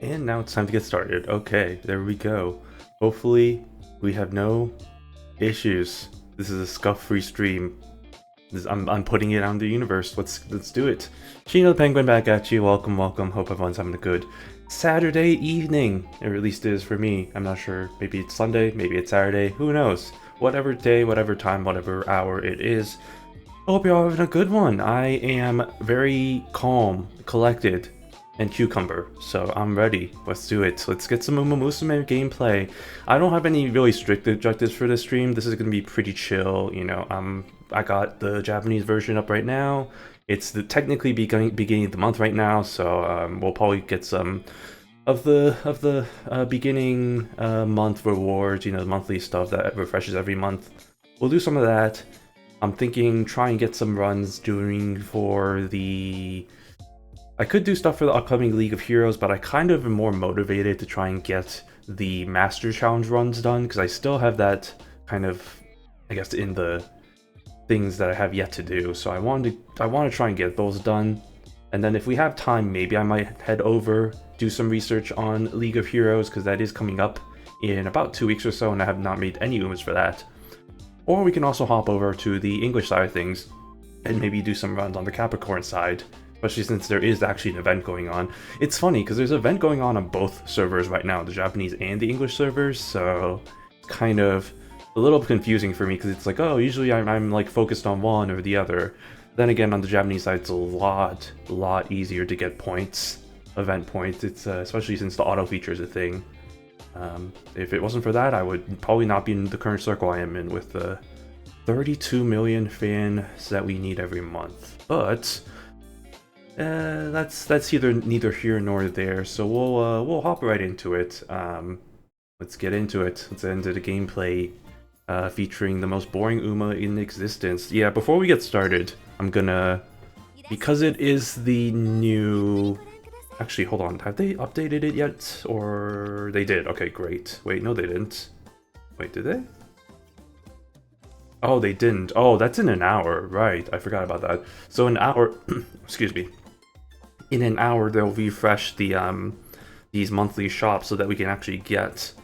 And now it's time to get started. Okay, there we go. Hopefully, we have no issues. This is a scuff-free stream. I'm putting it on the universe. Let's do it. Chino the Penguin back at you. Welcome, welcome. Hope everyone's having a good Saturday evening. Or at least it is for me. I'm not sure. Maybe it's Sunday. Maybe it's Saturday. Who knows? Whatever day, whatever time, whatever hour it is. Hope you're all having a good one. I am very calm, collected, and cucumber, so I'm ready. Let's do it. Let's get some Umamusume gameplay. I don't have any really strict objectives for this stream. This is gonna be pretty chill. You know, I got the Japanese version up right now. It's technically beginning of the month right now, so we'll probably get some of the beginning month rewards. You know, the monthly stuff that refreshes every month. We'll do some of that. I'm thinking try and get some runs doing for the... I could do stuff for the upcoming League of Heroes, but I kind of am more motivated to try and get the Master Challenge runs done, because I still have that kind of, I guess, in the things that I have yet to do. So I want to try and get those done. And then if we have time, maybe I might head over, do some research on League of Heroes, because that is coming up in about 2 weeks or so, and I have not made any Umas for that. Or we can also hop over to the English side of things and maybe do some runs on the Capricorn side, especially since there is actually an event going on. It's funny because there's an event going on both servers right now, the Japanese and the English servers, so it's kind of a little confusing for me because it's like, oh, usually I'm like focused on one or the other. Then again, on the Japanese side, it's a lot easier to get points, event points. It's especially since the auto feature is a thing. If it wasn't for that, I would probably not be in the current circle I am in with the 32 million fans that we need every month. But that's neither here nor there. So we'll hop right into it. Let's get into it. Let's end the gameplay featuring the most boring Uma in existence. Yeah, before we get started, I'm gonna, because it is the new... Actually, hold on. Have they updated it yet? Or they did? Okay, great. Wait, no, they didn't. Wait, did they? Oh, they didn't. Oh, that's in an hour. Right, I forgot about that. So an hour... excuse me. In an hour, they'll refresh the these monthly shops so that we can actually get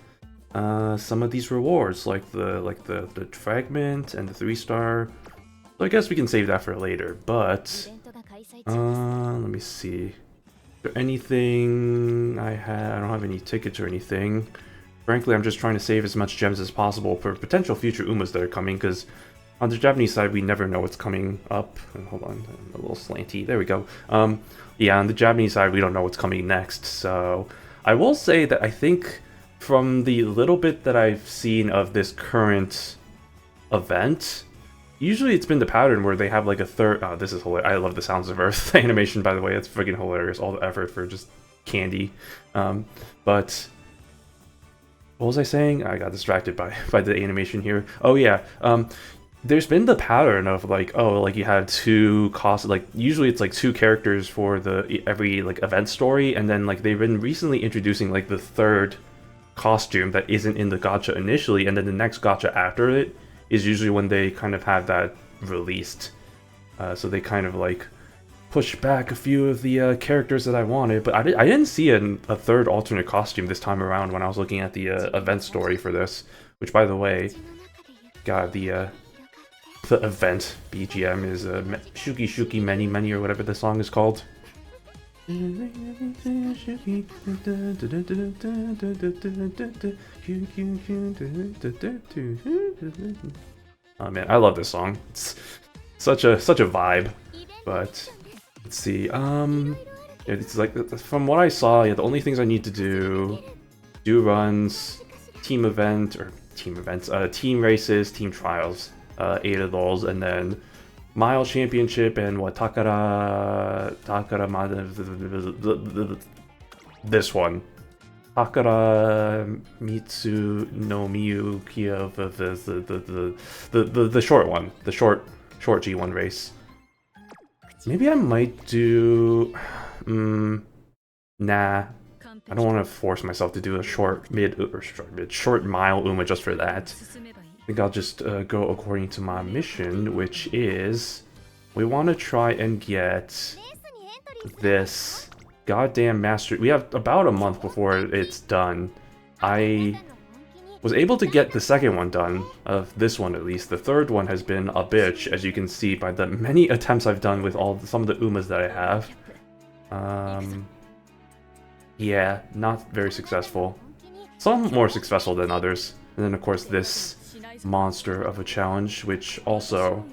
some of these rewards, like the fragment and the 3-star. So I guess we can save that for later. But let me see. Is there anything I don't have any tickets or anything. Frankly, I'm just trying to save as much gems as possible for potential future Umas that are coming, because on the Japanese side, we never know what's coming up. Hold on, a little slanty. There we go. Yeah, on the Japanese side, we don't know what's coming next. So I will say that I think from the little bit that I've seen of this current event, usually it's been the pattern where they have like a third... Oh, this is hilarious. I love the Sounds of Earth animation, by the way. It's freaking hilarious. All the effort for just candy. But what was I saying? I got distracted by the animation here. Oh yeah. There's been the pattern of like, oh, like you have two costs, like usually it's like two characters for every like event story, and then like they've been recently introducing like the third costume that isn't in the gacha initially, and then the next gacha after it is usually when they kind of have that released. So they kind of like push back a few of the characters that I wanted, but I didn't see a third alternate costume this time around when I was looking at the event story for this, which by the way, God, the event BGM is Shuki Shuki Many Many or whatever the song is called. Oh man, I love this song. It's such a vibe. But let's see. It's like from what I saw, yeah, the only things I need to do runs, team events, team races, team trials, 8 of those, and then Mile Championship and what this one. Takara Mitsu no Miyuki of the short one. The short G1 race. Maybe I might do... nah. I don't want to force myself to do a short mile Uma just for that. I think I'll just go according to my mission, which is... We want to try and get this goddamn master. We have about a month before it's done. I was able to get the second one done, of this one at least. The third one has been a bitch, as you can see by the many attempts I've done with some of the Umas that I have. Yeah, not very successful. Some more successful than others. And then of course this monster of a challenge, which also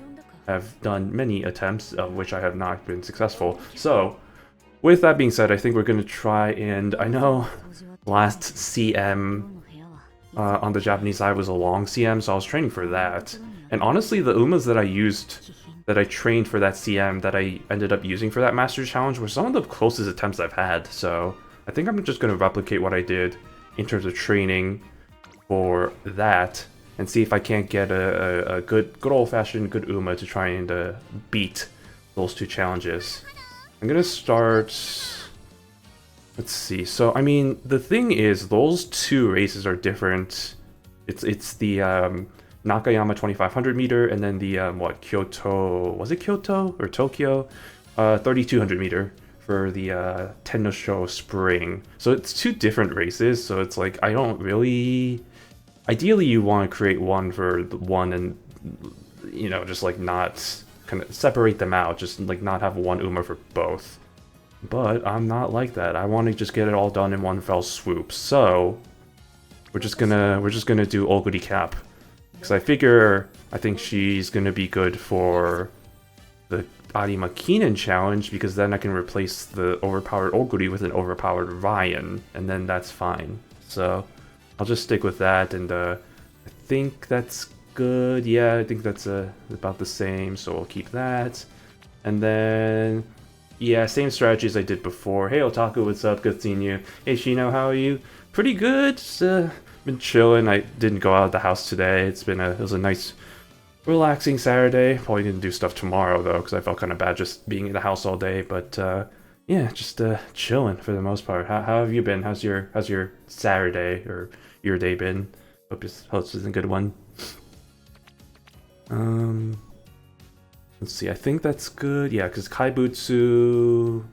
have done many attempts, of which I have not been successful. So, with that being said, I think we're going to try, and I know last CM on the Japanese side was a long CM, so I was training for that. And honestly, the Umas that I used, that I trained for that CM, that I ended up using for that Master Challenge, were some of the closest attempts I've had. So I think I'm just going to replicate what I did in terms of training for that, and see if I can't get a good old-fashioned good Uma to try and beat those two challenges. I'm going to start... Let's see. So, I mean, the thing is, those two races are different. It's the Nakayama 2500 meter, and then the Kyoto, was it Kyoto or Tokyo 3200 meter for the Tennosho Spring. So it's two different races. So it's like, I don't really. Ideally, you want to create one for the one, and you know, just like not kind of separate them out, just like not have one Uma for both. But I'm not like that. I want to just get it all done in one fell swoop. So we're just gonna do Oguri Cap, because I think she's gonna be good for the Arima Keenan challenge, because then I can replace the overpowered Oguri with an overpowered Ryan, and then that's fine. So I'll just stick with that, and I think that's good. Yeah, I think that's about the same, so I'll keep that. And then, yeah, same strategy as I did before. Hey Otaku, what's up? Good seeing you. Hey Shino, how are you? Pretty good. Been chilling. I didn't go out of the house today. It was a nice, relaxing Saturday. Probably gonna do stuff tomorrow though, because I felt kind of bad just being in the house all day. But yeah, just chilling for the most part. How have you been? How's your Saturday or your day been? Hope it's a good one. Let's see, I think that's good. Yeah, because Kaibutsu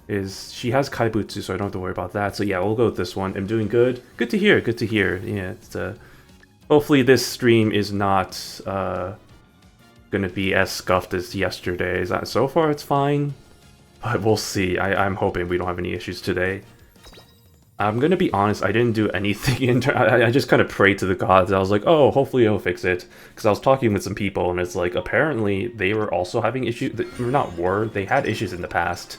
she has Kaibutsu, so I don't have to worry about that. So yeah, we'll go with this one. I'm doing good. Good to hear, good to hear. Yeah, it's hopefully this stream is not gonna be as scuffed as yesterday's. So far it's fine, but we'll see. I'm hoping we don't have any issues today. I'm gonna be honest, I didn't do anything I just kind of prayed to the gods. I was like, oh, hopefully he'll fix it. Because I was talking with some people, and it's like, apparently they were also having issues. They had issues in the past.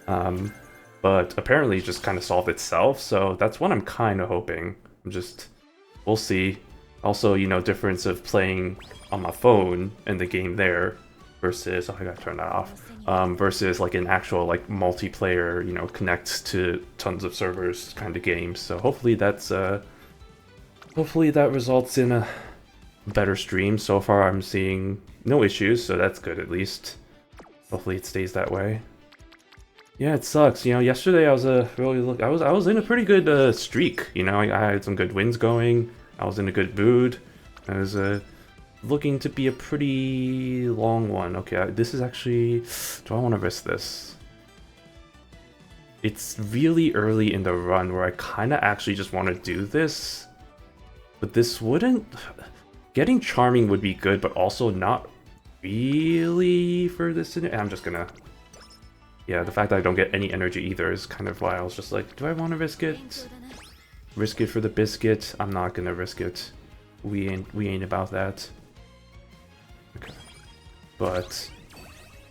But apparently it just kind of solved itself, so that's what I'm kind of hoping. We'll see. Also, you know, difference of playing on my phone and the game there versus, oh, I gotta turn that off. Versus like an actual like multiplayer, you know, connects to tons of servers kind of game. So hopefully that results in a better stream. So far I'm seeing no issues, so that's good at least. Hopefully it stays that way. Yeah, it sucks. You know, yesterday I was I was in a pretty good streak. You know, I had some good wins going. I was in a good mood. I was looking to be a pretty long one. Okay, this is actually... Do I want to risk this? It's really early in the run where I kind of actually just want to do this. But this wouldn't... Getting Charming would be good, but also not really for this... I'm just gonna... Yeah, the fact that I don't get any energy either is kind of why I was just like, do I want to risk it? Risk it for the biscuit? I'm not gonna risk it. We ain't about that. Okay. But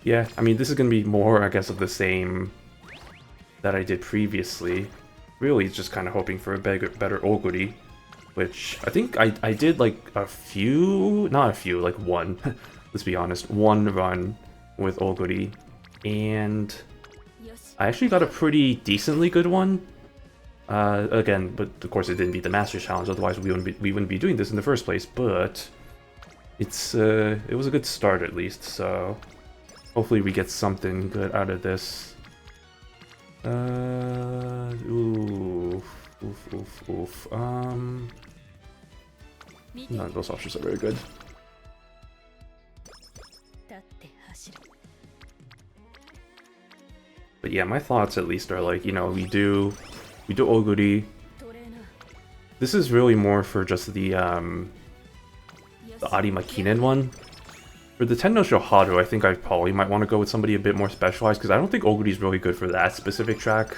yeah, I mean, this is gonna be more, I guess, of the same that I did previously. Really, just kind of hoping for a better Oguri, which I think I did like one. Let's be honest, one run with Oguri, and I actually got a pretty decently good one. Again, but of course it didn't beat the Master Challenge. Otherwise, we wouldn't be doing this in the first place. But it was a good start at least. So hopefully we get something good out of this. Oof. None of those options are very good. But yeah, my thoughts at least are like, you know, we do Oguri. This is really more for just the Arima Kinen one. For the Tenno Shoharu, I think I probably might want to go with somebody a bit more specialized, because I don't think Oguri is really good for that specific track.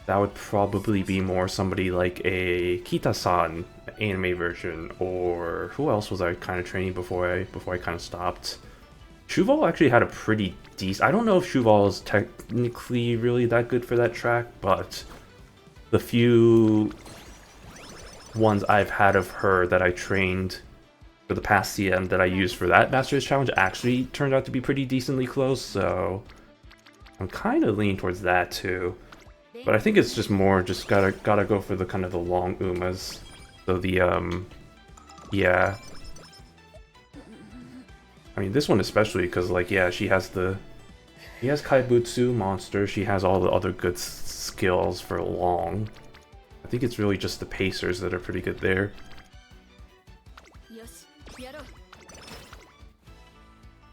That would probably be more somebody like a Kita-san anime version, or who else was I kind of training before I kind of stopped? Shuval actually had a pretty decent... I don't know if Shuval is technically really that good for that track, but the few ones I've had of her that I trained for the past CM that I used for that Masters Challenge actually turned out to be pretty decently close, so I'm kind of leaning towards that too. But I think it's just more just gotta go for the kind of the long Umas. So the yeah. I mean this one especially because like yeah, she has Kaibutsu monster, she has all the other good skills for long. I think it's really just the pacers that are pretty good there.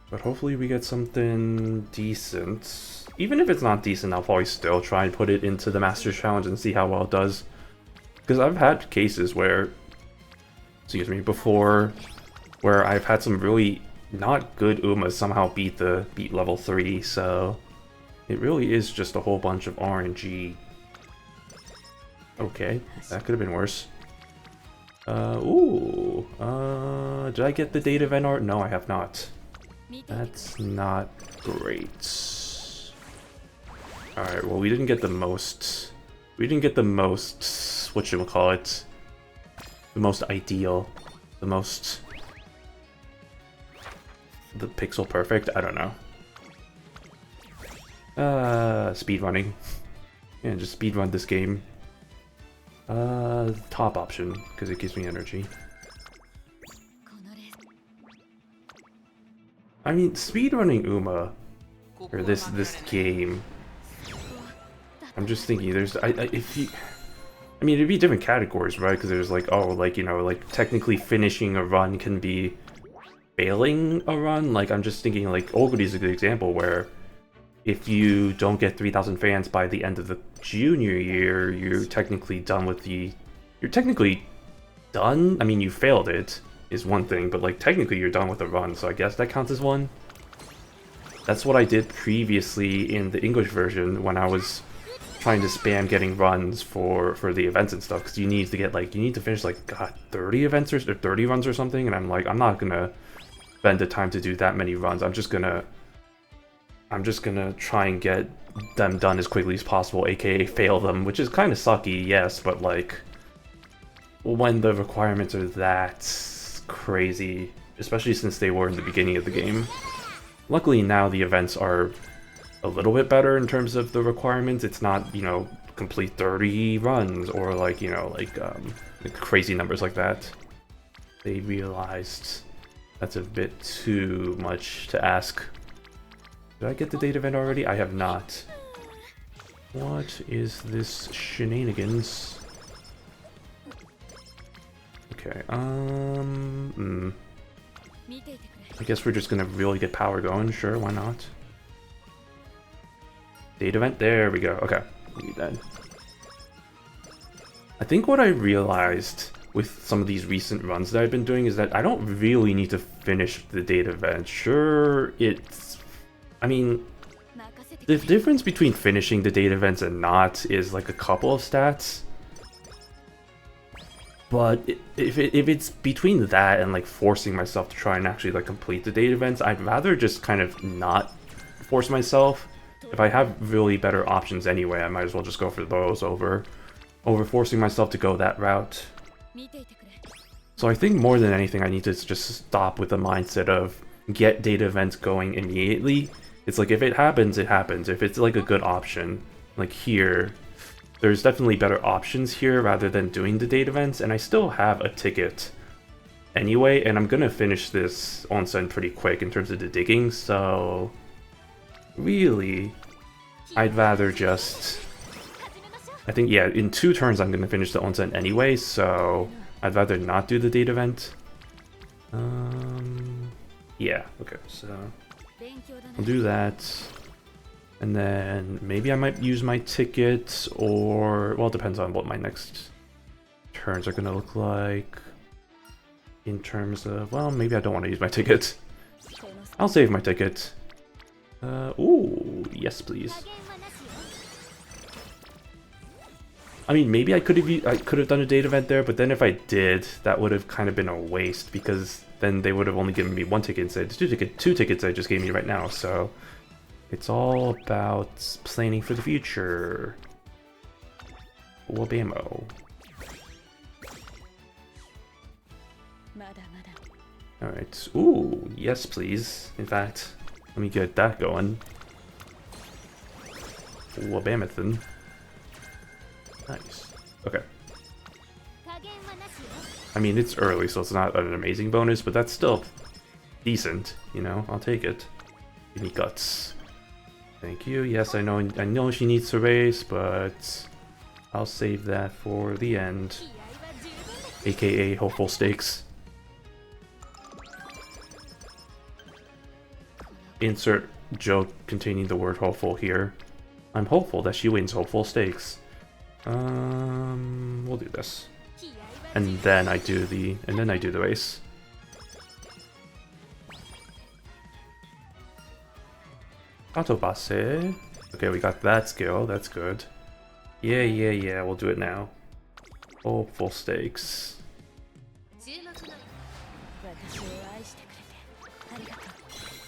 But hopefully we get something decent. Even if it's not decent, I'll probably still try and put it into the Masters Challenge and see how well it does. Because I've had cases where, excuse me, before, where I've had some really not good Umas somehow beat level 3, so it really is just a whole bunch of RNG. Okay, that could have been worse. Did I get the date event art? No, I have not. That's not great. Alright, well we didn't get the most... whatchamacallit? The most ideal. The most... the pixel perfect? I don't know. Speedrunning. Yeah, just speedrun this game. Top option, because it gives me energy. I mean, speedrunning Uma, or this game, I'm just thinking, there's, I mean, it'd be different categories, right? Because there's like, oh, like, you know, like, technically finishing a run can be failing a run. Like, I'm just thinking, like, Oguri is a good example, where if you don't get 3,000 fans by the end of the junior year, you're technically done with the, you're technically done? I mean, you failed it. Is one thing, but like technically you're done with the run, so I guess that counts as one. That's what I did previously in the English version when I was trying to spam getting runs for the events and stuff, because you need to get like, you need to finish like, God, 30 events or 30 runs or something, and I'm like, I'm not gonna spend the time to do that many runs. I'm just gonna try and get them done as quickly as possible, aka fail them, which is kind of sucky, yes, but like when the requirements are that crazy, especially since they were in the beginning of the game. Luckily now the events are a little bit better in terms of the requirements. It's not, you know, complete 30 runs or like, you know, like crazy numbers like that. They realized that's a bit too much to ask. Did I get the date event already? I have not. What is this shenanigans? Okay, I guess we're just gonna really get power going, sure, why not? Date event, there we go, okay, we need that. I think what I realized with some of these recent runs that I've been doing is that I don't really need to finish the date event. Sure, it's... I mean, the difference between finishing the date events and not is like a couple of stats. But if it's between that and like forcing myself to try and actually like complete the date events, I'd rather just kind of not force myself. If I have really better options anyway, I might as well just go for those over forcing myself to go that route. So I think more than anything, I need to just stop with the mindset of get date events going immediately. It's like if it happens, it happens. If it's like a good option, like here, there's definitely better options here rather than doing the date events, and I still have a ticket anyway, and I'm gonna finish this onsen pretty quick in terms of the digging, so really, I'd rather just... I think, yeah, in 2 turns I'm gonna finish the onsen anyway, so I'd rather not do the date event. Yeah, okay, so I'll do that. And then maybe I might use my ticket, or well, it depends on what my next turns are gonna look like. In terms of, well, maybe I don't want to use my ticket. I'll save my ticket. Ooh, yes, please. I mean, maybe I could have done a date event there, but then if I did, that would have kind of been a waste because then they would have only given me one ticket instead of two tickets they just gave me right now. So it's all about planning for the future. Wabamo. Alright. Ooh, yes, please. In fact, let me get that going. Wabamathan. Nice. Okay. I mean, it's early, so it's not an amazing bonus, but that's still decent, you know? I'll take it. Give me guts. Thank you. Yes, I know she needs to race, but I'll save that for the end. AKA hopeful stakes. Insert joke containing the word hopeful here. I'm hopeful that she wins hopeful stakes. We'll do this. And then I do the race. Autobase. Okay, we got that skill, that's good. Yeah, we'll do it now. Hopeful stakes.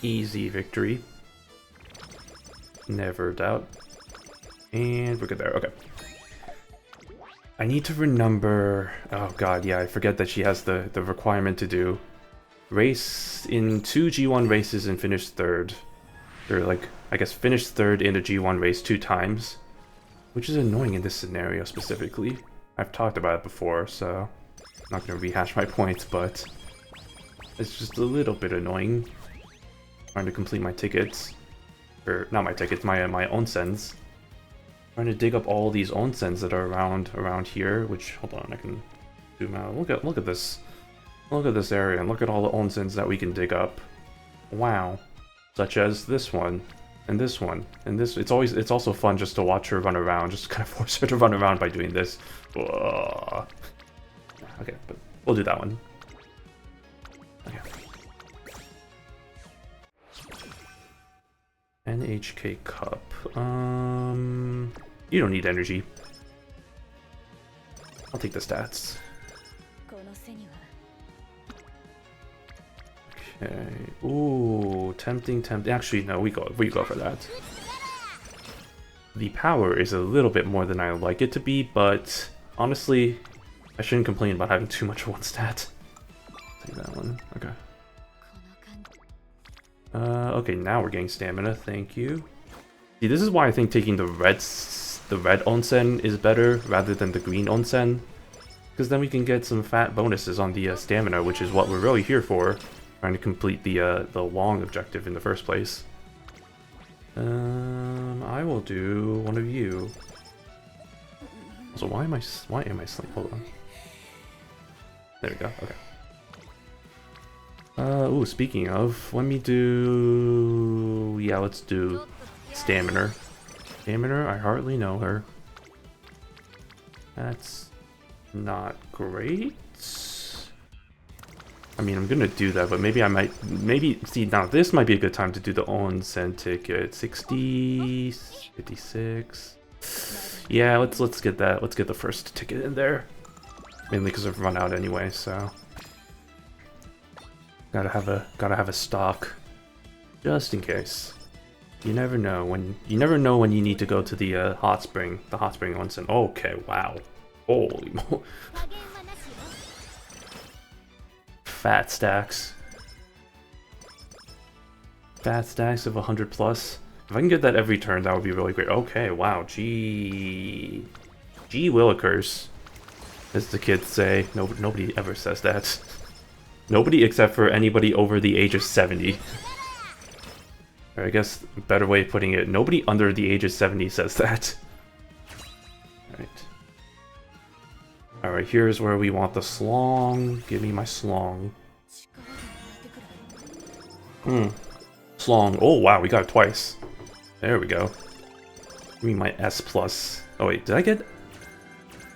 Easy victory. Never doubt. And we're good there, okay. I need to remember... Oh god, yeah, I forget that she has the requirement to do. Race in 2 G1 races and finish third. Or like, I guess finish third in a G1 race 2 times. Which is annoying in this scenario specifically. I've talked about it before, so... I'm not going to rehash my points, but... It's just a little bit annoying. Trying to complete my tickets. Or, not my tickets, my onsens. Trying to dig up all these onsens that are around here, which, hold on, I can zoom out. Look at this. Look at this area, and look at all the onsens that we can dig up. Wow. Such as this one, and this one, and this. It's also fun just to watch her run around, just kind of force her to run around by doing this. Whoa. Okay, but we'll do that one. Okay. NHK Cup. You don't need energy. I'll take the stats. Okay. Ooh, tempting. Actually, no, we go for that. The power is a little bit more than I would like it to be, but honestly, I shouldn't complain about having too much of one stat. Take that one. Okay. Okay, now we're getting stamina. Thank you. See, this is why I think taking the red onsen is better rather than the green onsen, because then we can get some fat bonuses on the stamina, which is what we're really here for, trying to complete the long objective in the first place. I will do one of you. So why am I sleeping? Hold on. There we go. Okay. Ooh, speaking of, let me do... Yeah, let's do Stamina. Stamina, I hardly know her. That's not great. I mean, I'm gonna do that, but maybe I might... see, now this might be a good time to do the onsen ticket. 60... 56... Yeah, let's get that. Let's get the first ticket in there. Mainly because I've run out anyway, so... Gotta have a stock, just in case. You never know when you need to go to the hot spring onsen. Okay, wow, holy mo! Fat stacks of 100 plus. If I can get that every turn, that would be really great. Okay, wow, G Willikers, as the kids say. Nobody ever says that. Nobody except for anybody over the age of 70. Or I guess a better way of putting it, nobody under the age of 70 says that. Alright, here's where we want the slong. Give me my slong. Slong. Oh wow, we got it twice. There we go. Give me my S plus. Oh wait, did I get...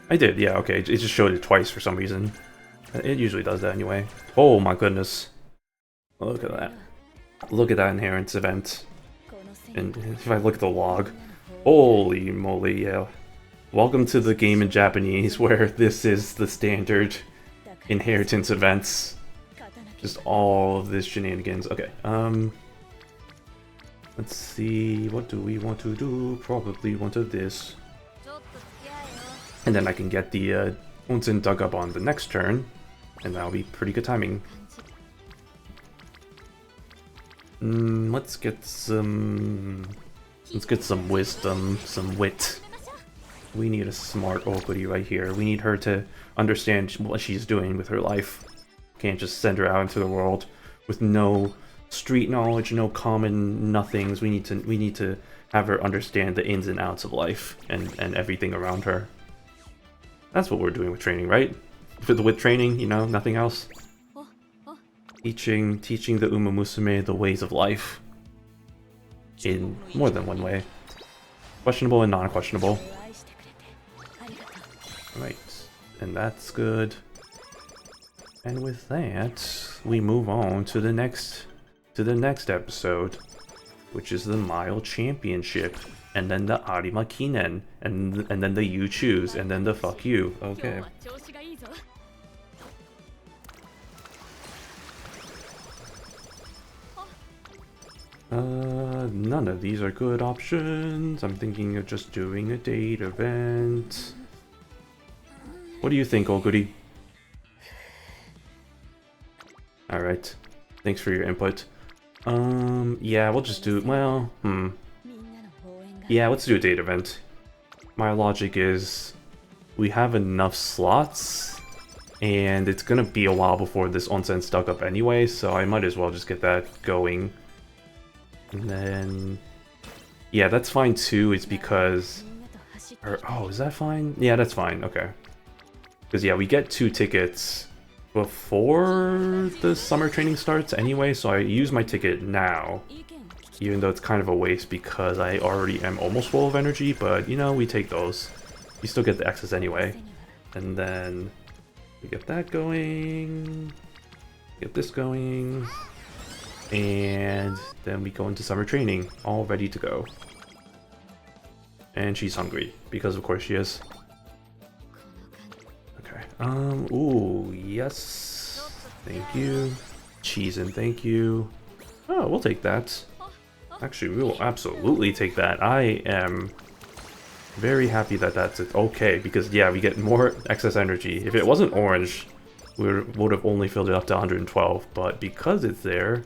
I did, yeah, okay. It just showed it twice for some reason. It usually does that anyway. Oh my goodness. Look at that. Look at that inheritance event. And if I look at the log, holy moly, yeah. Welcome to the game in Japanese where this is the standard inheritance events. Just all of this shenanigans. Okay, let's see, what do we want to do? Probably one of this. And then I can get the Onsen dug up on the next turn, and that'll be pretty good timing. Let's get some wisdom, some wit. We need a smart Oguri right here. We need her to understand what she's doing with her life. Can't just send her out into the world with no street knowledge, no common nothings. We need to have her understand the ins and outs of life and everything around her. That's what we're doing with training, right? With training, you know, nothing else. Teaching the Umamusume the ways of life. In more than one way. Questionable and non-questionable. Right, and that's good. And with that, we move on to the next episode, which is the Mile Championship, and then the Arima Kinen, and then the You Choose, and then the Fuck You. Okay. None of these are good options. I'm thinking of just doing a date event. What do you think, Oguri? Alright. Thanks for your input. Yeah, we'll just do... well, yeah, let's do a date event. My logic is... we have enough slots, and it's gonna be a while before this onsen's dug up anyway, so I might as well just get that going. And then... yeah, that's fine too, it's because... oh, is that fine? Yeah, that's fine, okay. Because yeah, we get 2 tickets before the summer training starts anyway, so I use my ticket now. Even though it's kind of a waste because I already am almost full of energy, but you know, we take those. You still get the excess anyway. And then we get that going, get this going, and then we go into summer training, all ready to go. And she's hungry, because of course she is. Ooh, yes. Thank you. Cheese and thank you. Oh, we'll take that. Actually, we will absolutely take that. I am very happy that that's it. Okay, because yeah, we get more excess energy. If it wasn't orange, we would have only filled it up to 112, but because it's there,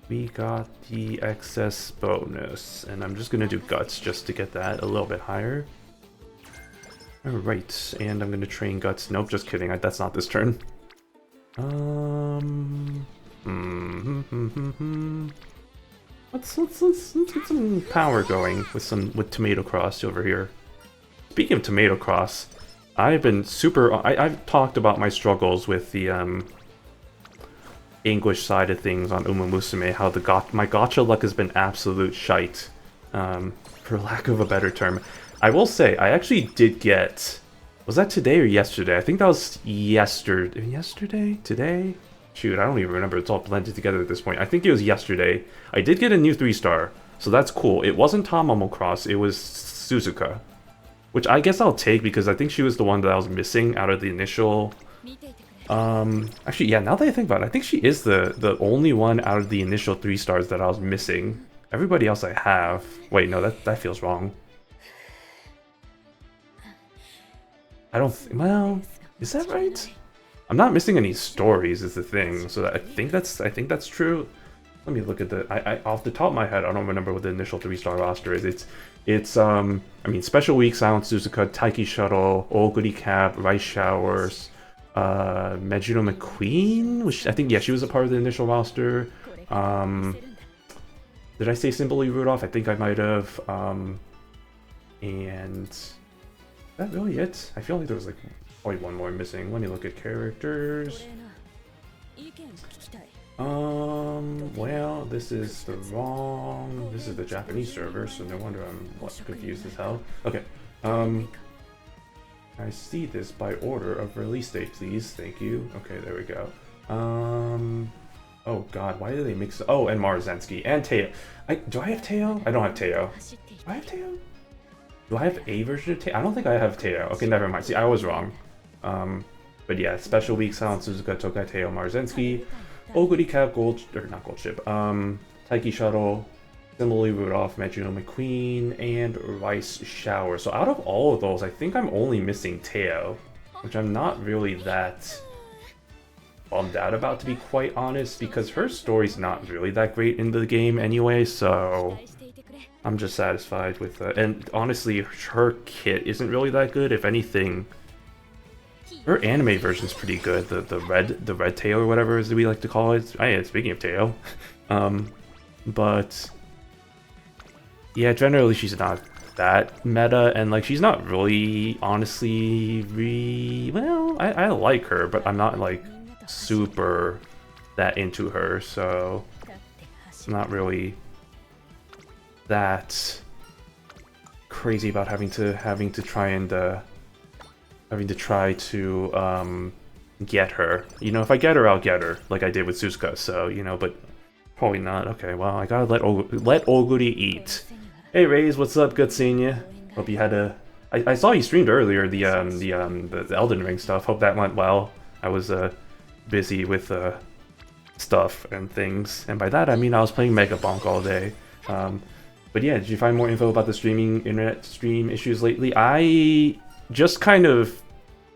we got the excess bonus. And I'm just gonna do guts just to get that a little bit higher. Alright, and I'm gonna train guts. Nope, just kidding. That's not this turn. Let's get some power going with Tomato Cross over here. Speaking of Tomato Cross, I've been I've talked about my struggles with the English side of things on Umamusume, how my gacha luck has been absolute shite, for lack of a better term. I will say, I actually did get... was that today or yesterday? I think that was yesterday? Today? Shoot, I don't even remember. It's all blended together at this point. I think it was yesterday. I did get a new 3-star, so that's cool. It wasn't Tamamo Cross, it was Suzuka. Which I guess I'll take because I think she was the one that I was missing out of the initial... actually, yeah, now that I think about it, I think she is the only one out of the initial 3 stars that I was missing. Everybody else I have... wait, no, that feels wrong. I don't well, is that right? I'm not missing any stories is the thing, so I think that's true. Let me look at the I off the top of my head, I don't remember what the initial 3-star roster is. It's I mean, Special Week, Silent Suzuka, Taiki Shuttle, Oguri Cap, Rice Showers, Mejiro McQueen, which I think, yeah, she was a part of the initial roster. Did I say Simply Rudolph? I think I might have. And is that really it? I feel like there was like probably one more missing. Let me look at characters. Well, this is the Japanese server, so no wonder I'm confused as hell. Okay, I see this by order of release date, please. Thank you. Okay, there we go. Oh god, why do they mix? Oh, and Marzensky and Teo. Do I have Teo? I don't have Teo. Do I have Teo? Do I have a version of Teo? I don't think I have Teo. Okay, never mind. See, I was wrong. But yeah, Special Week, Silent Suzuka, Tokai, Teo, Marzensky, Oguri Cap, not Gold Ship, Taiki Shuttle, similarly Rudolph, Mejiro McQueen, and Rice Shower. So out of all of those, I think I'm only missing Teo, which I'm not really that bummed out about, to be quite honest, because her story's not really that great in the game anyway, so I'm just satisfied with and honestly, her kit isn't really that good. If anything, her anime version's pretty good. The red tail or whatever as we like to call it. Speaking of tail, but yeah, generally she's not that meta, and like she's not really honestly well. I like her, but I'm not like super that into her, so I'm not really that crazy about having to try to get her. You know, if I get her, I'll get her, like I did with Suzuka. So you know, but probably not. Okay, well I gotta let Oguri eat. Hey Raze, what's up? Good seeing you. Hope you had a. I saw you streamed earlier the Elden Ring stuff. Hope that went well. I was busy with stuff and things, and by that I mean I was playing Mega Bonk all day. But yeah, did you find more info about the internet stream issues lately? I just kind of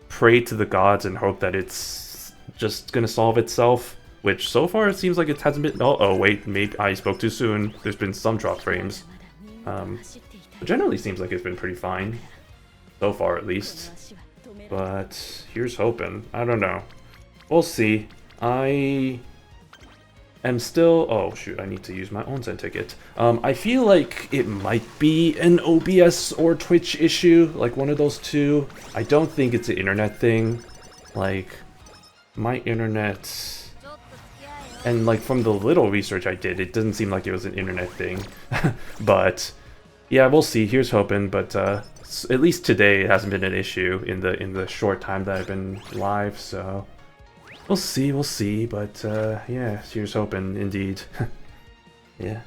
pray to the gods and hope that it's just gonna solve itself, which so far it seems like it hasn't been. Oh wait, maybe I spoke too soon. There's been some drop frames. It generally seems like it's been pretty fine so far, at least. But here's hoping. I don't know. We'll see. I am still... Oh, shoot, I need to use my onsen ticket. I feel like it might be an OBS or Twitch issue, like one of those two. I don't think it's an internet thing. Like, my internet... And, like, from the little research I did, it doesn't seem like it was an internet thing. But, yeah, we'll see. Here's hoping, but at least today it hasn't been an issue in the short time that I've been live, so... We'll see, but yeah, here's hoping, indeed. Yeah.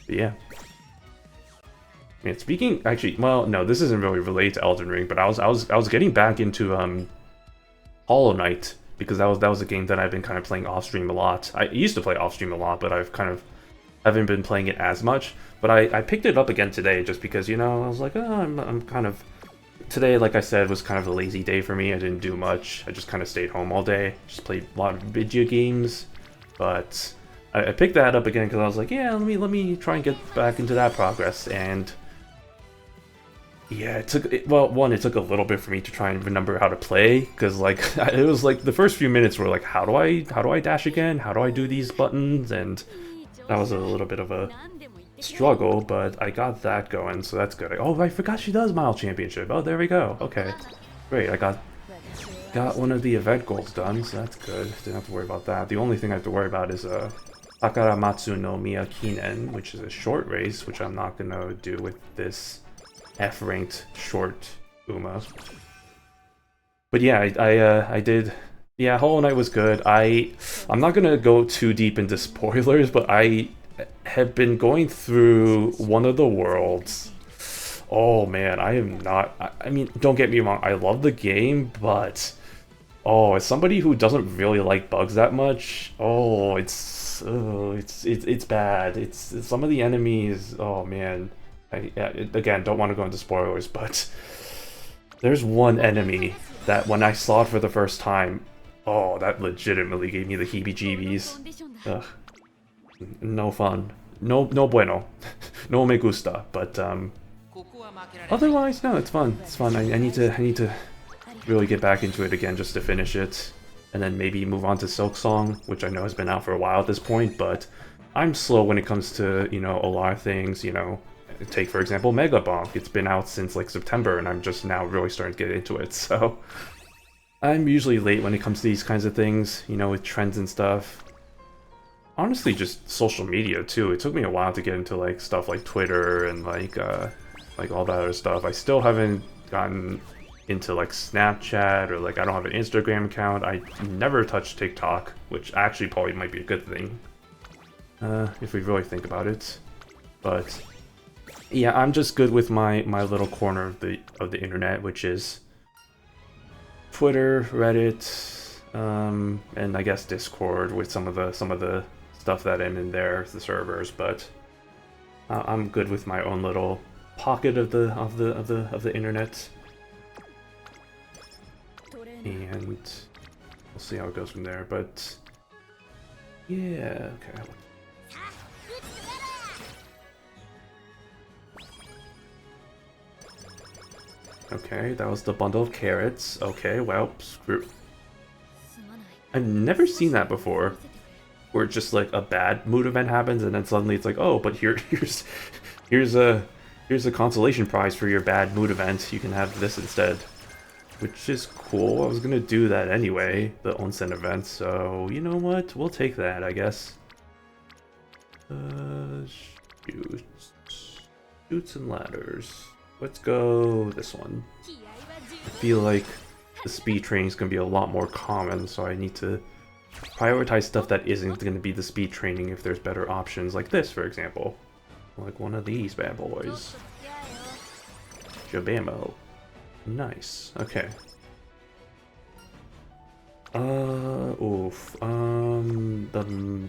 But yeah. Man, speaking, actually, well, no, this isn't really related to Elden Ring, but I was getting back into Hollow Knight, because that was a game that I've been kind of playing off stream a lot. I used to play off stream a lot, but I've kind of haven't been playing it as much. But I picked it up again today just because, you know, I was like, oh, I'm kind of... Today, like I said, was kind of a lazy day for me. I didn't do much. I just kind of stayed home all day. Just played a lot of video games. But I picked that up again because I was like, yeah, let me try and get back into that progress. And yeah, it took a little bit for me to try and remember how to play, because like it was like the first few minutes were like, how do I dash again? How do I do these buttons? And that was a little bit of a struggle, but I got that going, so that's good. Oh, I forgot she does Mile Championship. Oh, there we go. Okay, great. I got one of the event goals done, so that's good. Didn't have to worry about that. The only thing I have to worry about is Takaramatsu no Miyakinen, which is a short race, which I'm not gonna do with this F-ranked short Uma. But yeah, I did. Yeah, Hollow Knight was good. I'm not gonna go too deep into spoilers, but I have been going through one of the worlds. Oh man, I am not... I mean, don't get me wrong, I love the game, but... Oh, as somebody who doesn't really like bugs that much, it's bad. It's some of the enemies... Oh man. Again, don't want to go into spoilers, but... There's one enemy that when I saw it for the first time, oh, that legitimately gave me the heebie-jeebies. Ugh. No fun. No bueno. No me gusta. But otherwise, no, it's fun. It's fun. I need to really get back into it again just to finish it, and then maybe move on to Silk Song, which I know has been out for a while at this point. But I'm slow when it comes to, you know, a lot of things. You know, take for example Mega Bonk. It's been out since like September, and I'm just now really starting to get into it. So I'm usually late when it comes to these kinds of things, you know, with trends and stuff. Honestly, just social media too. It took me a while to get into like stuff like Twitter and like all that other stuff. I still haven't gotten into like Snapchat, or like I don't have an Instagram account. I never touched TikTok, which actually probably might be a good thing, if we really think about it. But yeah, I'm just good with my little corner of the internet, which is Twitter, Reddit, and I guess Discord with some of the stuff that in there, the servers. But I'm good with my own little pocket of the internet, and we'll see how it goes from there. But yeah, okay. Okay, that was the bundle of carrots. Okay, well, screw. I've never seen that before, where just like a bad mood event happens, and then suddenly it's like, oh, but here's a consolation prize for your bad mood event. You can have this instead, which is cool. I was gonna do that anyway, the onsen event. So you know what? We'll take that, I guess. Shoots and ladders. Let's go this one. I feel like the speed training is going to be a lot more common, so I need to prioritize stuff that isn't going to be the speed training if there's better options, like this, for example. Like one of these bad boys. Jabamo. Nice. Okay. The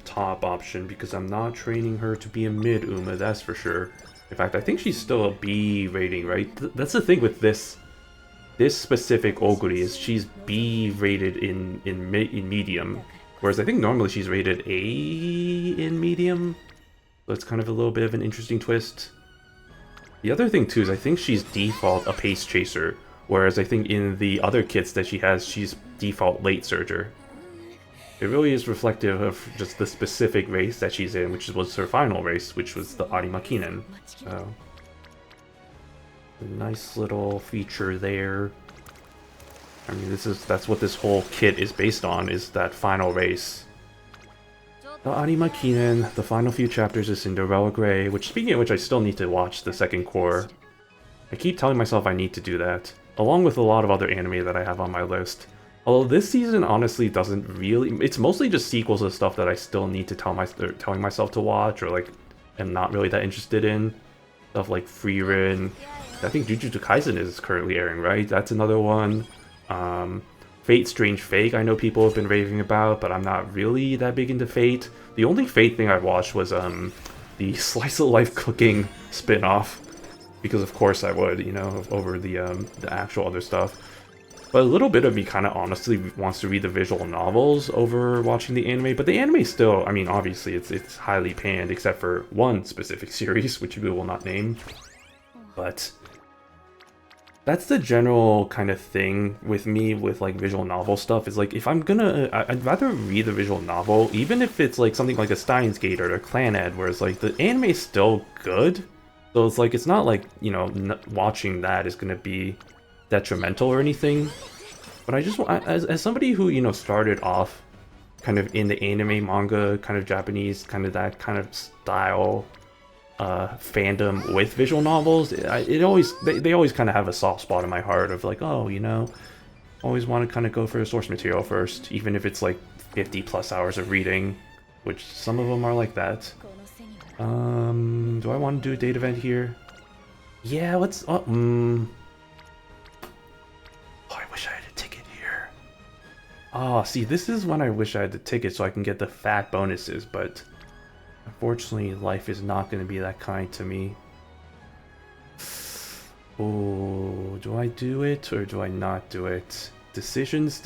top option, because I'm not training her to be a mid Uma, that's for sure. In fact, I think she's still a B rating, right? That's the thing with this specific Oguri, is she's B rated in medium, whereas I think normally she's rated A in medium. So it's kind of a little bit of an interesting twist. The other thing too is I think she's default a pace chaser, whereas I think in the other kits that she has, she's default late surger. It really is reflective of just the specific race that she's in, which was her final race, which was the Arimakinen. So, a nice little feature there. I mean, that's what this whole kit is based on, is that final race. The Arimakinen, the final few chapters of Cinderella Grey, which, speaking of which, I still need to watch the second core. I keep telling myself I need to do that, along with a lot of other anime that I have on my list. Although this season honestly doesn't really, it's mostly just sequels of stuff that I still need to telling myself to watch, or like am not really that interested in. Stuff like Frieren. I think Jujutsu Kaisen is currently airing, right? That's another one. Fate Strange Fake, I know people have been raving about, but I'm not really that big into Fate. The only Fate thing I watched was the Slice of Life cooking spin-off, because of course I would, you know, over the actual other stuff. But a little bit of me kind of honestly wants to read the visual novels over watching the anime. But the anime still, I mean, obviously it's highly panned, except for one specific series, which we will not name. But that's the general kind of thing with me with like visual novel stuff, is like if I'm gonna, I'd rather read the visual novel, even if it's like something like a Steins Gate or a Claned, where it's like the anime is still good. So it's like, it's not like, you know, watching that is gonna be detrimental or anything, but I just want, as somebody who, you know, started off kind of in the anime, manga, kind of Japanese, kind of that kind of style fandom with visual novels, they always kind of have a soft spot in my heart of like, oh, you know, always want to kind of go for the source material first, even if it's like 50 plus hours of reading, which some of them are like that. Do I want to do a date event here? Yeah, let's I wish I had a ticket here. Oh, see, this is when I wish I had the ticket so I can get the fat bonuses, but unfortunately, life is not going to be that kind to me. Oh, do I do it or do I not do it? Decisions.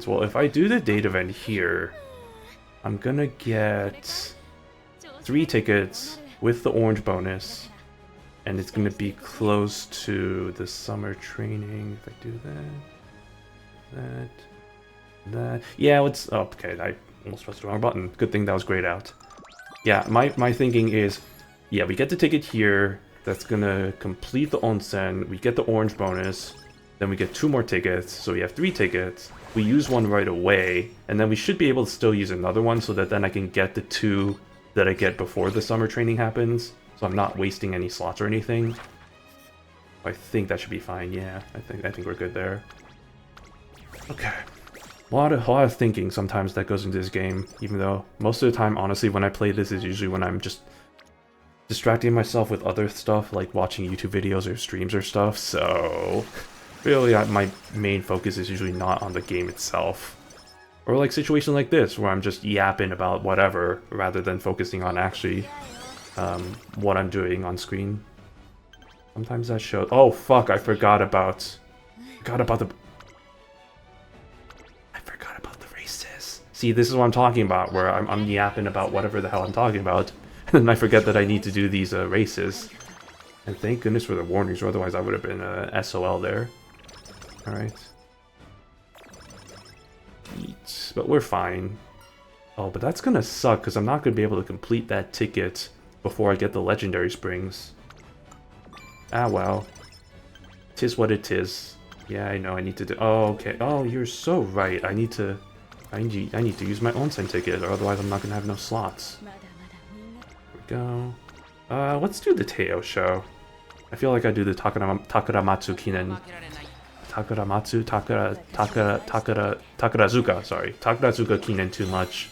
Well, if I do the date event here, I'm going to get 3 tickets with the orange bonus. And it's going to be close to the summer training. If I do that. Yeah, let's... Oh, okay, I almost pressed the wrong button. Good thing that was grayed out. Yeah, my thinking is... Yeah, we get the ticket here. That's going to complete the onsen. We get the orange bonus. Then we get 2 more tickets, so we have 3 tickets. We use one right away, and then we should be able to still use another one so that then I can get the 2 that I get before the summer training happens. So I'm not wasting any slots or anything. I think that should be fine, yeah. I think we're good there. Okay. A lot of thinking sometimes that goes into this game, even though most of the time, honestly, when I play this is usually when I'm just distracting myself with other stuff, like watching YouTube videos or streams or stuff, so really my main focus is usually not on the game itself. Or like situations like this, where I'm just yapping about whatever, rather than focusing on actually what I'm doing on screen. Sometimes that shows... Oh fuck, I forgot about the races. See, this is what I'm talking about, where I'm yapping about whatever the hell I'm talking about, and then I forget that I need to do these races. And thank goodness for the warnings, or otherwise I would have been SOL there. Alright. But we're fine. Oh, but that's gonna suck, because I'm not gonna be able to complete that ticket before I get the legendary springs. Ah well. 'Tis what it is. Yeah, I know I need to do... Oh, okay. Oh, you're so right. I need to use my onsen ticket, or otherwise I'm not gonna have no slots. There we go. Let's do the Teo show. I feel like I do the Takaramatsu Kinen. Takarazuka, sorry. Takarazuka Kinen too much,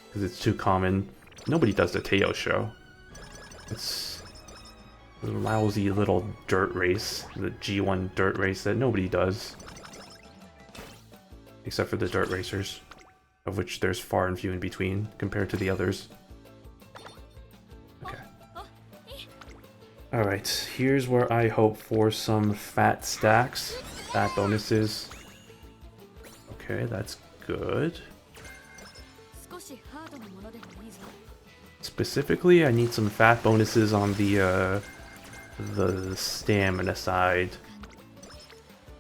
because it's too common. Nobody does the Teo show. It's a lousy little dirt race, the G1 dirt race that nobody does. Except for the dirt racers, of which there's far and few in between compared to the others. Okay. Alright, here's where I hope for some fat stacks, fat bonuses. Okay, that's good. Specifically, I need some fat bonuses on the stamina side.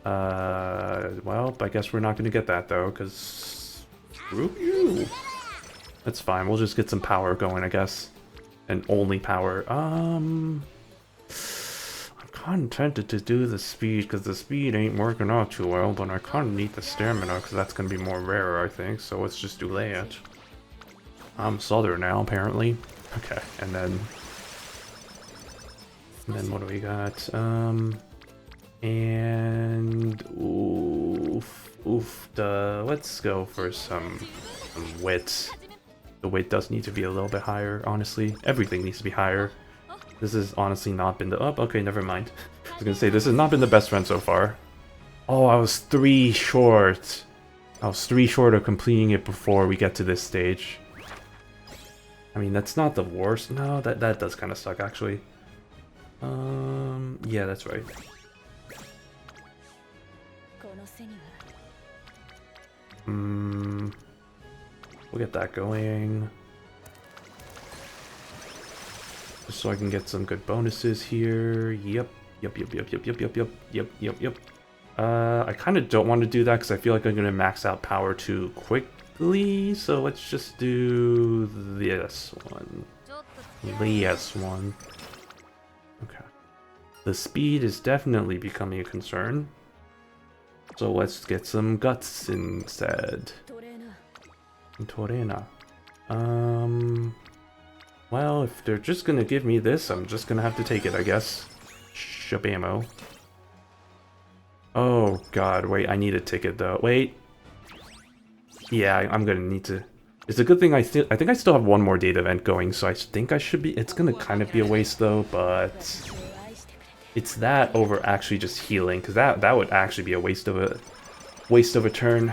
Well, I guess we're not going to get that though, because screw you. That's fine. We'll just get some power going, I guess, and only power. I'm kind of tempted to do the speed because the speed ain't working out too well, but I kind of need the stamina because that's going to be more rare, I think. So let's just do that. I'm Southern now, apparently. Okay, and then what do we got? And let's go for some wit. The wit does need to be a little bit higher, honestly. Everything needs to be higher. This has honestly not been the... Oh, okay, never mind. I was gonna say, this has not been the best run so far. Oh, I was 3 short. I was 3 short of completing it before we get to this stage. I mean, that's not the worst. No, that does kind of suck, actually. Yeah, that's right. We'll get that going. Just so I can get some good bonuses here. Yep. I kind of don't want to do that because I feel like I'm going to max out power too quickly. So let's just do this one. This one. Okay. The speed is definitely becoming a concern. So let's get some guts instead. Torena. Well, if they're just gonna give me this, I'm just gonna have to take it, I guess. Shabamo. Oh god, wait, I need a ticket though. Wait. Yeah, I'm gonna need to... It's a good thing I think I still have one more date event going, so I think I should be... It's gonna kind of be a waste though, but... It's that over actually just healing, because that would actually be a waste of a turn.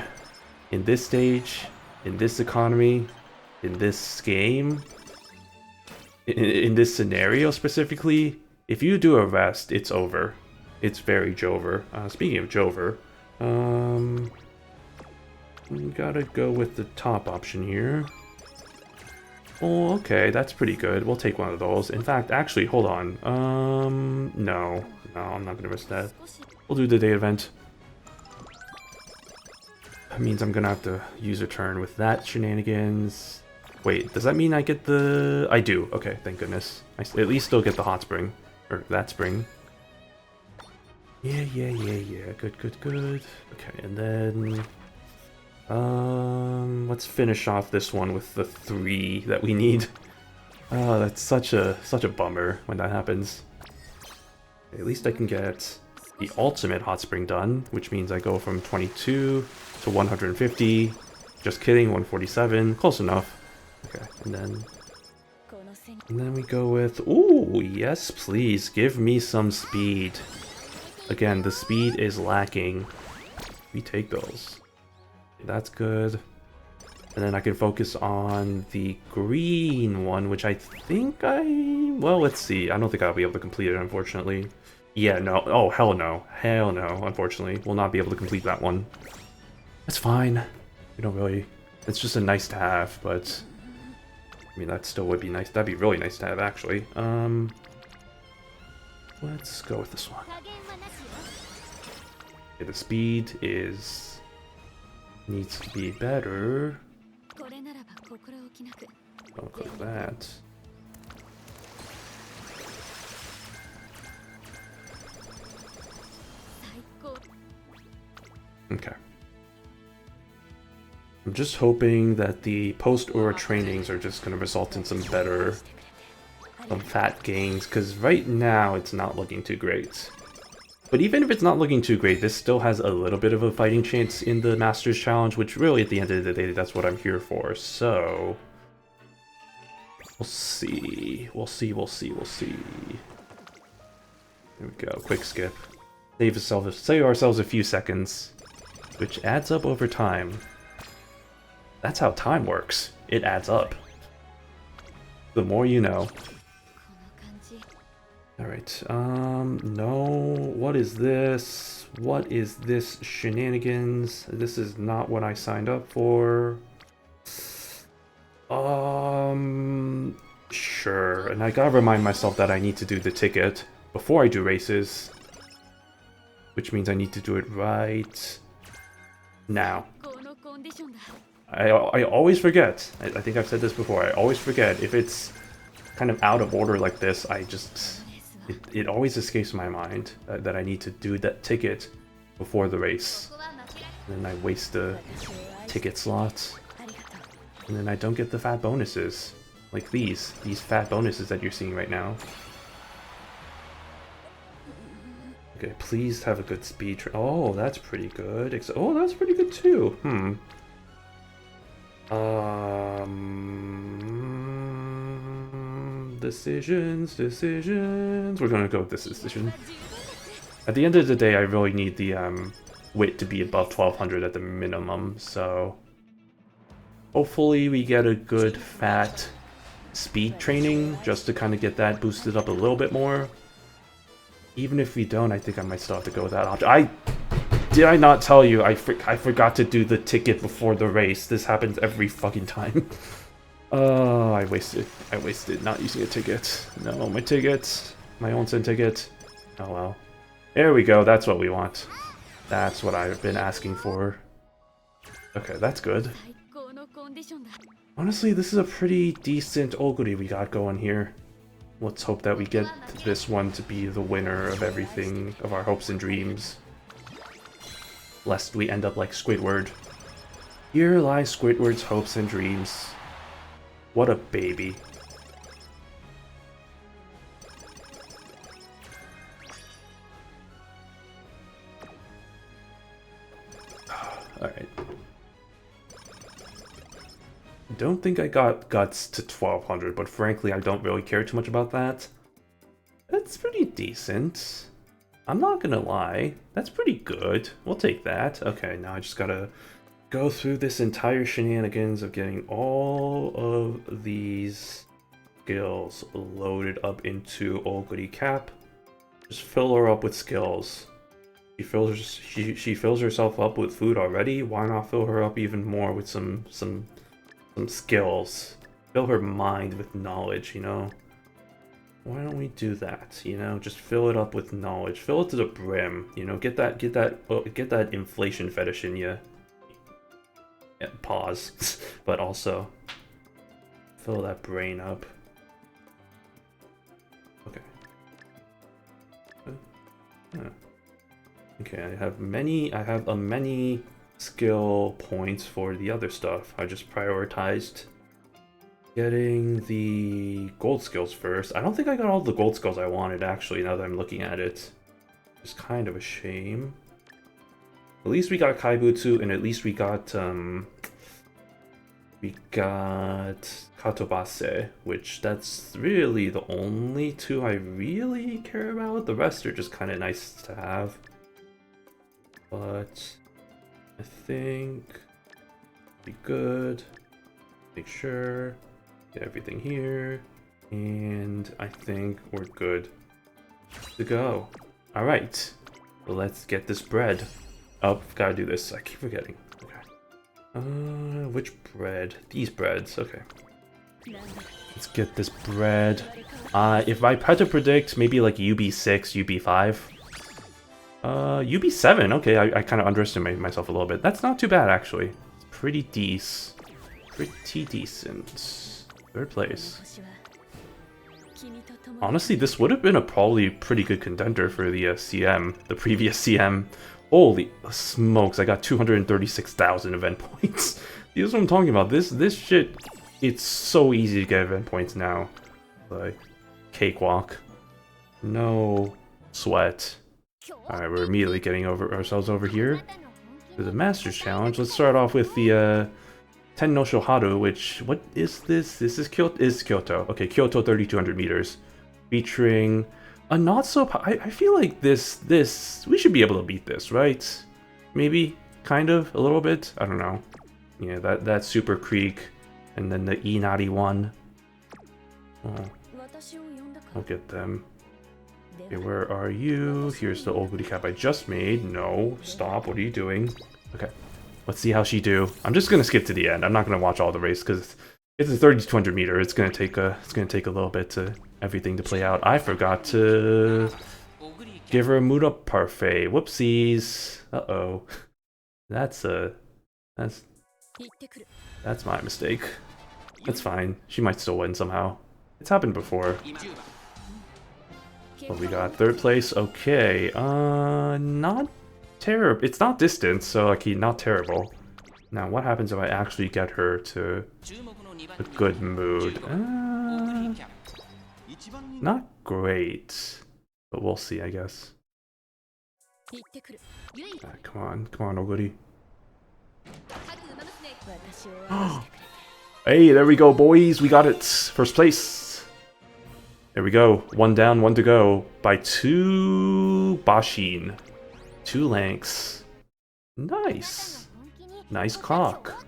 In this stage, in this economy, in this game, in this scenario specifically, if you do a rest, it's over. It's very Jover. Speaking of Jover, we gotta go with the top option here. Oh, okay, that's pretty good. We'll take one of those. In fact, actually, hold on. No, I'm not gonna risk that. We'll do the day event. That means I'm gonna have to use a turn with that shenanigans. Wait, does that mean I get the... I do. Okay, thank goodness. I at least still get the hot spring. Or that spring. Yeah. Good. Okay, and then let's finish off this one with the 3 that we need. Oh, that's such a bummer when that happens. At least I can get the ultimate hot spring done, which means I go from 22 to 150. Just kidding, 147. Close enough. Okay, and then we go with, ooh, yes please, give me some speed. Again, the speed is lacking. We take those. Okay, that's good. And then I can focus on the green one, which I think well, let's see. I don't think I'll be able to complete it, unfortunately. Yeah, no. Oh, hell no. Hell no, unfortunately. We'll not be able to complete that one. That's fine. We don't really... It's just a nice to have, but... I mean, that still would be nice. That'd be really nice to have, actually. Let's go with this one. Okay, the speed needs to be better. Don't click that. Okay. I'm just hoping that the post-Aura trainings are just going to result in some fat gains, because right now it's not looking too great. But even if it's not looking too great, this still has a little bit of a fighting chance in the Masters Challenge, which really at the end of the day, that's what I'm here for. So, we'll see. We'll see. There we go. Quick skip. Save ourselves a few seconds, which adds up over time. That's how time works. It adds up. The more you know. Alright, no, what is this? What is this shenanigans? This is not what I signed up for. Sure, and I gotta remind myself that I need to do the ticket before I do races. Which means I need to do it right now. I always forget. I think I've said this before. I always forget. If it's kind of out of order like this, it always escapes my mind that I need to do that ticket before the race. And then I waste the ticket slots. And then I don't get the fat bonuses. Like these fat bonuses that you're seeing right now. Okay, please have a good speed. Oh, that's pretty good. Oh, that's pretty good too. Decisions. We're gonna go with this decision. At the end of the day, I really need the wit to be above 1200 at the minimum, so hopefully we get a good fat speed training just to kind of get that boosted up a little bit more. Even if we don't, I think I might still have to go with that option. Did I not tell you I forgot to do the ticket before the race? This happens every fucking time. Oh, I wasted not using a ticket. No, my ticket. My onsen ticket. Oh well. There we go, that's what we want. That's what I've been asking for. Okay, that's good. Honestly, this is a pretty decent Oguri we got going here. Let's hope that we get this one to be the winner of everything, of our hopes and dreams. Lest we end up like Squidward. Here lies Squidward's hopes and dreams. What a baby. Alright. Don't think I got guts to 1200, but frankly I don't really care too much about that. That's pretty decent. I'm not gonna lie, that's pretty good. We'll take that. Okay, now I just gotta go through this entire shenanigans of getting all of these skills loaded up into Oguri Cap. Just fill her up with skills. She fills herself up with food already. Why not fill her up even more with some skills? Fill her mind with knowledge, you know? Why don't we do that? You know, just fill it up with knowledge. Fill it to the brim. You know, get that inflation fetish in you. Yeah, pause. But also fill that brain up. Okay. Okay, I have many skill points for the other stuff. I just prioritized getting the gold skills first. I don't think I got all the gold skills I wanted, actually, now that I'm looking at it. It's kind of a shame. At least we got Kaibutsu, and at least we got Katobase, which that's really the only two I really care about. The rest are just kind of nice to have. But I think be good. Make sure get everything here, and I think we're good to go. All right, let's get this bread. Oh, gotta do this. I keep forgetting. Okay. Which bread? These breads. Okay. Let's get this bread. If I had to predict, maybe like UB6, UB5. UB7. Okay, I kind of underestimated myself a little bit. That's not too bad, actually. It's pretty decent. Pretty decent. Third place. Honestly, this would have been a probably pretty good contender for the CM, the previous CM. Holy smokes, I got 236,000 event points. This is what I'm talking about. This shit, it's so easy to get event points now. Like, cakewalk. No sweat. Alright, we're immediately getting ourselves over here to the Masters Challenge. Let's start off with the Ten no Shoharu, which, what is this? This is Kyoto. Okay, Kyoto 3,200 meters. Featuring a not so... I feel like this, we should be able to beat this, right? Maybe? Kind of? A little bit? I don't know. Yeah, that Super Creek, and then the Inari one. Oh, I'll get them. Okay, where are you? Here's the Oguri Cap I just made. No, stop. What are you doing? Okay, let's see how she do. I'm just gonna skip to the end. I'm not gonna watch all the race because it's a 3,200 meter. It's gonna take a little bit to everything to play out. I forgot to give her a mood up parfait. Whoopsies. Uh-oh. That's my mistake. That's fine. She might still win somehow. It's happened before. What we got? Third place. Okay. Not terrible. It's not distance, so like not terrible. Now, what happens if I actually get her to a good mood? Not great, but we'll see, I guess. Come on, Oguri. Hey, there we go, boys. We got it. First place. There we go. One down, one to go. By 2 Bashin. 2 lengths. Nice. Nice clock.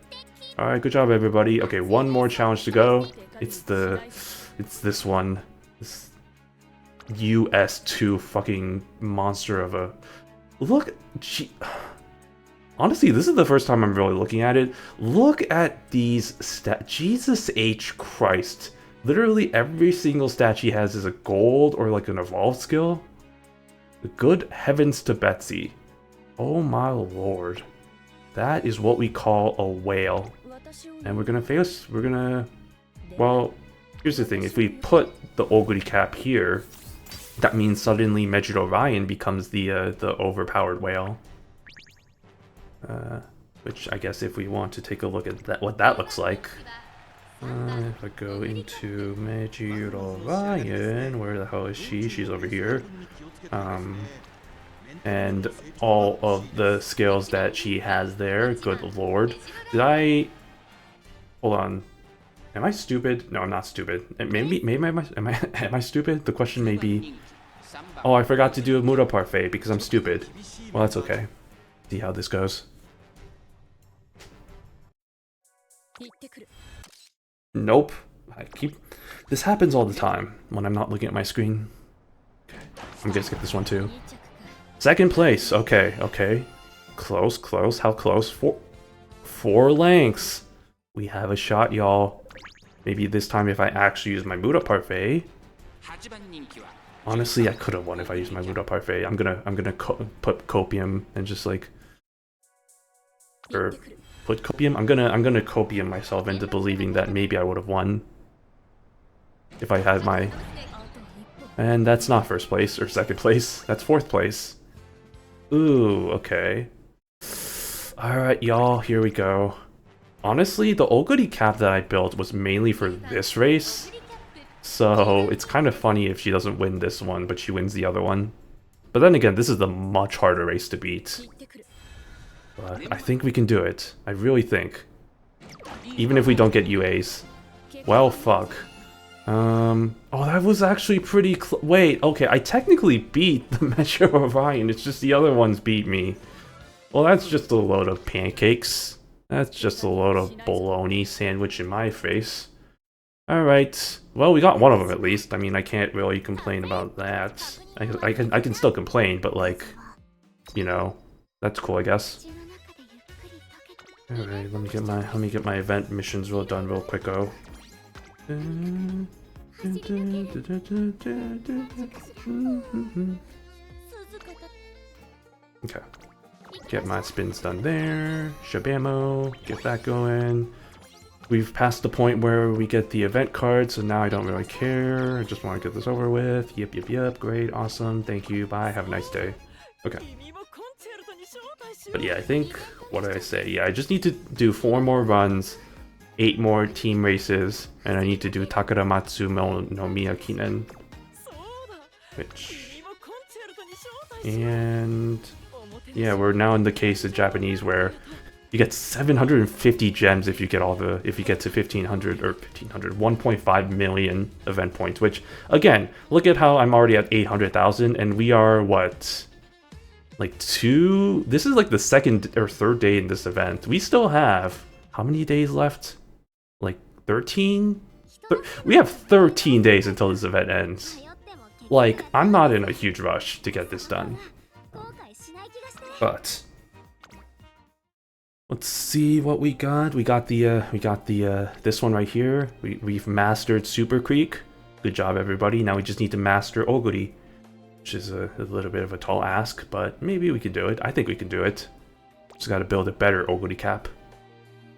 Alright, good job, everybody. Okay, one more challenge to go. It's this one. This US2 fucking monster of a... Look, honestly, this is the first time I'm really looking at it. Look at these Jesus H. Christ. Literally every single stat she has is a gold or like an evolved skill. Good heavens to Betsy. Oh my lord. That is what we call a whale. And well, here's the thing. If we put the Oguri Cap here, that means suddenly Mejiro Ryan becomes the overpowered whale. Which I guess if we want to take a look at that, what that looks like. If I go into Mejiro Ryan, where the hell is she? She's over here. And all of the skills that she has there, good lord. Hold on. Am I stupid? No, I'm not stupid. Maybe am I stupid? The question may be, oh, I forgot to do a Muda Parfait because I'm stupid. Well, that's okay. See how this goes. Nope. This happens all the time when I'm not looking at my screen. Okay. I'm gonna skip this one too. Second place. Okay. Close. How close? 4 lengths. We have a shot, y'all. Maybe this time if I actually use my Muda Parfait. Honestly, I could have won if I used my Muda Parfait. I'm gonna put Copium and just like... Put Copium? I'm gonna Copium myself into believing that maybe I would have won if I had my... And that's not first place or second place. That's 4th place. Ooh, okay. Alright, y'all, here we go. Honestly, the Oguri Cap that I built was mainly for this race. So it's kind of funny if she doesn't win this one, but she wins the other one. But then again, this is the much harder race to beat. But I think we can do it. I really think. Even if we don't get UAs. Well, fuck. Oh, that was actually pretty wait, okay, I technically beat the Mejiro Orion, it's just the other ones beat me. Well, that's just a load of pancakes. That's just a load of bologna sandwich in my face. Alright, well, we got one of them at least. I mean, I can't really complain about that. I can still complain, but like, you know, that's cool, I guess. Alright, let me get my event missions done real quick-o. Okay. Get my spins done there. Shabamo, get that going. We've passed the point where we get the event card, so now I don't really care. I just want to get this over with. Yep, great, awesome, thank you, bye, have a nice day. Okay. But yeah, I think, what did I say? Yeah, I just need to do 4 more runs, 8 more team races, and I need to do Takaramatsu no Miyakinen. Which... And... yeah, we're now in the case of Japanese where you get 750 gems if you get if you get to 1.5 million event points, which, again, look at how I'm already at 800,000 and we are, what, like this is like the 2nd or 3rd day in this event. We still have, how many days left? Like 13? We have 13 days until this event ends. Like, I'm not in a huge rush to get this done. But let's see what we got. We got this one right here. We've mastered Super Creek. Good job, everybody. Now we just need to master Oguri, which is a little bit of a tall ask, but maybe we can do it. I think we can do it. Just got to build a better Oguri Cap.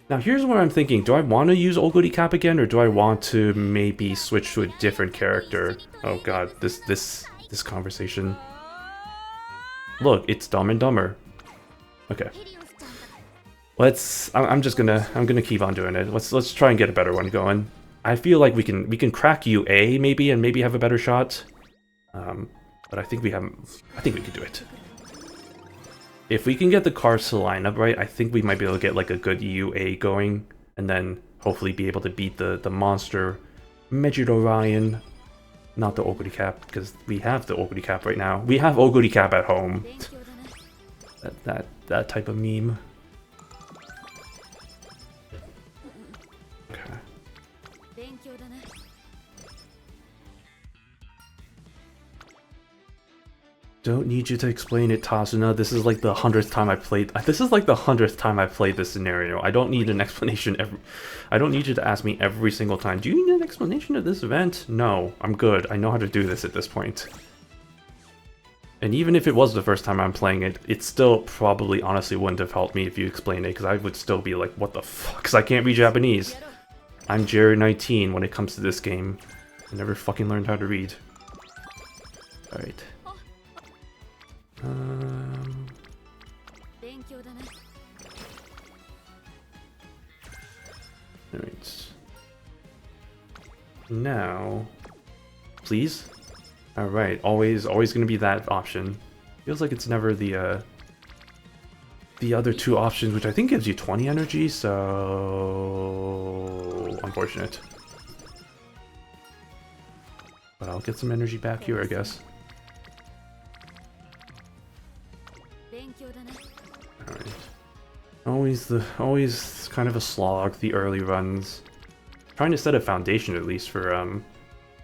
Now here's what I'm thinking. Do I want to use Oguri Cap again, or do I want to maybe switch to a different character? Oh god, this conversation. Look, it's Dumb and Dumber. Okay. I'm gonna keep on doing it. Let's try and get a better one going. I feel like we can crack UA maybe and maybe have a better shot. But I think we can do it. If we can get the cards to line up right, I think we might be able to get like a good UA going, and then hopefully be able to beat the monster Mejiro Orion. Not the Oguri Cap, because we have the Oguri Cap right now. We have Oguri Cap at home. That type of meme. Okay. Don't need you to explain it, Tasuna. This is like the 100th time I played. This is like the 100th time I played this scenario. I don't need an explanation I don't need you to ask me every single time. Do you need an explanation of this event? No, I'm good. I know how to do this at this point. And even if it was the first time I'm playing it, it still probably honestly wouldn't have helped me if you explained it, because I would still be like, what the fuck? Because I can't read Japanese. I'm Jerry 19 when it comes to this game. I never fucking learned how to read. Alright. Alright. Now, please. Alright, always gonna be that option. Feels like it's never the other 2 options, which I think gives you 20 energy, so unfortunate. But I'll get some energy back here, I guess. Alright. Always kind of a slog, the early runs. Trying to set a foundation at least for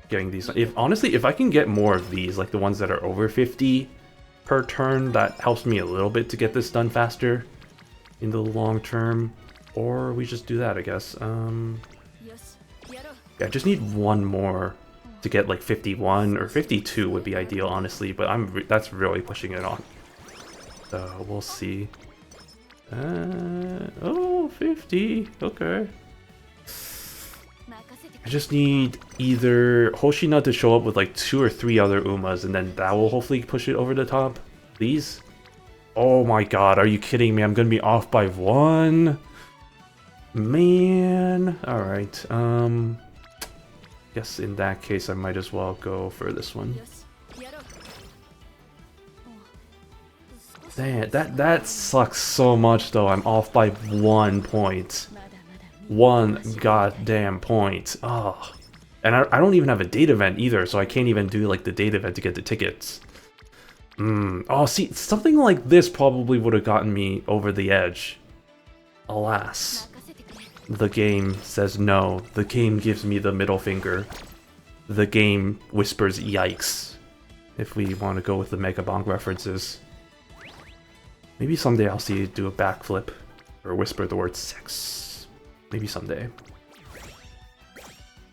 getting these. Honestly, if I can get more of these, like the ones that are over 50 per turn, that helps me a little bit to get this done faster in the long term. Or we just do that, I guess. Yeah, I just need one more to get like 51 or 52 would be ideal, honestly, but that's really pushing it on. So we'll see. Oh, 50. Okay. I just need either Hoshina to show up with like 2 or 3 other Umas, and then that will hopefully push it over the top. Please? Oh my god, are you kidding me? I'm gonna be off by 1? Man. Alright, guess in that case I might as well go for this one. Damn, that sucks so much though. I'm off by 1 point. 1 goddamn point. Oh. And I don't even have a date event either, so I can't even do like the date event to get the tickets. Oh, see, something like this probably would have gotten me over the edge. Alas. The game says no. The game gives me the middle finger. The game whispers yikes. If we want to go with the Mega Bonk references. Maybe someday I'll see you do a backflip. Or whisper the word sex. Maybe someday.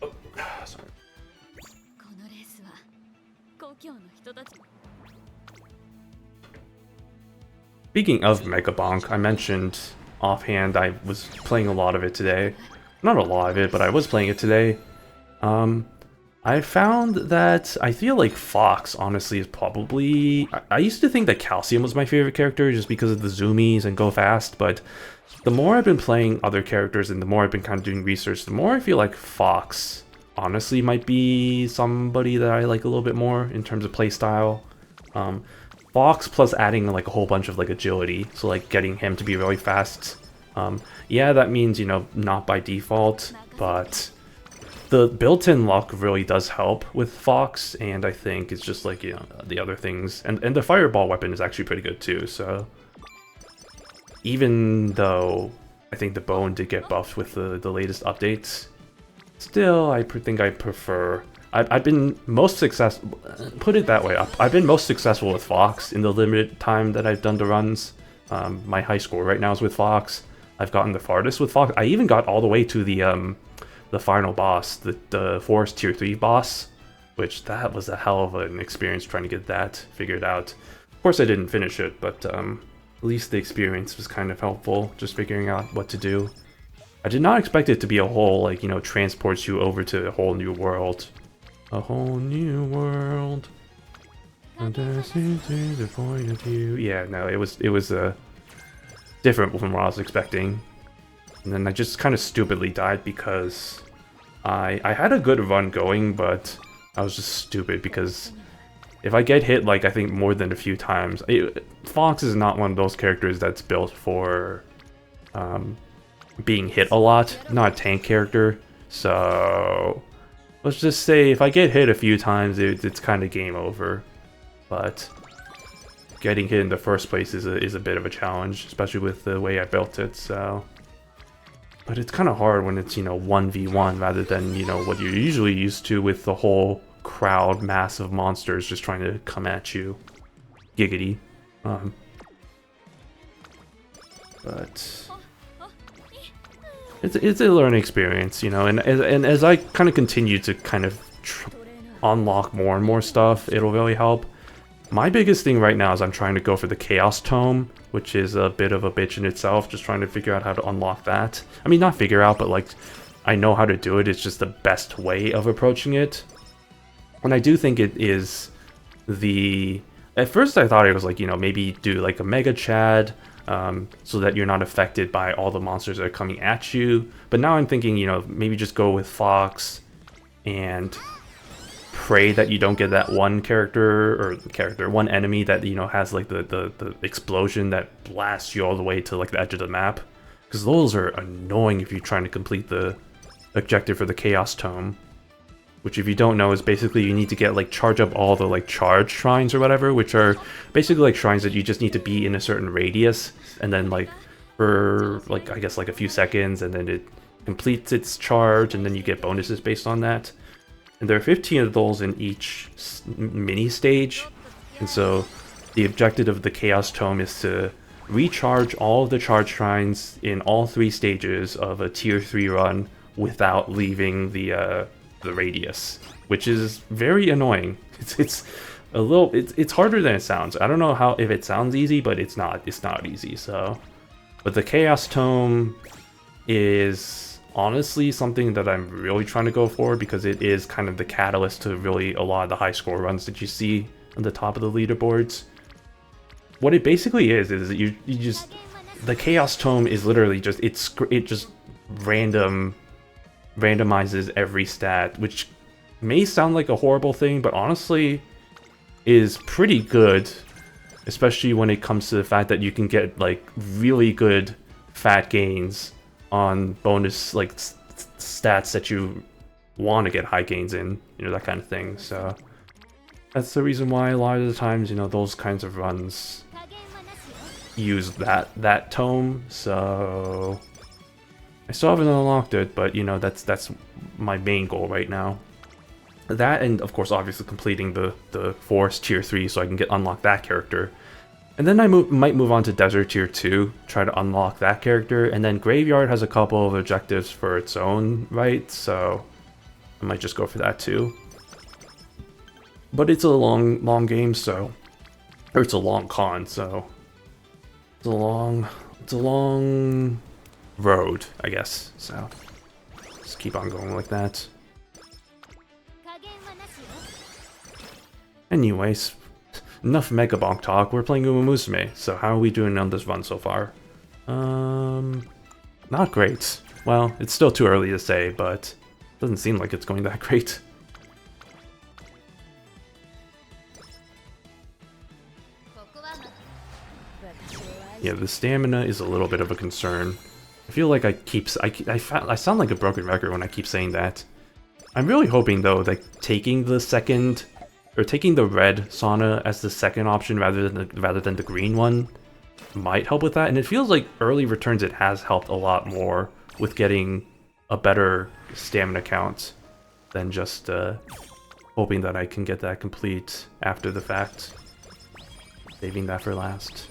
Oh, sorry. Speaking of Mega Bonk, I mentioned offhand I was playing a lot of it today. Not a lot of it, but I was playing it today. I found that I feel like Fox, honestly, is probably... I used to think that Calcium was my favorite character just because of the zoomies and go fast, but the more I've been playing other characters and the more I've been kind of doing research, the more I feel like Fox, honestly, might be somebody that I like a little bit more in terms of playstyle. Fox plus adding like a whole bunch of like agility, so like getting him to be really fast. Yeah, that means, you know, not by default, but the built-in luck really does help with Fox, and I think it's just like, you know, the other things. And the fireball weapon is actually pretty good too, so... Even though I think the bone did get buffed with the latest updates, still, I think I prefer... I've been most successful... Put it that way, I've been most successful with Fox in the limited time that I've done the runs. My high score right now is with Fox. I've gotten the farthest with Fox. I even got all the way to the final boss, the Forest Tier 3 boss, which that was a hell of an experience trying to get that figured out. Of course I didn't finish it, but at least the experience was kind of helpful, just figuring out what to do. I did not expect it to be a whole, like, you know, transports you over to a whole new world. A whole new world. The point of view. Yeah, no, it was different from what I was expecting. And then I just kind of stupidly died because I had a good run going, but I was just stupid because if I get hit, like, I think more than a few times... Fox is not one of those characters that's built for being hit a lot. Not a tank character. So let's just say if I get hit a few times, it's kind of game over. But getting hit in the first place is a bit of a challenge, especially with the way I built it, so... But it's kind of hard when it's, you know, 1v1 rather than, you know, what you're usually used to with the whole crowd, mass of monsters just trying to come at you. Giggity. But it's a learning experience, you know, and as I kind of continue to kind of unlock more and more stuff, it'll really help. My biggest thing right now is I'm trying to go for the Chaos Tome, which is a bit of a bitch in itself, just trying to figure out how to unlock that. I mean, not figure out, but like, I know how to do it, it's just the best way of approaching it. And I do think it is the... At first I thought it was like, you know, maybe do like a Mega Chad, so that you're not affected by all the monsters that are coming at you. But now I'm thinking, you know, maybe just go with Fox and pray that you don't get that one one enemy that, you know, has like the explosion that blasts you all the way to like the edge of the map, because those are annoying if you're trying to complete the objective for the Chaos Tome, which, if you don't know, is basically you need to get like charge up all the like charge shrines or whatever, which are basically like shrines that you just need to be in a certain radius, and then like for like, I guess, like a few seconds, and then it completes its charge, and then you get bonuses based on that. And there are 15 of those in each mini stage, and so the objective of the Chaos Tome is to recharge all of the charge shrines in all 3 stages of a tier 3 run without leaving the radius, which is very annoying. It's a little, it's harder than it sounds. I don't know if it sounds easy, but it's not easy. So, but the Chaos Tome is honestly something that I'm really trying to go for, because it is kind of the catalyst to really a lot of the high score runs that you see on the top of the leaderboards. what it basically is you just, the Chaos Tome is literally just, it just randomizes every stat, which may sound like a horrible thing, but honestly is pretty good, especially when it comes to the fact that you can get like really good fat gains on bonus like stats that you want to get high gains in, you know, that kind of thing. So that's the reason why a lot of the times, you know, those kinds of runs use that tome. So I still haven't unlocked it, but you know, that's my main goal right now. That, and of course obviously completing the Forest tier 3 so I can unlock that character. And then I might move on to Desert tier 2, try to unlock that character, and then Graveyard has a couple of objectives for its own right, so I might just go for that too. But it's a long game, so, or it's a long con, so it's a long road, I guess. So just keep on going like that. Anyways, enough Mega Bonk talk. We're playing Umamusume, so how are we doing on this run so far? Not great. Well, it's still too early to say, but it doesn't seem like it's going that great. Yeah, the stamina is a little bit of a concern. I feel like I sound like a broken record when I keep saying that. I'm really hoping though that taking the red sauna as the second option rather than the green one might help with that. And it feels like early returns it has helped a lot more with getting a better stamina count than just hoping that I can get that complete after the fact. Saving that for last.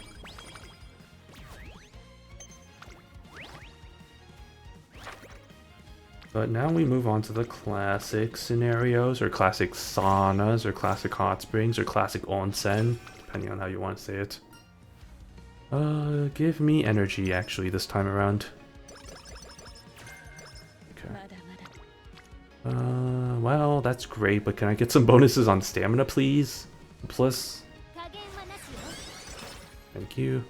But now we move on to the classic scenarios, or classic saunas, or classic hot springs, or classic onsen, depending on how you want to say it. Give me energy, actually, this time around. Okay. Well, that's great, but can I get some bonuses on stamina, please? Plus. Thank you.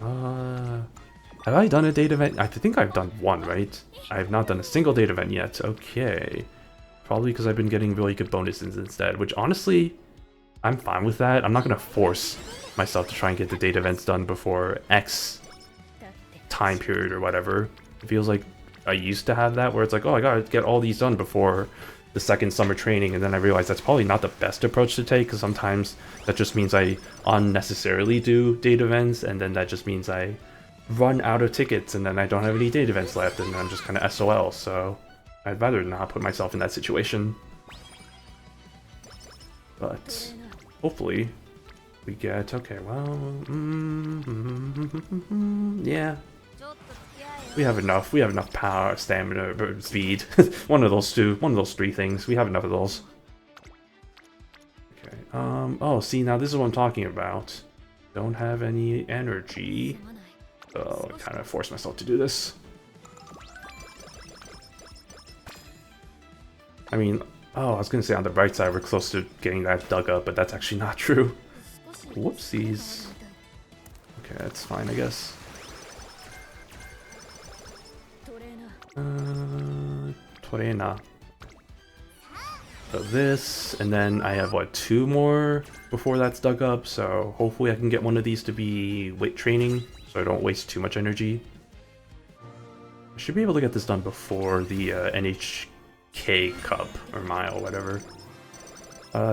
Okay. Have I done a date event? I think I've done one, right? I have not done a single date event yet. Okay. Probably because I've been getting really good bonuses instead, which honestly, I'm fine with that. I'm not going to force myself to try and get the date events done before X time period or whatever. It feels like I used to have that where it's like, oh, I gotta get all these done before the second summer training, and then I realized that's probably not the best approach to take, because sometimes that just means I unnecessarily do date events, and then that just means I run out of tickets and then I don't have any date events left and I'm just kind of SOL, so I'd rather not put myself in that situation. But hopefully we get, okay, well, yeah. We have enough power, stamina, speed. one of those three things. We have enough of those. Okay, oh, see, now this is what I'm talking about. Don't have any energy. Oh, I kind of forced myself to do this. I mean, oh, I was gonna say on the bright side we're close to getting that dug up, but that's actually not true. Whoopsies. Okay, that's fine, I guess. Torena. So this, and then I have, what, 2 more before that's dug up, so hopefully I can get one of these to be weight training, so I don't waste too much energy. I should be able to get this done before the NHK Cup, or Mile, whatever.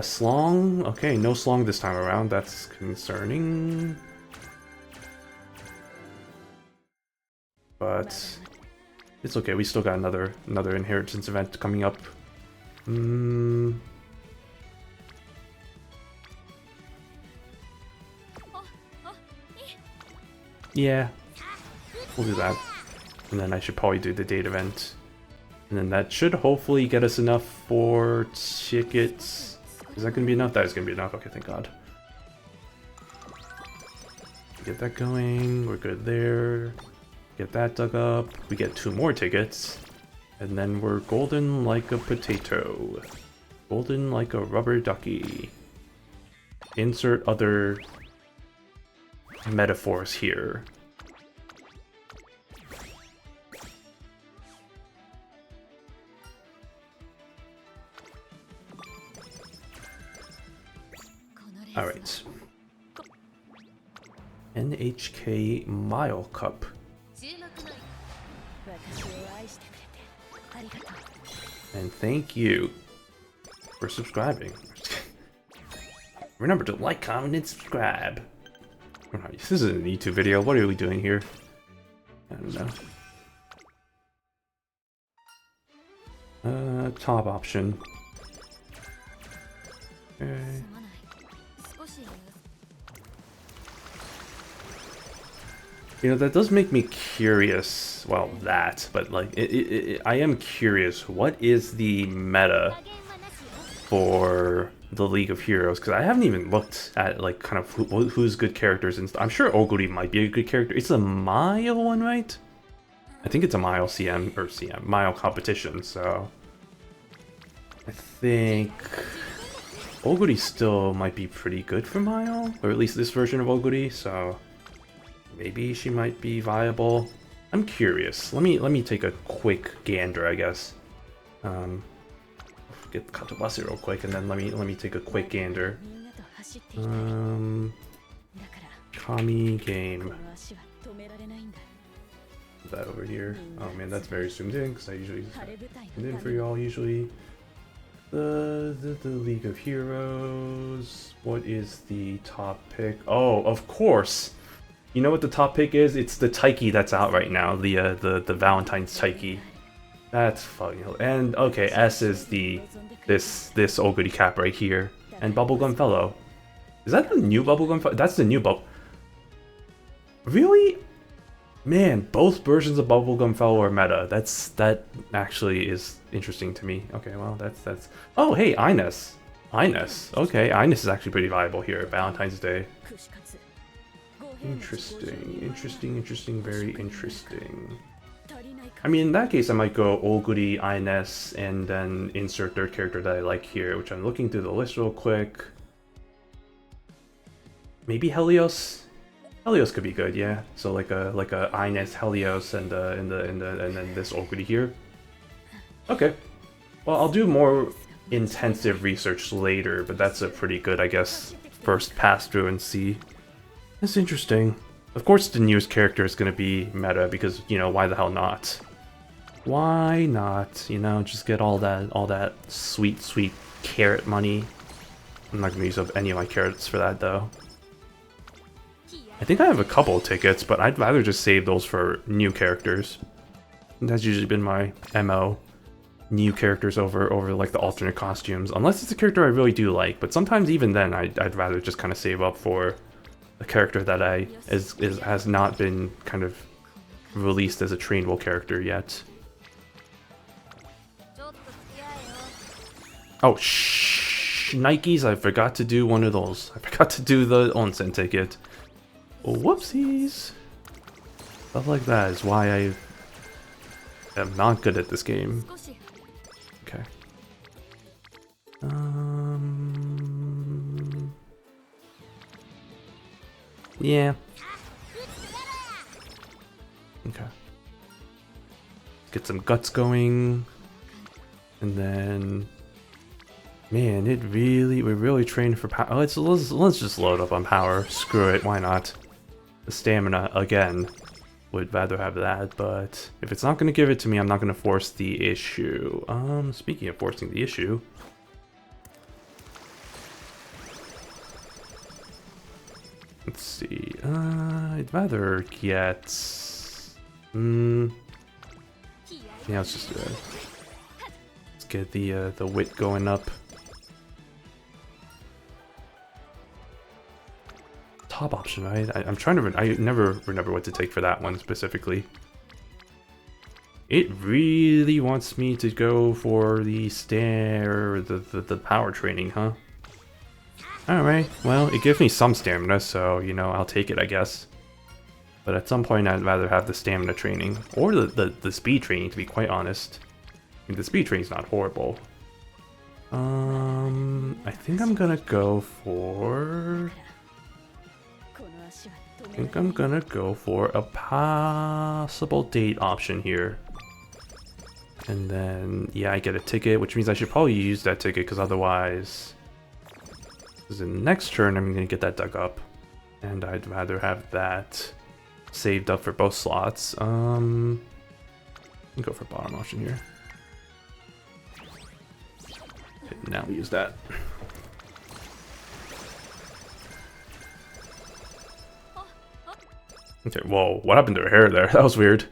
Slong? Okay, no Slong this time around, that's concerning. But it's okay, we still got another inheritance event coming up. Yeah, we'll do that. And then I should probably do the date event. And then that should hopefully get us enough for tickets. Is that gonna be enough? That is gonna be enough. Okay, thank God. Get that going. We're good there. Get that dug up. We get 2 more tickets. And then we're golden like a potato. Golden like a rubber ducky. insert other metaphors here. Alright. NHK Mile Cup. And thank you for subscribing. Remember to like, comment, and subscribe. This isn't a YouTube video. What are we doing here? I don't know. Top option. Okay. You know, that does make me curious. Well, but like, I am curious. What is the meta for the League of Heroes? Because I haven't even looked at like kind of who's good characters and stuff. I'm sure Oguri might be a good character. It's a mile one, right? I think it's a mile mile competition. So I think Oguri still might be pretty good for mile, or at least this version of Oguri. So maybe she might be viable. I'm curious. Let me take a quick gander, I guess. Get Katobase real quick, and then let me take a quick gander. Kami game. Is that over here? Oh man, that's very zoomed in because I usually zoom in for y'all. Usually, the League of Heroes. What is the top pick? Oh, of course. You know what the top pick is? It's the Taiki that's out right now. The Valentine's Taiki. That's fucking. And okay, S is this Oguri Cap right here, and Bubblegum Fellow. Is that the new Bubblegum Fellow? That's the new Really? Man, both versions of Bubblegum Fellow are meta. That actually is interesting to me. Okay, well that's. Oh hey, Ines. Okay, Ines is actually pretty viable here at Valentine's Day. Interesting, very interesting. I mean, in that case, I might go Oguri, Ines, and then insert third character that I like here, which I'm looking through the list real quick. Maybe Helios. Helios could be good, yeah. So like a Ines, Helios, and then this Oguri here. Okay. Well, I'll do more intensive research later, but that's a pretty good, I guess, first pass through and see. That's interesting. Of course the newest character is going to be meta because, you know, why the hell not? Why not? You know, just get all that sweet carrot money. I'm not going to use up any of my carrots for that though. I think I have a couple of tickets, but I'd rather just save those for new characters. That's usually been my MO. New characters over like the alternate costumes. Unless it's a character I really do like, but sometimes even then I'd rather just kind of save up for a character that has not been kind of released as a trainable character yet. Oh, Nikes, I forgot to do one of those. I forgot to do the onsen ticket. Oh, whoopsies. Stuff like that is why I am not good at this game. Okay. Yeah. Okay. Get some guts going. And then, man, we're really training for power. Let's just load up on power. Screw it, why not? The stamina again. Would rather have that, but if it's not going to give it to me, I'm not going to force the issue. Speaking of forcing the issue, let's see. I'd rather get. Yeah, let's just do it. Let's get the wit going up. Top option, right? I'm trying to. I never remember what to take for that one specifically. It really wants me to go for the the power training, huh? Alright, well, it gives me some stamina, so, you know, I'll take it, I guess. But at some point, I'd rather have the stamina training. Or the speed training, to be quite honest. I mean, the speed training's not horrible. I think I'm gonna go for I think I'm gonna go for a possible date option here. And then, yeah, I get a ticket, which means I should probably use that ticket, because otherwise... Because in the next turn, I'm gonna get that dug up. And I'd rather have that saved up for both slots. I'll go for bottom option here. Okay, now we use that. Okay, whoa, what happened to her hair there? That was weird.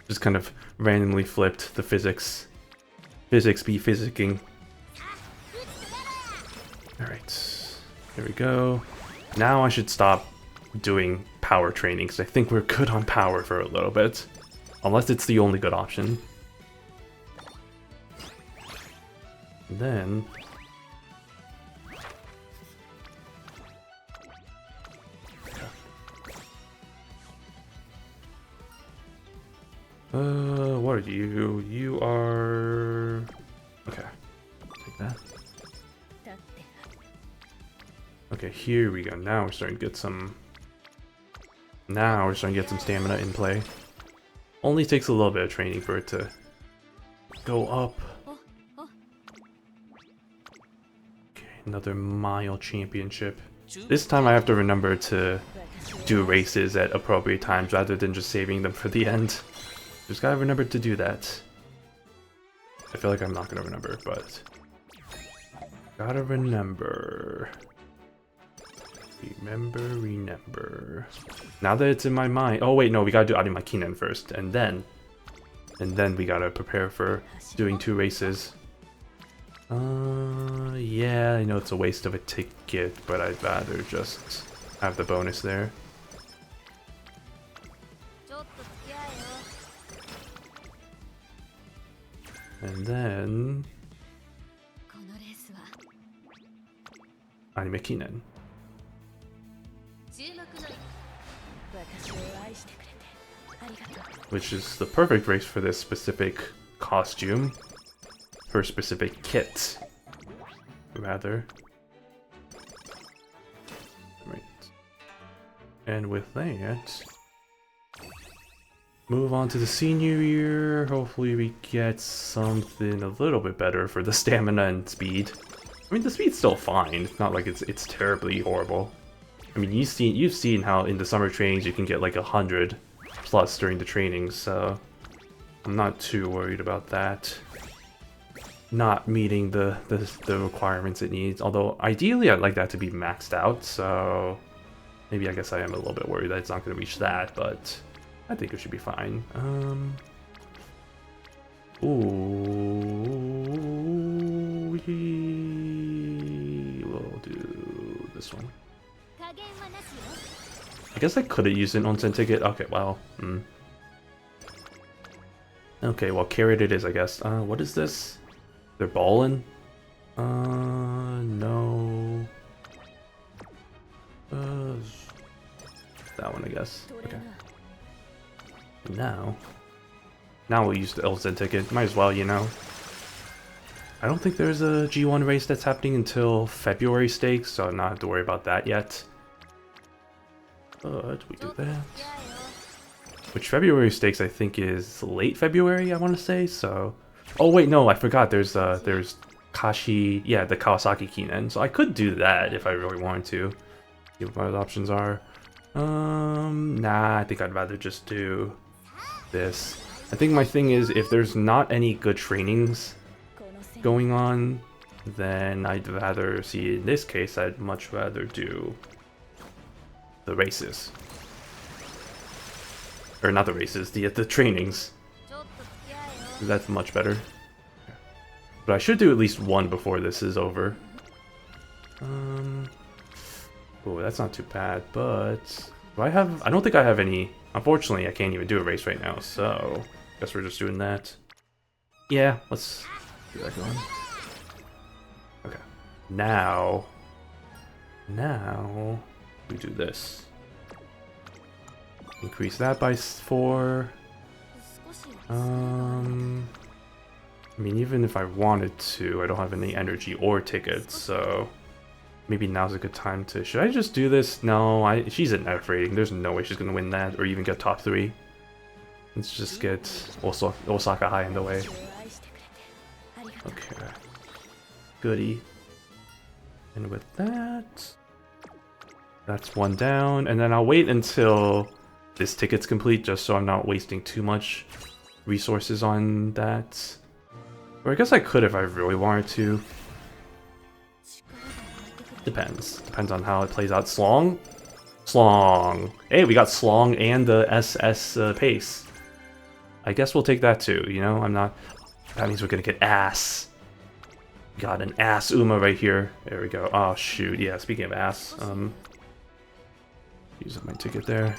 Just kind of randomly flipped the physics. Physics be physicking. Alright, there we go. Now I should stop doing power training, because I think we're good on power for a little bit. Unless it's the only good option. And then... what are you? You are... Okay, take that. Okay, here we go. Now we're starting to get some... Now we're starting to get some stamina in play. Only takes a little bit of training for it to go up. Okay, another mile championship. This time I have to remember to do races at appropriate times rather than just saving them for the end. Just gotta remember to do that. I feel like I'm not gonna remember, but... Gotta remember. Remember. Now that it's in my mind... Oh wait, no, we gotta do Arimakinen first, and then we gotta prepare for doing 2 races. Yeah, I know it's a waste of a ticket, but I'd rather just have the bonus there. And then... Arimakinen. Which is the perfect race for this specific costume. For a specific kit. Rather. Right. And with that... Move on to the senior year. Hopefully we get something a little bit better for the stamina and speed. I mean, the speed's still fine. It's not like it's terribly horrible. I mean, you've seen how in the summer trainings you can get like 100 plus during the trainings, so I'm not too worried about that. Not meeting the requirements it needs. Although ideally I'd like that to be maxed out, so maybe I guess I am a little bit worried that it's not going to reach that, but I think it should be fine. We'll do this one. I guess I could have used an onsen ticket. Okay, well, Okay, well, carried it is, I guess. What is this? They're ballin'? No. That one, I guess. Okay. Now we'll use the onsen ticket. Might as well, you know. I don't think there's a G1 race that's happening until February stakes, so I don't have to worry about that yet. But we do that. Which February stakes I think is late February, I want to say, so... Oh wait, no, I forgot, there's Kashi... Yeah, the Kawasaki Kinen, so I could do that if I really wanted to. See what my options are. Nah, I think I'd rather just do this. I think my thing is, if there's not any good trainings going on, then I'd rather see, in this case, I'd much rather do the races. Or not the races, the trainings. That's much better. But I should do at least one before this is over. Oh, that's not too bad, but... Do I have... I don't think I have any... Unfortunately, I can't even do a race right now, so... Guess we're just doing that. Yeah, let's get that going. Okay. Now... we do this. Increase that by 4. I mean, even if I wanted to, I don't have any energy or tickets, so... maybe now's a good time to... Should I just do this? No, she's at F rating. There's no way she's gonna win that or even get top 3. Let's just get Osaka High in the way. Okay. Goody. And with that... That's one down. And then I'll wait until this ticket's complete just so I'm not wasting too much resources on that. Or I guess I could if I really wanted to. Depends. Depends on how it plays out. Slong? Slong. Hey, we got Slong and the SS pace. I guess we'll take that too, you know? I'm not... That means we're gonna get ass. Got an ass Uma right here. There we go. Oh, shoot. Yeah, speaking of ass, use up my ticket there.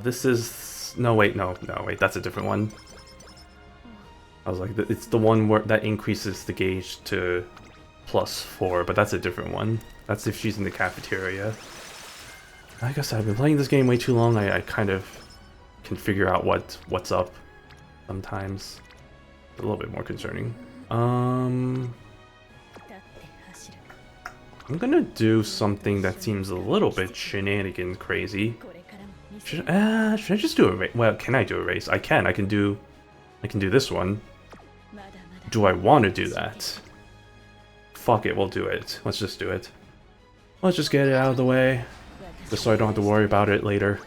This is... No, wait, no, wait, that's a different one. I was like, it's the one where that increases the gauge to +4, but that's a different one. That's if she's in the cafeteria. Like I said, I've been playing this game way too long. I kind of can figure out what's up sometimes. It's a little bit more concerning. I'm gonna do something that seems a little bit shenanigan crazy. Should I just do a race? Well, can I do a race? I can. I can do this one. Do I want to do that? Fuck it, we'll do it. Let's just do it. Let's just get it out of the way, just so I don't have to worry about it later.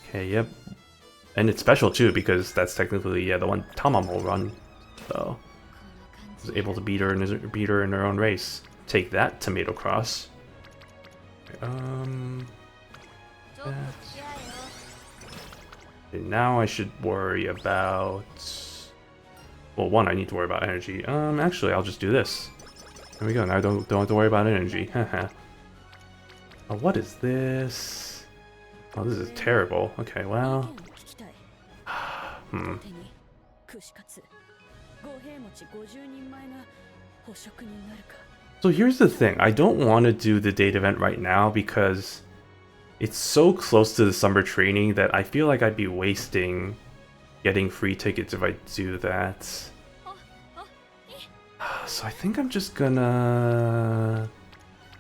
Okay, yep. And it's special too because that's technically the one Tamamo run. So I was able to beat her in her own race. Take that, Tomato Cross. That. And now I should worry about... Well, one, I need to worry about energy. Actually, I'll just do this. There we go. Now I don't have to worry about energy. Haha. Oh, what is this? Oh, this is terrible. Okay, well... So here's the thing. I don't want to do the date event right now because it's so close to the summer training that I feel like I'd be wasting getting free tickets if I do that. So I think I'm just gonna...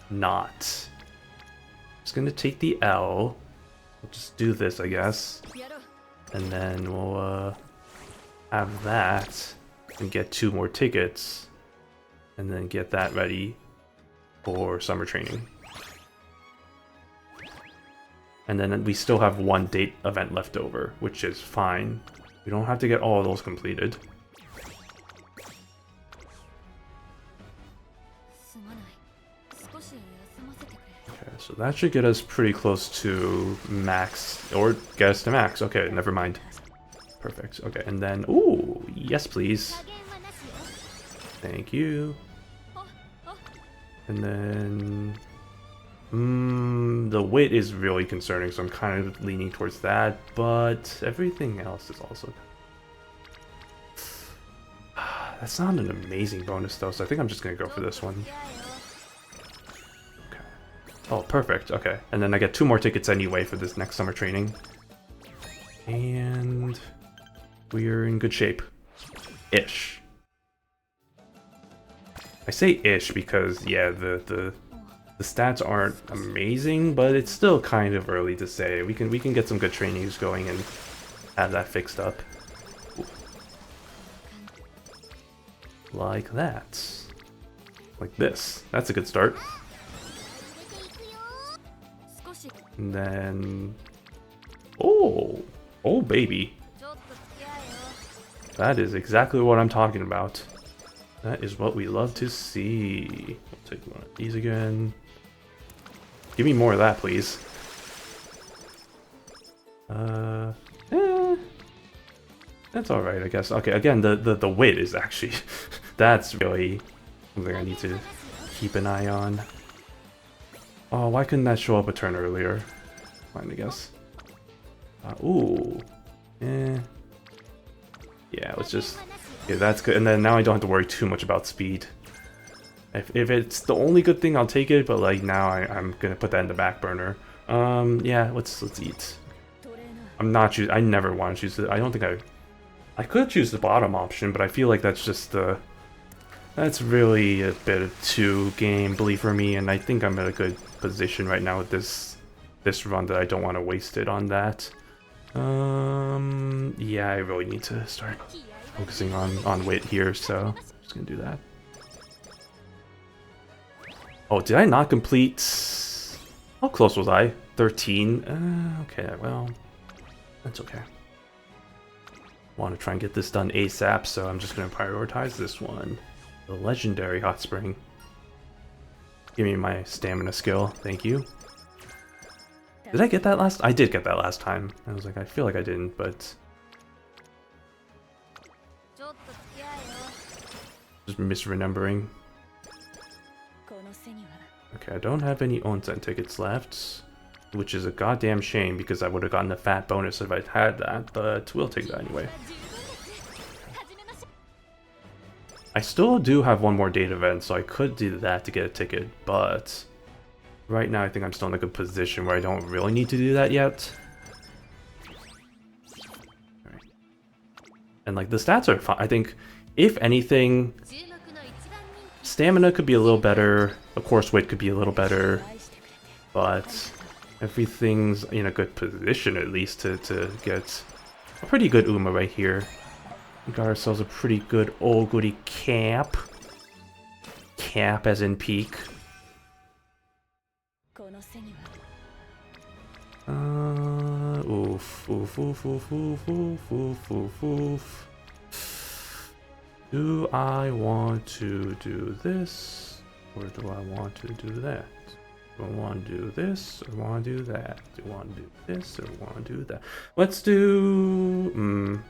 not. Just gonna take the L. We'll just do this, I guess. And then we'll have that and get 2 more tickets. And then get that ready for summer training. And then we still have 1 date event left over, which is fine. We don't have to get all of those completed. Okay, so that should get us pretty close to max, or get us to max. Okay, never mind. Perfect. Okay, and then, ooh, yes please. Thank you. And then... the wit is really concerning, so I'm kind of leaning towards that, but everything else is also... That's not an amazing bonus though, so I think I'm just going to go for this one. Okay. Oh, perfect. Okay. And then I get 2 more tickets anyway for this next summer training. And... we're in good shape. Ish. I say ish because, yeah, the stats aren't amazing, but it's still kind of early to say. We can get some good trainings going and have that fixed up. Like that. Like this. That's a good start. And then... oh! Oh, baby. That is exactly what I'm talking about. That is what we love to see. We'll take one of these again. Give me more of that, please. That's alright, I guess. Okay, again, the wit is actually... that's really something I need to keep an eye on. Oh, why couldn't that show up a turn earlier? Fine, I guess. Ooh. Yeah, let's just... yeah, that's good. And then now I don't have to worry too much about speed. If it's the only good thing, I'll take it, but like now I'm gonna put that in the back burner. Yeah, let's eat. I'm not choosing. I never want to choose it. I don't think I could choose the bottom option, but I feel like that's just that's really a bit too gambly for me, and I think I'm in a good position right now with this run that I don't want to waste it on that. Yeah, I really need to start focusing on wit here, so I'm just gonna do that. Oh, did I not complete? How close was I? 13? Okay, well, that's okay. Want to try and get this done ASAP, so I'm just going to prioritize this one. The legendary hot spring. Give me my stamina skill, thank you. Did I get that last? I did get that last time. I was like, I feel like I didn't, but just misremembering. Okay, I don't have any onsen tickets left, which is a goddamn shame because I would have gotten a fat bonus if I had that, but we'll take that anyway. I still do have one more date event, so I could do that to get a ticket, but right now I think I'm still in a good position where I don't really need to do that yet. Right. And like the stats are fine. I think if anything, stamina could be a little better, of course wit could be a little better, but everything's in a good position at least to get a pretty good Uma right here. We got ourselves a pretty good Oguri Cap. Cap as in peak. Oof. Do I want to do this, or do I want to do that? Do I want to do this, or want to do that? Do I want to do this, or want to do that? Let's do...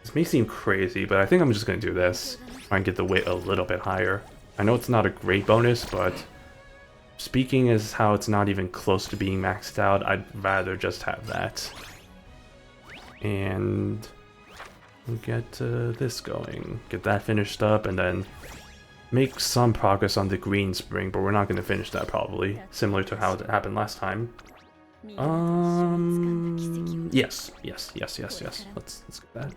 This may seem crazy, but I think I'm just going to do this. Try and get the weight a little bit higher. I know it's not a great bonus, but speaking as how it's not even close to being maxed out, I'd rather just have that. And we'll get this going. Get that finished up, and then make some progress on the green spring, but we're not going to finish that probably. Similar to how it happened last time. Yes. Let's get that.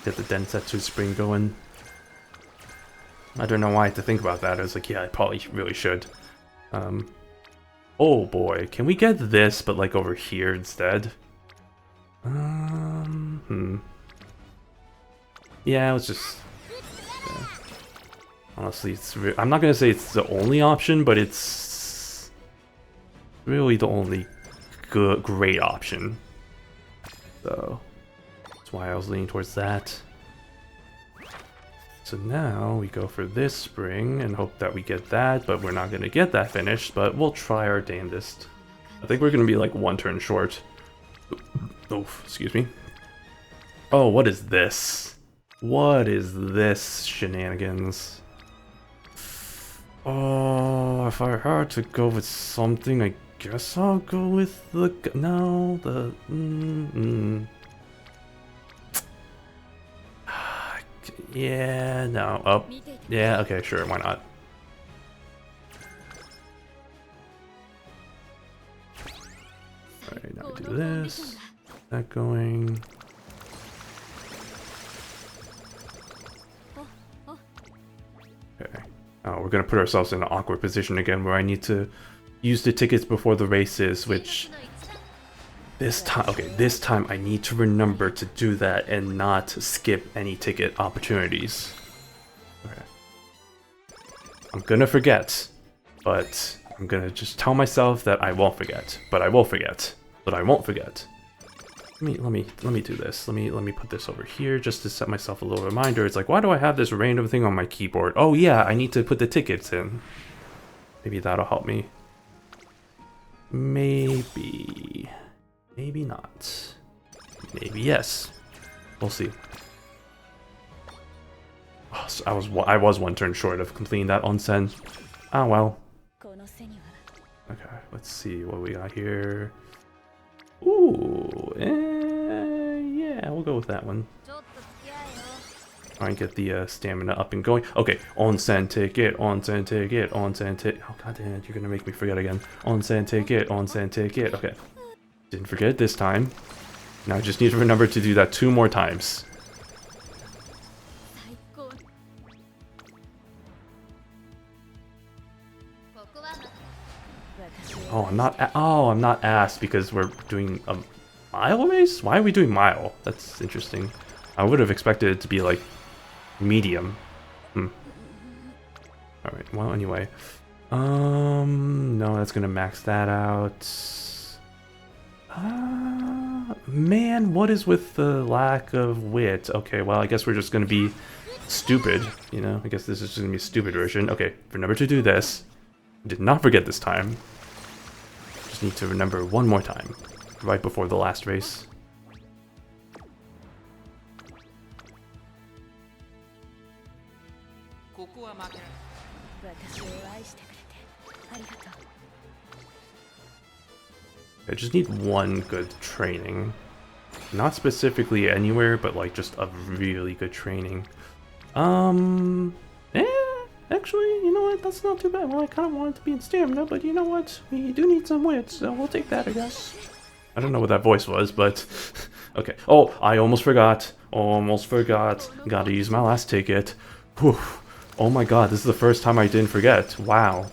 Get the Densetsu spring going. I don't know why I had to think about that. I was like, yeah, I probably really should. Oh boy, can we get this, but like over here instead? Yeah, let's just... Yeah. Honestly, I'm not gonna say it's the only option, but it's really the only great option. So that's why I was leaning towards that. So now we go for this spring and hope that we get that, but we're not gonna get that finished, but we'll try our damnedest. I think we're gonna be like one turn short. Oof, excuse me. Oh, what is this? What is this shenanigans? Oh, if I had to go with something, I guess I'll go with the... No, the... Yeah, no. Oh, yeah, okay, sure, why not? Alright, now we do this. That going. Okay. Oh, we're gonna put ourselves in an awkward position again where I need to use the tickets before the races, which this time I need to remember to do that and not skip any ticket opportunities. Okay. I'm gonna forget, but I'm gonna just tell myself that I won't forget, but I will forget, but I won't forget. Let me do this. Let me put this over here just to set myself a little reminder. It's like, why do I have this random thing on my keyboard? Oh yeah, I need to put the tickets in. Maybe that'll help me. Maybe. Maybe not. Maybe yes. We'll see. Oh, so I was one turn short of completing that onsen. Ah well. Okay, let's see what we got here. Ooh, yeah, we'll go with that one. Try and get the stamina up and going. Okay, onsen ticket, onsen ticket, onsen ticket. Oh god damn it, you're gonna make me forget again. Onsen ticket, onsen ticket. Okay. Didn't forget it this time. Now I just need to remember to do that 2 more times. Oh, I'm not asked because we're doing a mile race? Why are we doing mile? That's interesting. I would have expected it to be like medium. Alright, well anyway. No, that's gonna max that out. Man, what is with the lack of wit? Okay, well, I guess we're just gonna be stupid, you know? I guess this is just gonna be a stupid version. Okay, remember to do this. Did not forget this time. Just need to remember 1 more time, right before the last race. I just need 1 good training. Not specifically anywhere, but like just a really good training. Actually, you know what? That's not too bad. Well, I kind of want it to be in stamina, but you know what? We do need some wit, so we'll take that, I guess. I don't know what that voice was, but okay. Oh, I almost forgot. Almost forgot. Gotta use my last ticket. Whew. Oh my god, this is the first time I didn't forget. Wow.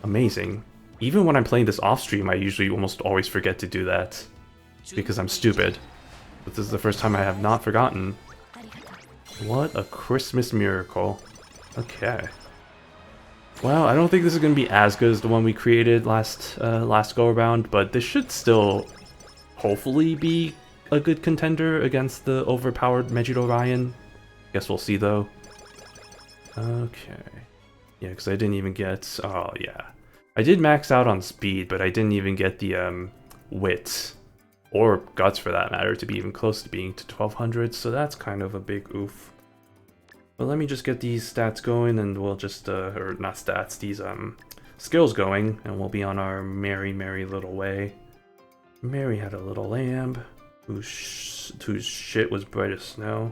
Amazing. Even when I'm playing this off stream, I usually almost always forget to do that. Because I'm stupid. But this is the first time I have not forgotten. What a Christmas miracle. Okay. Well, I don't think this is going to be as good as the one we created last go around, but this should still hopefully be a good contender against the overpowered Mejiro Ryan. Guess we'll see though. Okay. Yeah, because I didn't even get... Oh, yeah. I did max out on speed, but I didn't even get the wit, or guts for that matter, to be even close to being to 1200, so that's kind of a big oof. But let me just get these stats going, and we'll just, or not stats, these skills going, and we'll be on our merry, merry little way. Mary had a little lamb, whose shit was bright as snow.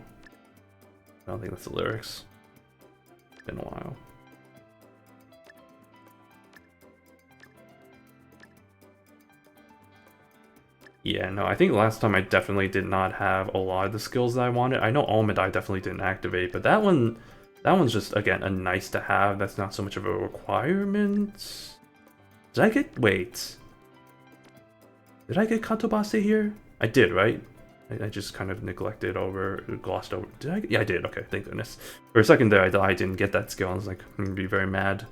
I don't think that's the lyrics. Been a while. Yeah, no, I think last time I definitely did not have a lot of the skills that I wanted. I know Almond I definitely didn't activate, but that one's just, again, a nice to have. That's not so much of a requirement. Did I get... Wait. Did I get Katobase here? I did, right? I just kind of neglected over, glossed over. Did I? Yeah, I did. Okay, thank goodness. For a second there, I thought I didn't get that skill. I was like, I'm gonna be very mad.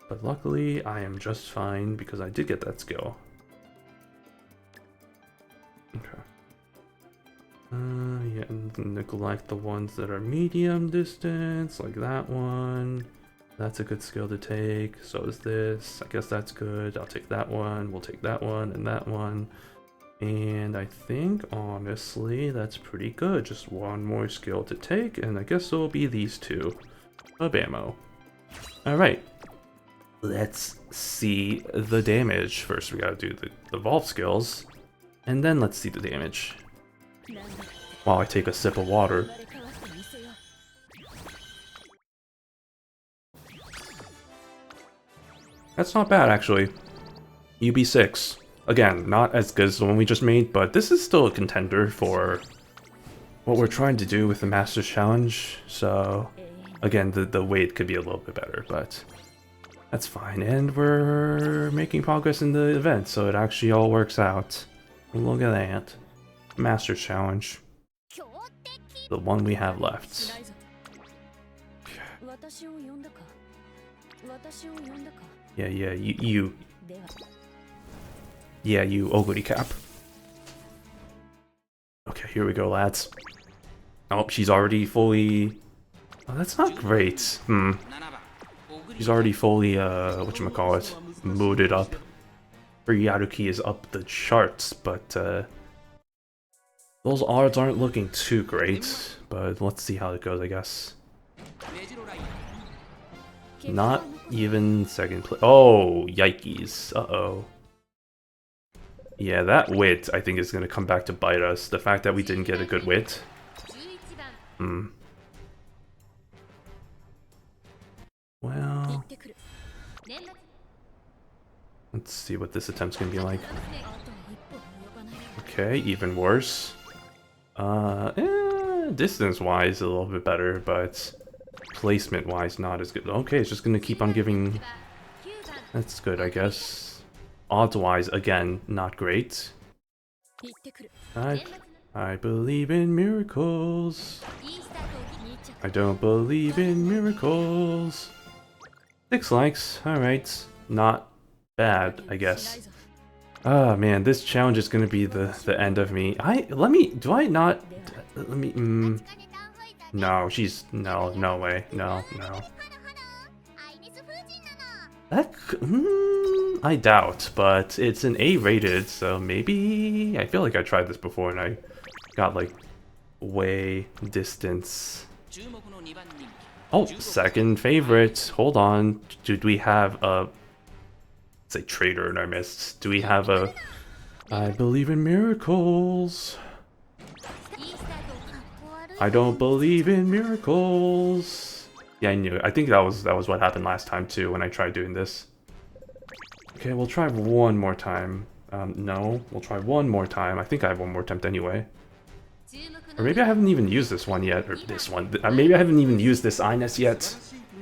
But luckily, I am just fine because I did get that skill. Okay. Yeah, and neglect the ones that are medium distance, like that one. That's a good skill to take. So is this. I guess that's good. I'll take that one. We'll take that one and that one. And I think, honestly, that's pretty good. Just 1 more skill to take, and I guess it'll be these 2. Bammo. Alright. Let's see the damage. First, we gotta do the evolve skills. And then let's see the damage. While I take a sip of water. That's not bad, actually. UB6. Again, not as good as the one we just made, but this is still a contender for what we're trying to do with the Masters Challenge. So, again, the weight could be a little bit better, but that's fine. And we're making progress in the event, so it actually all works out. Look at that. Masters Challenge. The one we have left. Yeah, you. Yeah, you, Oguri Cap. Okay, here we go, lads. Oh, she's already fully... Oh, that's not great. She's already fully, whatchamacallit, mooded up. Her Yaruki is up the charts, but, those odds aren't looking too great. But let's see how it goes, I guess. Not even second place. Oh, yikes. Uh-oh. Yeah, that wit, I think, is going to come back to bite us. The fact that we didn't get a good wit. Well... Let's see what this attempt's going to be like. Okay, even worse. Distance-wise, a little bit better, but placement-wise, not as good. Okay, it's just gonna keep on giving... That's good, I guess. Odds-wise, again, not great. I believe in miracles. I don't believe in miracles. 6 likes, alright. Not bad, I guess. Oh man, this challenge is gonna be the end of me. No, no way, no. I doubt, but it's an A rated, so maybe... I feel like I tried this before and I got like way distance. Oh, second favorite. Hold on. Did we have a... say traitor in our midst. Do we have a... I believe in miracles. I don't believe in miracles. Yeah, I knew it. I think that was what happened last time too when I tried doing this. Okay, we'll try one more time. No, we'll try one more time. I think I have one more attempt anyway. Or maybe I haven't even used this one yet, or this one. Maybe I haven't even used this Ines yet.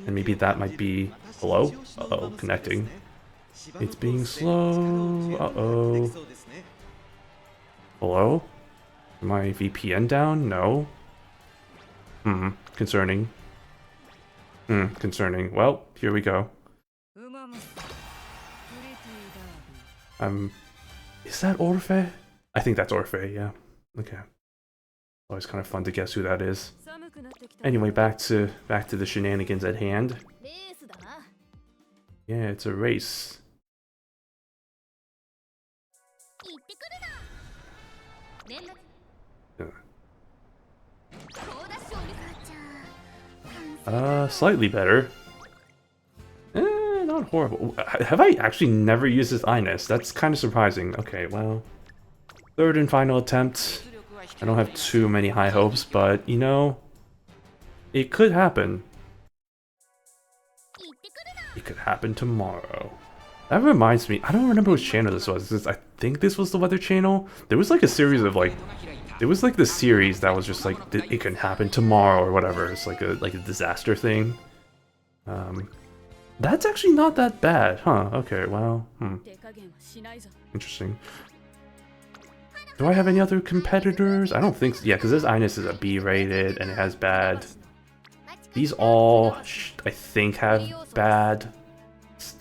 And maybe that might be... Hello? Uh-oh, connecting. It's being slow. Uh-oh. Hello? My VPN down? No. Concerning. Concerning. Well, here we go. Is that Orphe? I think that's Orphe, yeah. Okay. Always kind of fun to guess who that is. Anyway, back to the shenanigans at hand. Yeah, it's a race. Slightly better. Not horrible. Have I actually never used this Ines? That's kind of surprising. Okay, well. Third and final attempt. I don't have too many high hopes, but, you know, it could happen. It could happen tomorrow. That reminds me, I don't remember which channel this was. I think this was the weather channel. There was like a series of like, it was like the series that was just like, it can happen tomorrow or whatever. It's like a disaster thing. That's actually not that bad, huh? Okay, well, interesting. Do I have any other competitors? I don't think so. Yeah, because this Ines is a B rated and it has bad. These all, I think, have bad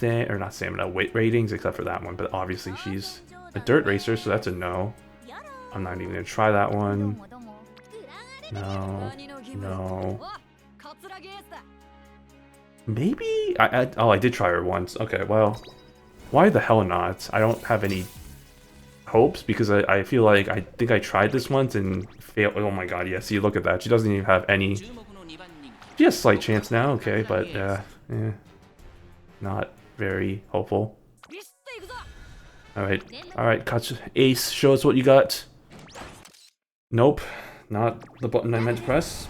not stamina, weight ratings, except for that one. But obviously she's a dirt racer, so that's a no. I'm not even gonna try that one. No. Maybe? I did try her once. Okay, well, why the hell not? I don't have any hopes because I feel like I think I tried this once and failed. Oh my god, yeah, see, look at that. She doesn't even have any... She has slight chance now, okay, but not very hopeful. Alright, Katsu. Ace, show us what you got. Nope, not the button I meant to press.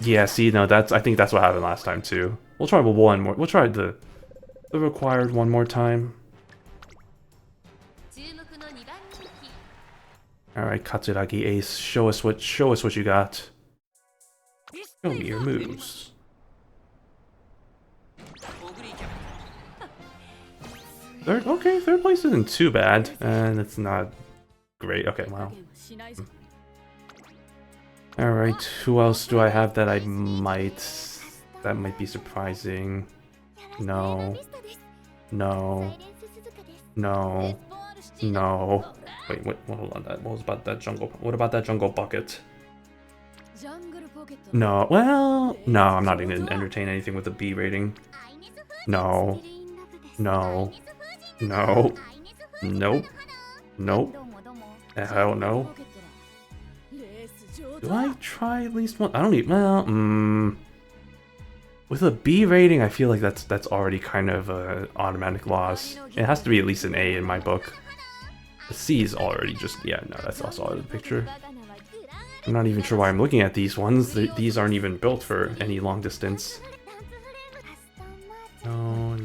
Yeah, see, no, I think that's what happened last time too. We'll try one more. We'll try the required one more time. Alright, Katsuragi Ace, show us what you got. Show me your moves. Third place isn't too bad, and it's not great. Okay, wow. Alright, who else do I have that might be surprising? No. Wait, hold on. What about that jungle bucket? No, well, no, I'm not even gonna entertain anything with a B rating. No. Nope. Hell no. Do I try at least one? I don't even, well, with a B rating, I feel like that's already kind of an automatic loss. It has to be at least an A in my book. The C is already just, yeah, no, that's also out of the picture. I'm not even sure why I'm looking at these ones. These aren't even built for any long distance. No.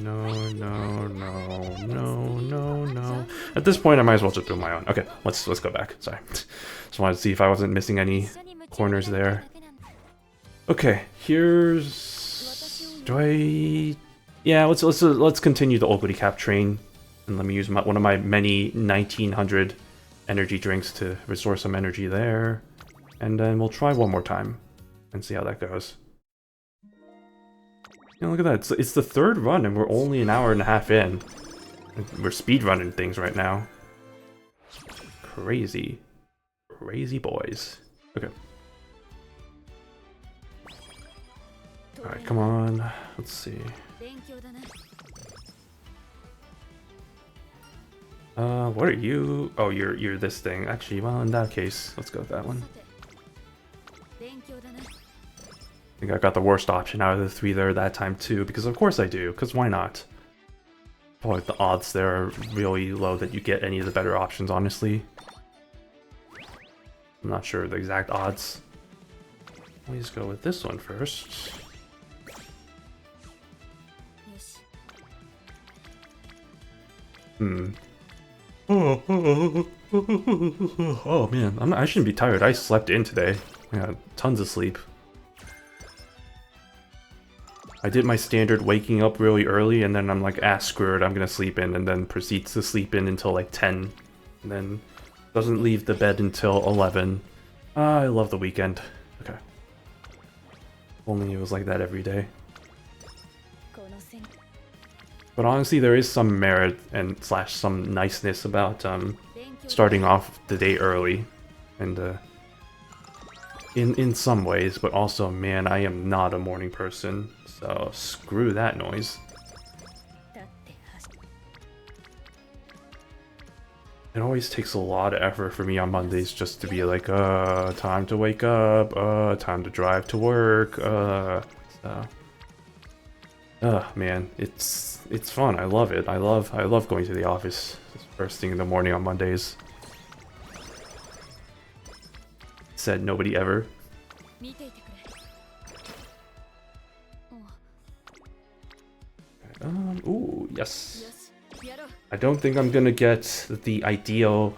At this point, I might as well just build my own. Okay, let's go back. Sorry. Just wanted to see if I wasn't missing any corners there. Okay, here's... Do I... Yeah, let's continue the Oguri Cap train. And let me use one of my many 1900 energy drinks to restore some energy there. And then we'll try one more time and see how that goes. Yeah, look at that. It's the third run and we're only an hour and a half in. We're speedrunning things right now. Crazy. Crazy boys. Okay. Alright, come on. Let's see. What are you? Oh, you're this thing. Actually, well, in that case, let's go with that one. I think I got the worst option out of the three there that time too, because of course I do, because why not? Probably the odds there are really low that you get any of the better options, honestly. I'm not sure the exact odds. Let me just go with this one first. Oh man, I shouldn't be tired. I slept in today. I got tons of sleep. I did my standard waking up really early and then I'm like, ah, screw it, I'm gonna sleep in, and then proceeds to sleep in until like 10. And then doesn't leave the bed until 11. I love the weekend. Okay. If only it was like that every day. But honestly, there is some merit and slash some niceness about starting off the day early. And in some ways, but also, man, I am not a morning person. So screw that noise. It always takes a lot of effort for me on Mondays just to be like, time to wake up, time to drive to work, so. Man, it's fun. I love it. I love going to the office first thing in the morning on Mondays. Said nobody ever. Ooh, yes. I don't think I'm gonna get the ideal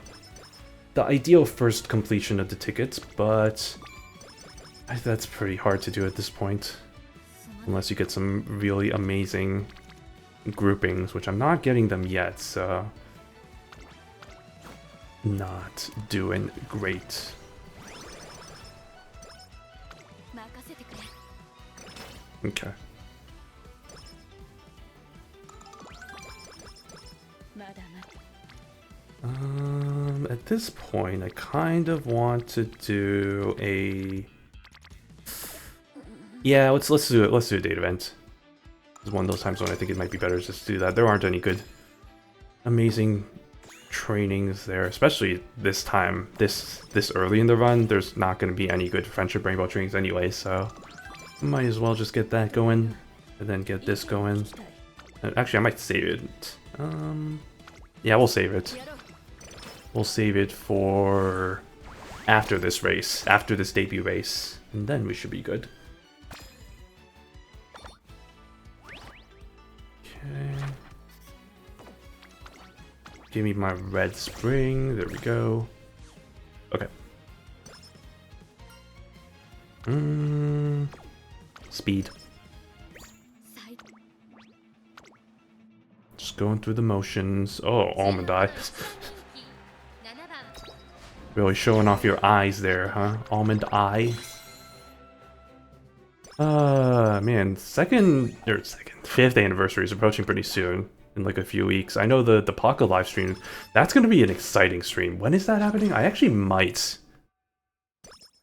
first completion of the tickets, but that's pretty hard to do at this point. Unless you get some really amazing groupings, which I'm not getting them yet, so... Not doing great. Okay. At this point, I kind of want to do a... Yeah, let's do it. Let's do a date event. It's one of those times when I think it might be better just to do that. There aren't any good, amazing trainings there, especially this time, this early in the run. There's not going to be any good Friendship Rainbow trainings anyway, so might as well just get that going and then get this going. Actually, I might save it. Yeah, we'll save it. We'll save it for after this race, after this debut race, and then we should be good. Okay. Give me my red spring. There we go. Okay. Speed. Just going through the motions. Oh, almond eye. Really showing off your eyes there, huh? Almond eye. Man, fifth anniversary is approaching pretty soon, in like a few weeks. I know the Pocket live stream, that's gonna be an exciting stream. When is that happening? I actually might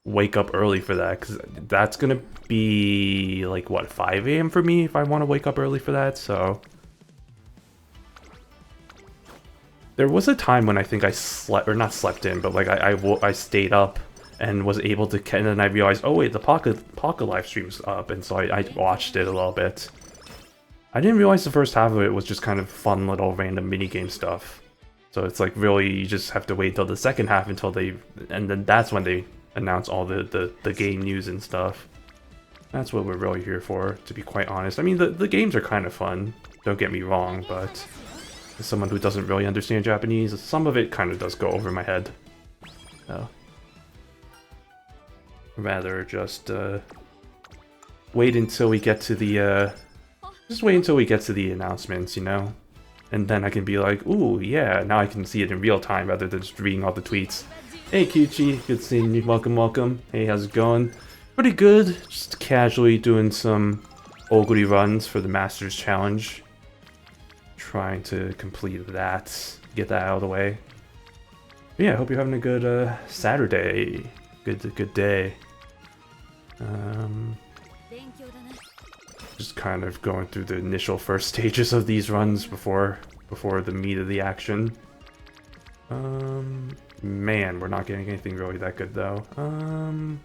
wake up early for that, because that's gonna be like, what, 5 AM for me if I want to wake up early for that, so... There was a time when I think I slept, or not slept in, but like I stayed up and was able to, and then I realized, oh wait, the Pocket live stream's up, and so I watched it a little bit. I didn't realize the first half of it was just kind of fun little random minigame stuff. So it's like really, you just have to wait till the second half until and then that's when they announce all the game news and stuff. That's what we're really here for, to be quite honest. I mean, the games are kind of fun, don't get me wrong, but As someone who doesn't really understand Japanese, some of it kind of does go over my head. So, rather just wait until we get to the just wait until we get to the announcements, you know? And then I can be like, ooh, yeah, now I can see it in real time rather than just reading all the tweets. Hey, Kyuchi, good seeing you. Welcome, welcome. Hey, how's it going? Pretty good. Just casually doing some Oguri runs for the Masters Challenge. Trying to complete that, get that out of the way. But yeah, I hope you're having a good Saturday. Good day. Just kind of going through the initial first stages of these runs before the meat of the action. Man, we're not getting anything really that good though. Kind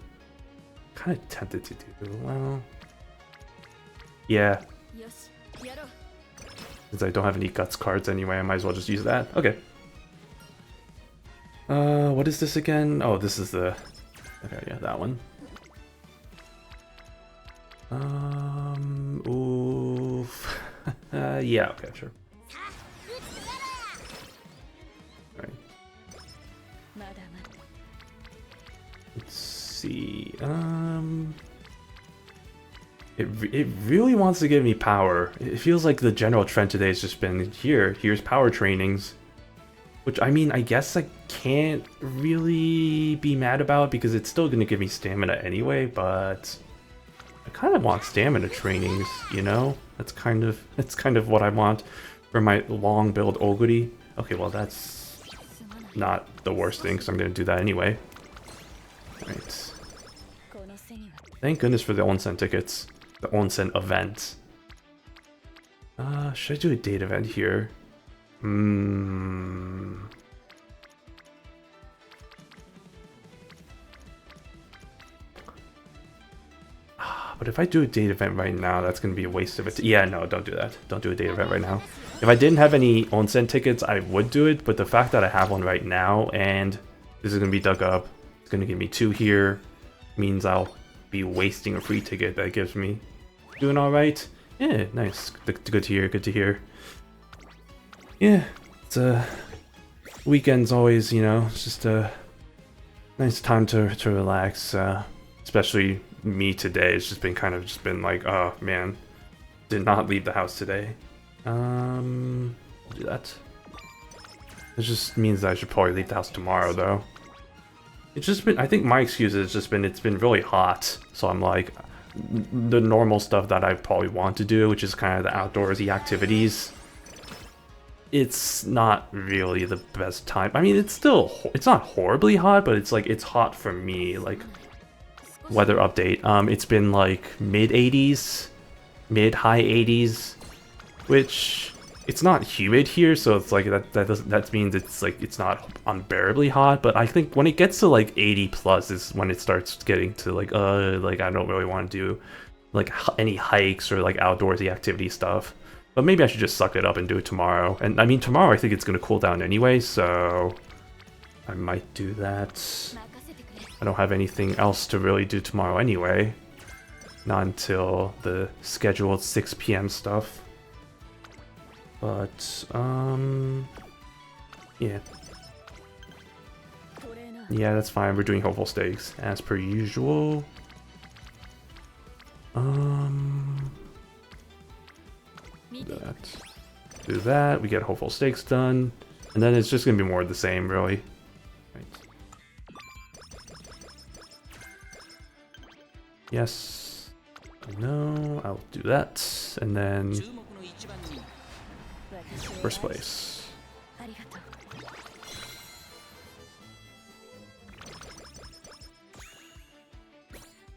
of tempted to do, well, yeah. Since I don't have any guts cards anyway, I might as well just use that. Okay. What is this again? Oh, this is the, okay, yeah, that one. Oof. Yeah, okay, sure. Alright. Let's see, It really wants to give me power. It feels like the general trend today has just been, here's power trainings. Which, I mean, I guess I can't really be mad about because it's still gonna give me stamina anyway, but I kind of want stamina trainings, you know? That's kind of what I want for my long build Oguri. Okay, well that's not the worst thing, because I'm gonna do that anyway. Right. Thank goodness for the onsen tickets. The onsen event. Should I do a date event here? But if I do a date event right now, that's going to be a waste of it. Yeah, no, don't do that. Don't do a date event right now. If I didn't have any onsen tickets, I would do it. But the fact that I have one right now, and this is going to be dug up, it's going to give me 2 here, means I'll be wasting a free ticket that gives me. Doing alright? Yeah, nice. Good to hear, good to hear. Yeah, it's weekend's always, you know, it's just a nice time to relax, especially me today. It's just been like, oh man, did not leave the house today. I'll do that. It just means that I should probably leave the house tomorrow though. It's just been, I think my excuse has just been, it's been really hot, so I'm like, the normal stuff that I probably want to do, which is kind of the outdoorsy activities, it's not really the best time. I mean, it's not horribly hot, but it's like, it's hot for me. Like, weather update, it's been like mid-80s, mid-high 80s, which it's not humid here, so it's like that means it's like it's not unbearably hot. But I think when it gets to like 80 plus is when it starts getting to like I don't really want to do like any hikes or like outdoorsy activity stuff. But maybe I should just suck it up and do it tomorrow. And I mean, tomorrow I think it's gonna cool down anyway, so I might do that. I don't have anything else to really do tomorrow anyway. Not until the scheduled 6 PM stuff. But, yeah. Yeah, that's fine. We're doing hopeful stakes as per usual. Do that. We get hopeful stakes done. And then it's just gonna be more of the same, really. Right. Yes. No, I'll do that. And then first place.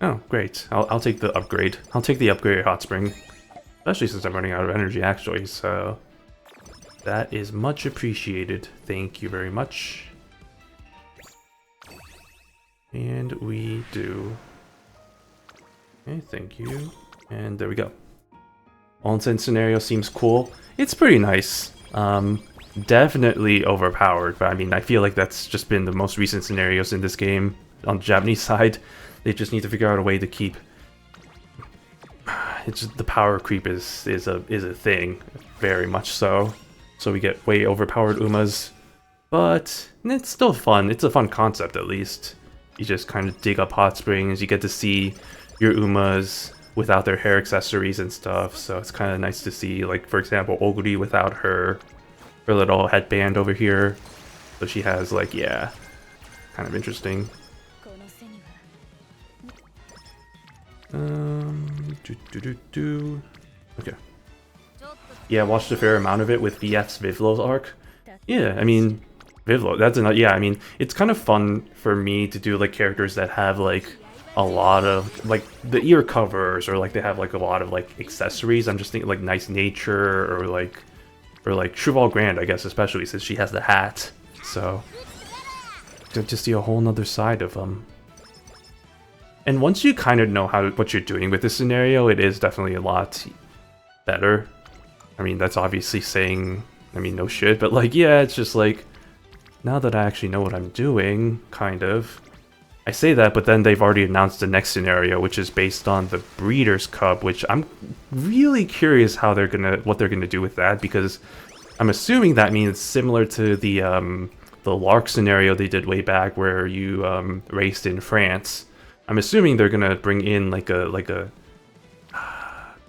Oh, great. I'll take the upgrade. I'll take the upgrade hot spring. Especially since I'm running out of energy, actually, so that is much appreciated. Thank you very much. And we do. Okay, thank you. And there we go. Onsen scenario seems cool. It's pretty nice. Definitely overpowered, but I mean, I feel like that's just been the most recent scenarios in this game on the Japanese side. They just need to figure out a way to keep. It's just, the power creep is a thing, very much so. So we get way overpowered Umas, but it's still fun. It's a fun concept at least. You just kind of dig up hot springs, you get to see your Umas without their hair accessories and stuff, so it's kind of nice to see, like, for example, Oguri without her little headband over here. So she has, like, yeah, kind of interesting. Okay. Yeah, watched a fair amount of it with VF's Vivlo's arc. Yeah, I mean, Vivlo, that's enough. Yeah, I mean, it's kind of fun for me to do, like, characters that have, like, a lot of, like, the ear covers, or, like, they have, like, a lot of, like, accessories. I'm just thinking, like, nice nature, or, like, Cheval Grand, I guess, especially since she has the hat. So, to see a whole nother side of them. And once you kind of know what you're doing with this scenario, it is definitely a lot better. I mean, that's obviously saying, I mean, no shit, but, like, yeah, it's just like, now that I actually know what I'm doing, kind of. I say that, but then they've already announced the next scenario, which is based on the Breeders' Cup, which I'm really curious what they're gonna do with that, because I'm assuming that means similar to the Lark scenario they did way back, where you raced in France. I'm assuming they're gonna bring in like a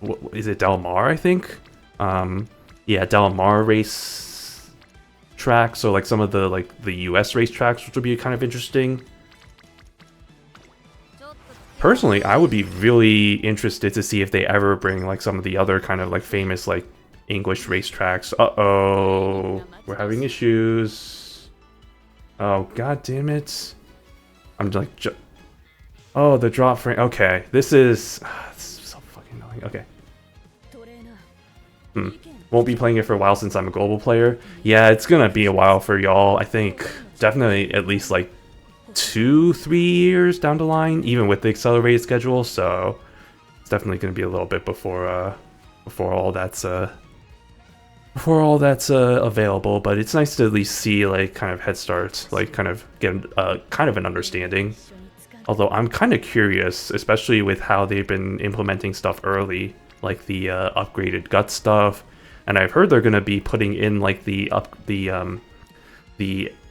what is it, Del Mar, I think? Yeah, Del Mar race track, so like some of the US race tracks, which would be kind of interesting. Personally, I would be really interested to see if they ever bring like some of the other kind of like famous like English race tracks. Uh-oh, we're having issues. Oh, god damn it. I'm like, oh, the drop frame. Okay, this is so fucking annoying. Okay. Won't be playing it for a while since I'm a global player. Yeah, it's gonna be a while for y'all. I think definitely at least like 2-3 years down the line, even with the accelerated schedule. So it's definitely gonna be a little bit before all that's available. But it's nice to at least see like kind of head starts, like kind of get kind of an understanding. Although I'm kind of curious, especially with how they've been implementing stuff early, like the upgraded gut stuff, and I've heard they're going to be putting in like the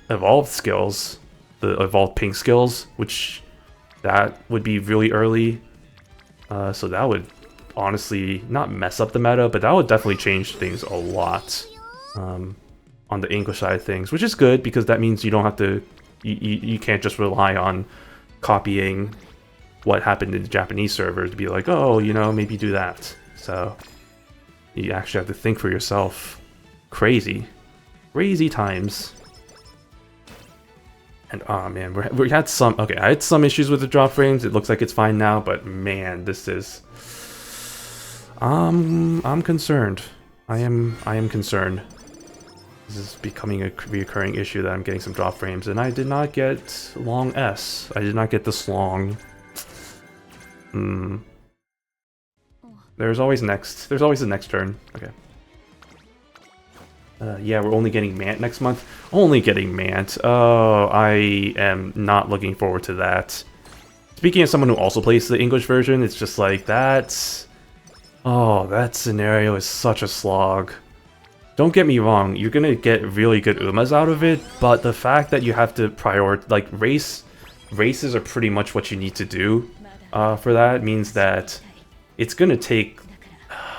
evolved skills, the evolved pink skills, which that would be really early. So that would honestly not mess up the meta, but that would definitely change things a lot on the English side of things, which is good because that means you don't have to, you can't just rely on copying what happened in the Japanese server to be like, oh, you know, maybe do that. So you actually have to think for yourself. Crazy times. And oh man, we had some, okay, I had some issues with the drop frames. It looks like it's fine now, but man, this is, I'm concerned. I am concerned. This is becoming a reoccurring issue that I'm getting some drop frames, and I did not get long S. I did not get this long. There's always the next turn. Okay. Yeah, we're only getting Mant next month. Only getting Mant. Oh, I am not looking forward to that. Speaking of someone who also plays the English version, it's just like that's... Oh, that scenario is such a slog. Don't get me wrong, you're gonna get really good Umas out of it, but the fact that you have to prioritize, like, races are pretty much what you need to do for that, means that it's gonna take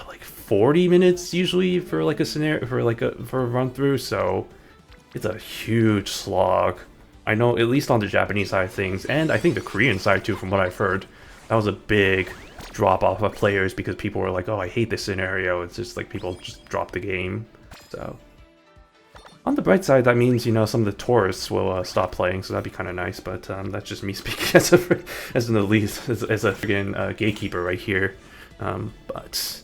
like 40 minutes usually for like a scenario, for a run through, so it's a huge slog. I know, at least on the Japanese side of things, and I think the Korean side too, from what I've heard, that was a big drop off of players because people were like, oh, I hate this scenario. It's just like people just drop the game. So on the bright side, that means, you know, some of the tourists will stop playing, so that'd be kind of nice. But that's just me speaking as a friggin' gatekeeper right here. But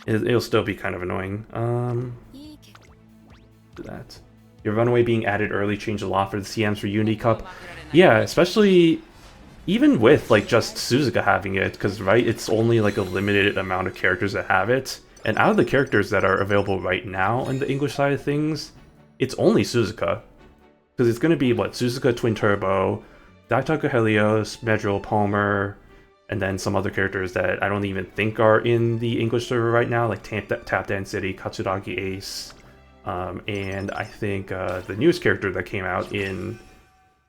it'll still be kind of annoying. That your runaway being added early changed a lot for the CMs for Unity Cup. Yeah, especially even with like just Suzuka having it, because right, it's only like a limited amount of characters that have it. And out of the characters that are available right now in the English side of things, it's only Suzuka. Because it's going to be, what, Suzuka Twin Turbo, Daitaka Helios, Mejiro Palmer, and then some other characters that I don't even think are in the English server right now, like Tap Dance City, Katsuragi Ace, and I think the newest character that came out in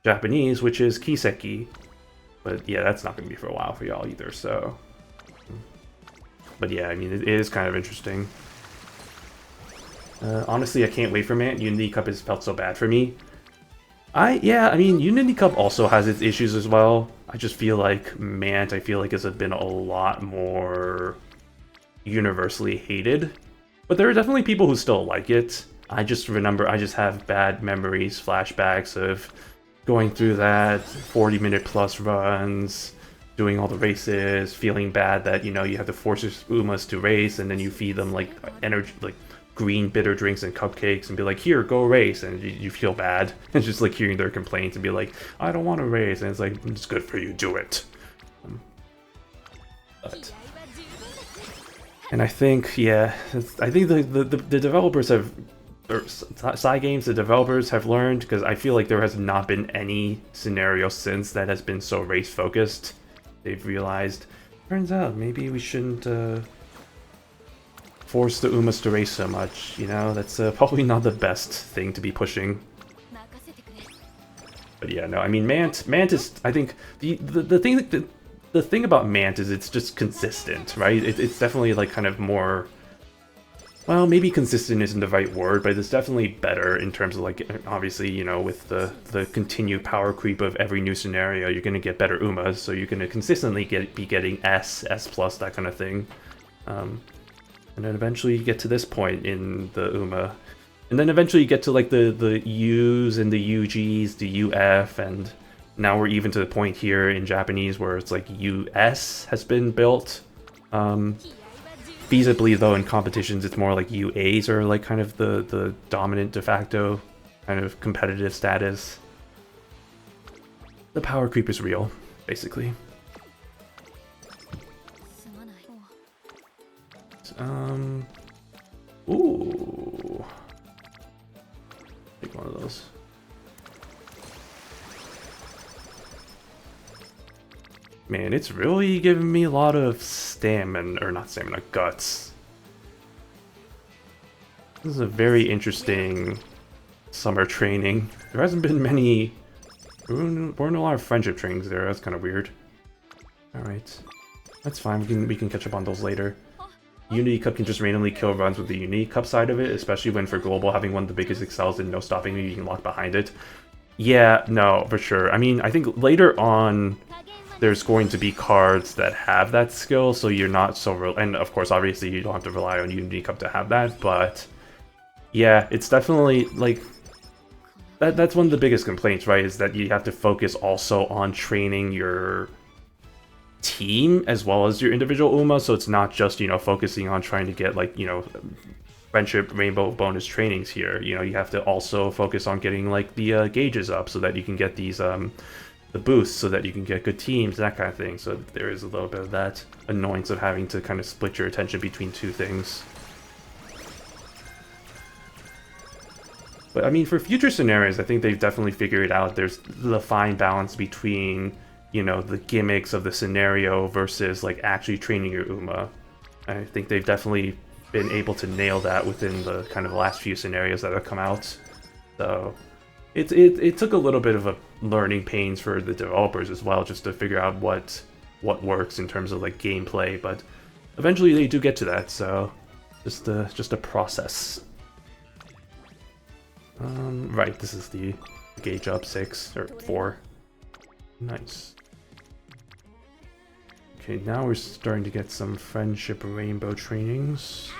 Japanese, which is Kiseki. But yeah, that's not going to be for a while for y'all either, so... But yeah, I mean, it is kind of interesting. Honestly, I can't wait for Mant. Unity Cup has felt so bad for me. Yeah, I mean, Unity Cup also has its issues as well. I just feel like Mant, has been a lot more universally hated. But there are definitely people who still like it. I just have bad memories, flashbacks of going through that 40-minute plus runs, doing all the races, feeling bad that, you know, you have to force your Umas to race, and then you feed them, like, energy, like, green bitter drinks and cupcakes, and be like, here, go race, and you feel bad. It's just, like, hearing their complaints and be like, I don't want to race, and it's like, it's good for you, do it. And I think, yeah, I think the developers have, or Cygames, the developers have learned, because I feel like there has not been any scenario since that has been so race-focused. They've realized, turns out, maybe we shouldn't force the Umas to race so much, you know? That's probably not the best thing to be pushing. But yeah, no, I mean, Mant is, I think, the thing about Mant is it's just consistent, right? It's definitely, like, kind of more... Well, maybe consistent isn't the right word, but it's definitely better in terms of, like, obviously, you know, with the continued power creep of every new scenario, you're going to get better Umas, so you're going to consistently be getting S+, that kind of thing. And then eventually you get to this point in the Uma. And then eventually you get to, like, the U's and the UG's, the UF, and now we're even to the point here in Japanese where it's like US has been built. Feasibly, though, in competitions, it's more like UAs are, like, kind of the dominant de facto kind of competitive status. The power creep is real, basically. Ooh. Take one of those. Man, it's really giving me a lot of stamina, or not stamina, guts. This is a very interesting summer training. There hasn't been many... There weren't a lot of friendship trainings there, that's kind of weird. Alright. That's fine, we can catch up on those later. Unity Cup can just randomly kill runs with the Unity Cup side of it, especially when for Global having one of the biggest excels and no stopping you can lock behind it. Yeah, no, for sure. I mean, I think later on there's going to be cards that have that skill, so you're not so... and of course, obviously, you don't have to rely on Unity Cup to have that, but... yeah, it's definitely, like... That's one of the biggest complaints, right? Is that you have to focus also on training your team as well as your individual Uma, so it's not just, you know, focusing on trying to get, like, you know, friendship rainbow bonus trainings here. You know, you have to also focus on getting, like, the gauges up so that you can get these the boosts, so that you can get good teams, that kind of thing. So there is a little bit of that annoyance of having to kind of split your attention between two things. But I mean, for future scenarios, I think they've definitely figured out there's the fine balance between, you know, the gimmicks of the scenario versus, like, actually training your Uma. I think they've definitely been able to nail that within the kind of last few scenarios that have come out. So it took a little bit of a learning pains for the developers as well, just to figure out what works in terms of, like, gameplay. But eventually they do get to that, so just a process. Right, this is the gauge up 6 or 4. Nice. Okay, now we're starting to get some friendship rainbow trainings.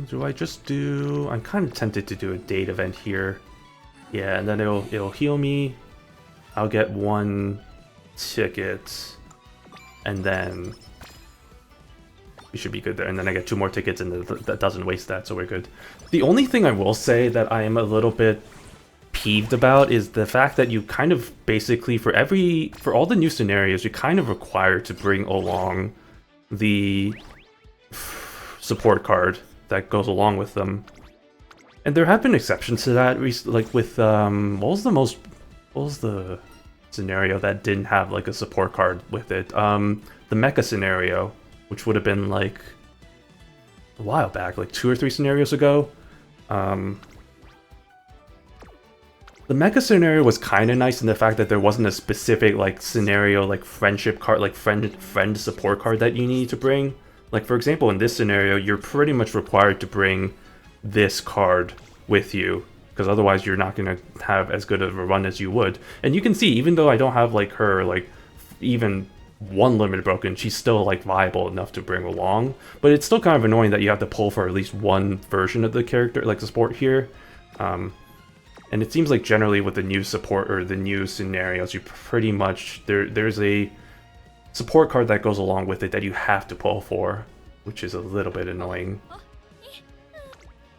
Do I just do... I'm kind of tempted to do a date event here. Yeah, and then it'll heal me. I'll get 1 ticket, and then we should be good there. And then I get 2 more tickets, and that doesn't waste that, so we're good. The only thing I will say that I am a little bit peeved about is the fact that you kind of basically, for all the new scenarios, you're kind of required to bring along the support card that goes along with them. And there have been exceptions to that, like with, what was the scenario that didn't have like a support card with it. The mecha scenario, which would have been like a while back, like 2 or 3 scenarios ago. The mecha scenario was kind of nice in the fact that there wasn't a specific like scenario, like friendship card, like friend support card that you need to bring. Like for example, in this scenario, you're pretty much required to bring this card with you, because otherwise you're not going to have as good of a run as you would. And you can see, even though I don't have like her like even one limited broken, she's still like viable enough to bring along. But it's still kind of annoying that you have to pull for at least one version of the character, like the support here. And it seems like generally with the new support or the new scenarios, you pretty much there's a support card that goes along with it that you have to pull for, which is a little bit annoying.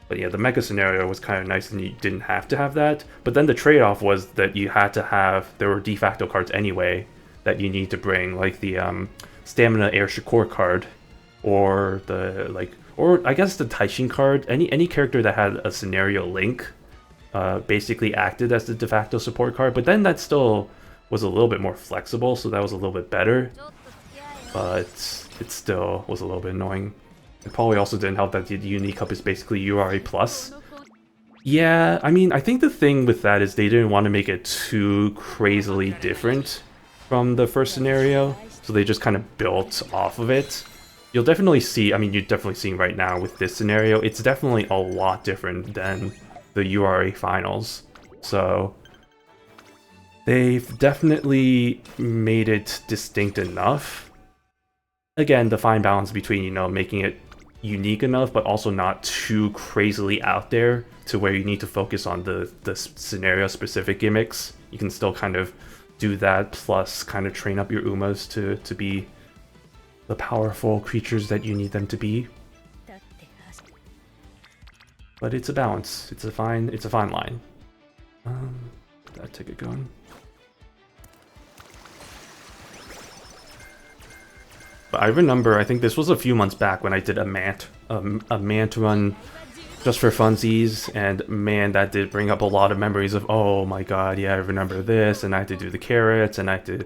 But yeah, the mecha scenario was kind of nice and you didn't have to have that. But then the trade-off was that you had to have, there were de facto cards anyway that you need to bring, like the Stamina Air Shakur card, or the or I guess the Taishin card. Any character that had a scenario link basically acted as the de facto support card, but then that still was a little bit more flexible, so that was a little bit better. But it still was a little bit annoying. It probably also didn't help that the Uni Cup is basically URA+. Yeah, I mean, I think the thing with that is they didn't want to make it too crazily different from the first scenario, so they just kind of built off of it. You'll definitely see, I mean, you're definitely seeing right now with this scenario, it's definitely a lot different than the URA finals. So they've definitely made it distinct enough. Again, the fine balance between, you know, making it unique enough, but also not too crazily out there to where you need to focus on the scenario-specific gimmicks. You can still kind of do that, plus kind of train up your Umas to be the powerful creatures that you need them to be. But it's a balance. It's a fine line. Get that ticket going. But I remember, I think this was a few months back when I did a Mant run just for funsies, and man, that did bring up a lot of memories of, oh my god, yeah, I remember this, and I had to do the carrots, and I had to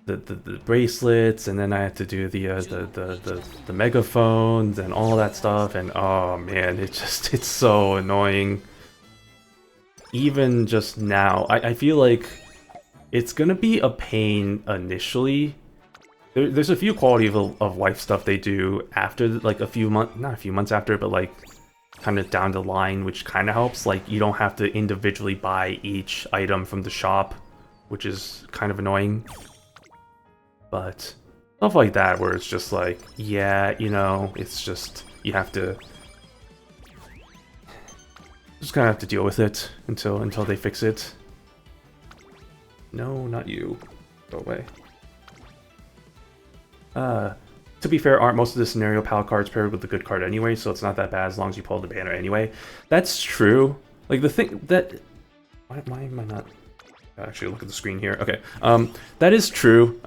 the bracelets, and then I had to do the megaphones and all that stuff, and oh man, it's so annoying. Even just now, I feel like it's gonna be a pain initially. There's a few quality of life stuff they do after, like not a few months after, but like kind of down the line, which kind of helps. Like you don't have to individually buy each item from the shop, which is kind of annoying. But stuff like that where it's just like, yeah, you know, it's just, you have to just kind of have to deal with it until they fix it. No, not you. Go away. To be fair, aren't most of the scenario pal cards paired with the good card anyway, so it's not that bad as long as you pull the banner anyway. That's true. Like the thing that, why am I not actually look at the screen here? Okay, that is true.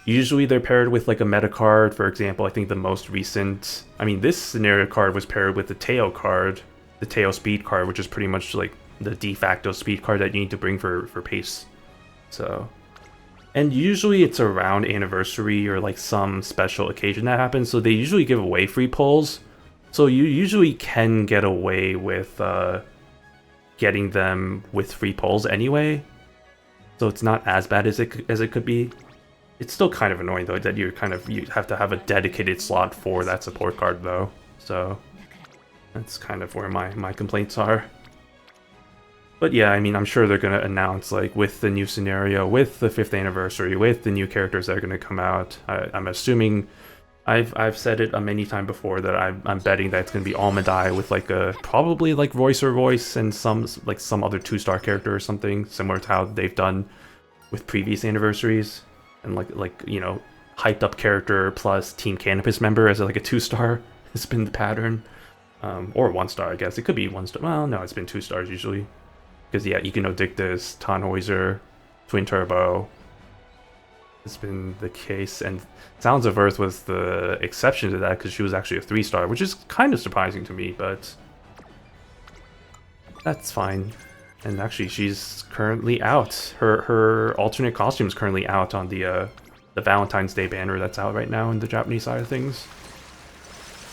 Usually they're paired with like a meta card. For example, I think the most recent, I mean, this scenario card was paired with the Teo card, the Teo speed card, which is pretty much like the de facto speed card that you need to bring for pace. So, and usually it's around anniversary or like some special occasion that happens, so they usually give away free pulls. So you usually can get away with getting them with free pulls anyway. So it's not as bad as it could be. It's still kind of annoying though that you have to have a dedicated slot for that support card though. So that's kind of where my complaints are. But yeah, I mean, I'm sure they're going to announce, like, with the new scenario, with the 5th anniversary, with the new characters that are going to come out. I'm assuming, I've said it many times before, that I'm betting that it's going to be Almadai with, like, probably, like, voice and some other 2-star character or something, similar to how they've done with previous anniversaries. And, like you know, hyped up character plus Team Canopus member as, like, a 2-star has been the pattern. Or 1-star, I guess. It could be 1-star. Well, no, it's been 2 stars usually. Because, yeah, Econodictus, Tannhäuser, Twin Turbo has been the case. And Sounds of Earth was the exception to that because she was actually a 3-star, which is kind of surprising to me, but that's fine. And actually, she's currently out. Her alternate costume is currently out on the Valentine's Day banner that's out right now in the Japanese side of things.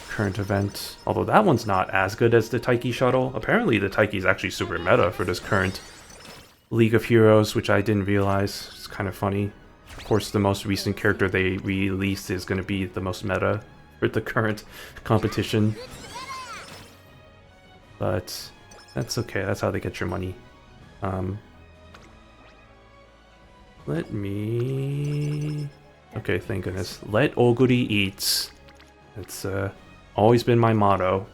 Current event. Although that one's not as good as the Taiki shuttle. Apparently the Taiki is actually super meta for this current League of Heroes, which I didn't realize. It's kind of funny. Of course, the most recent character they released is going to be the most meta for the current competition. But that's okay. That's how they get your money. Let me... Okay, thank goodness. Let Oguri eat. It's always been my motto.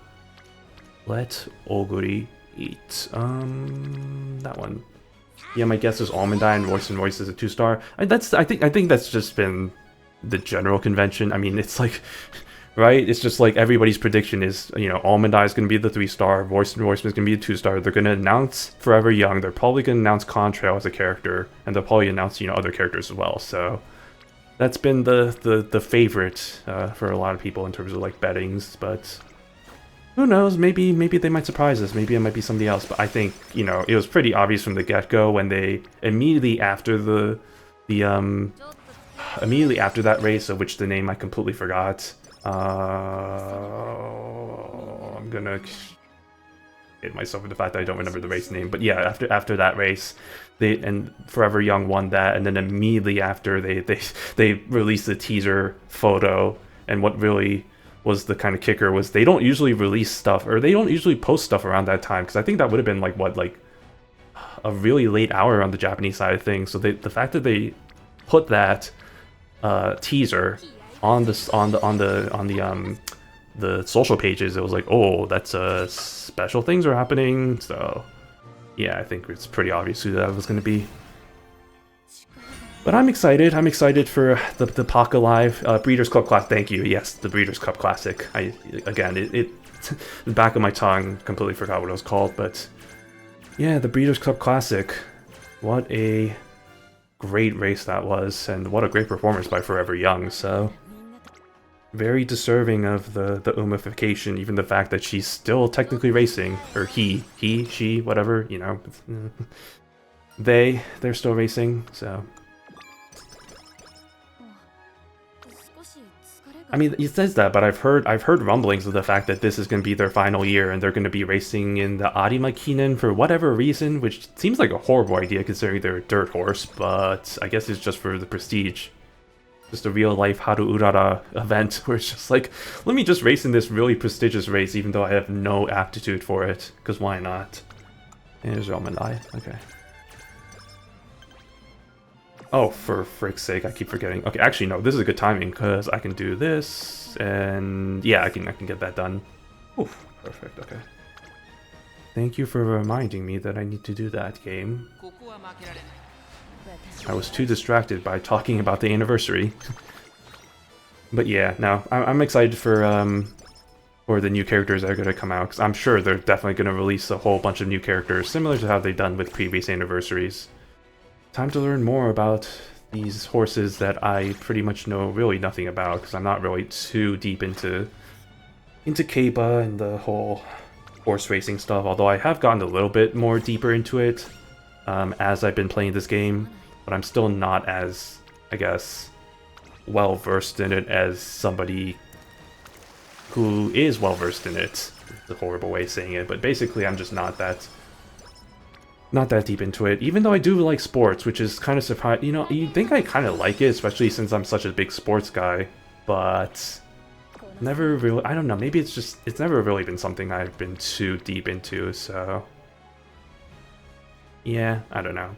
Let Oguri eat. That one. Yeah, my guess is Almond Eye and Voice and Voice is a 2-star. I think that's just been the general convention. I mean, it's like, right? It's just like everybody's prediction is, you know, Almond Eye is going to be the 3-star, Voice and Voice is going to be a 2-star. They're going to announce Forever Young. They're probably going to announce Contrail as a character, and they'll probably announce, you know, other characters as well. So that's been the favorite for a lot of people in terms of like bettings, but who knows? Maybe they might surprise us. Maybe it might be somebody else. But I think, you know, it was pretty obvious from the get-go when they immediately after immediately after that race, of which the name I completely forgot. I'm gonna hit myself with the fact that I don't remember the race name. But yeah, after that race, and Forever Young won that, and then immediately after they released the teaser photo, and what really was the kind of kicker was they don't usually release stuff, or they don't usually post stuff around that time, because I think that would have been like what, like a really late hour on the Japanese side of things. So the fact that they put that teaser on the social pages, it was like, oh, that's special things are happening. So yeah, I think it's pretty obvious who that was going to be. But I'm excited. I'm excited for the Paka Live Breeders' Cup Classic. Thank you. Yes, the Breeders' Cup Classic. It the back of my tongue completely forgot what it was called, but yeah, the Breeders' Cup Classic. What a great race that was, and what a great performance by Forever Young. So very deserving of the umification, even the fact that she's still technically racing, or he, she, whatever, you know, they're still racing. So I mean, it says that, but I've heard rumblings of the fact that this is going to be their final year, and they're going to be racing in the Arima Kinen for whatever reason, which seems like a horrible idea considering they're a dirt horse, but I guess it's just for the prestige. Just a real-life Haru Urara event where it's just like, let me just race in this really prestigious race even though I have no aptitude for it, because why not? There's Almond Eye, okay. Oh, for frick's sake, I keep forgetting. Okay, actually, no, this is a good timing, because I can do this, and yeah, I can get that done. Oof, perfect, okay. Thank you for reminding me that I need to do that, game. I was too distracted by talking about the anniversary. But yeah, no, I'm excited for the new characters that are going to come out, because I'm sure they're definitely going to release a whole bunch of new characters, similar to how they've done with previous anniversaries. Time to learn more about these horses that I pretty much know really nothing about, because I'm not really too deep into Keiba and the whole horse racing stuff, although I have gotten a little bit more deeper into it as I've been playing this game, but I'm still not as, I guess, well-versed in it as somebody who is well-versed in it. It's a horrible way of saying it, but basically I'm just not that deep into it, even though I do like sports, which is kind of surprising. You know, you'd think I kind of like it, especially since I'm such a big sports guy, but never really, I don't know, maybe it's never really been something I've been too deep into, so yeah, I don't know.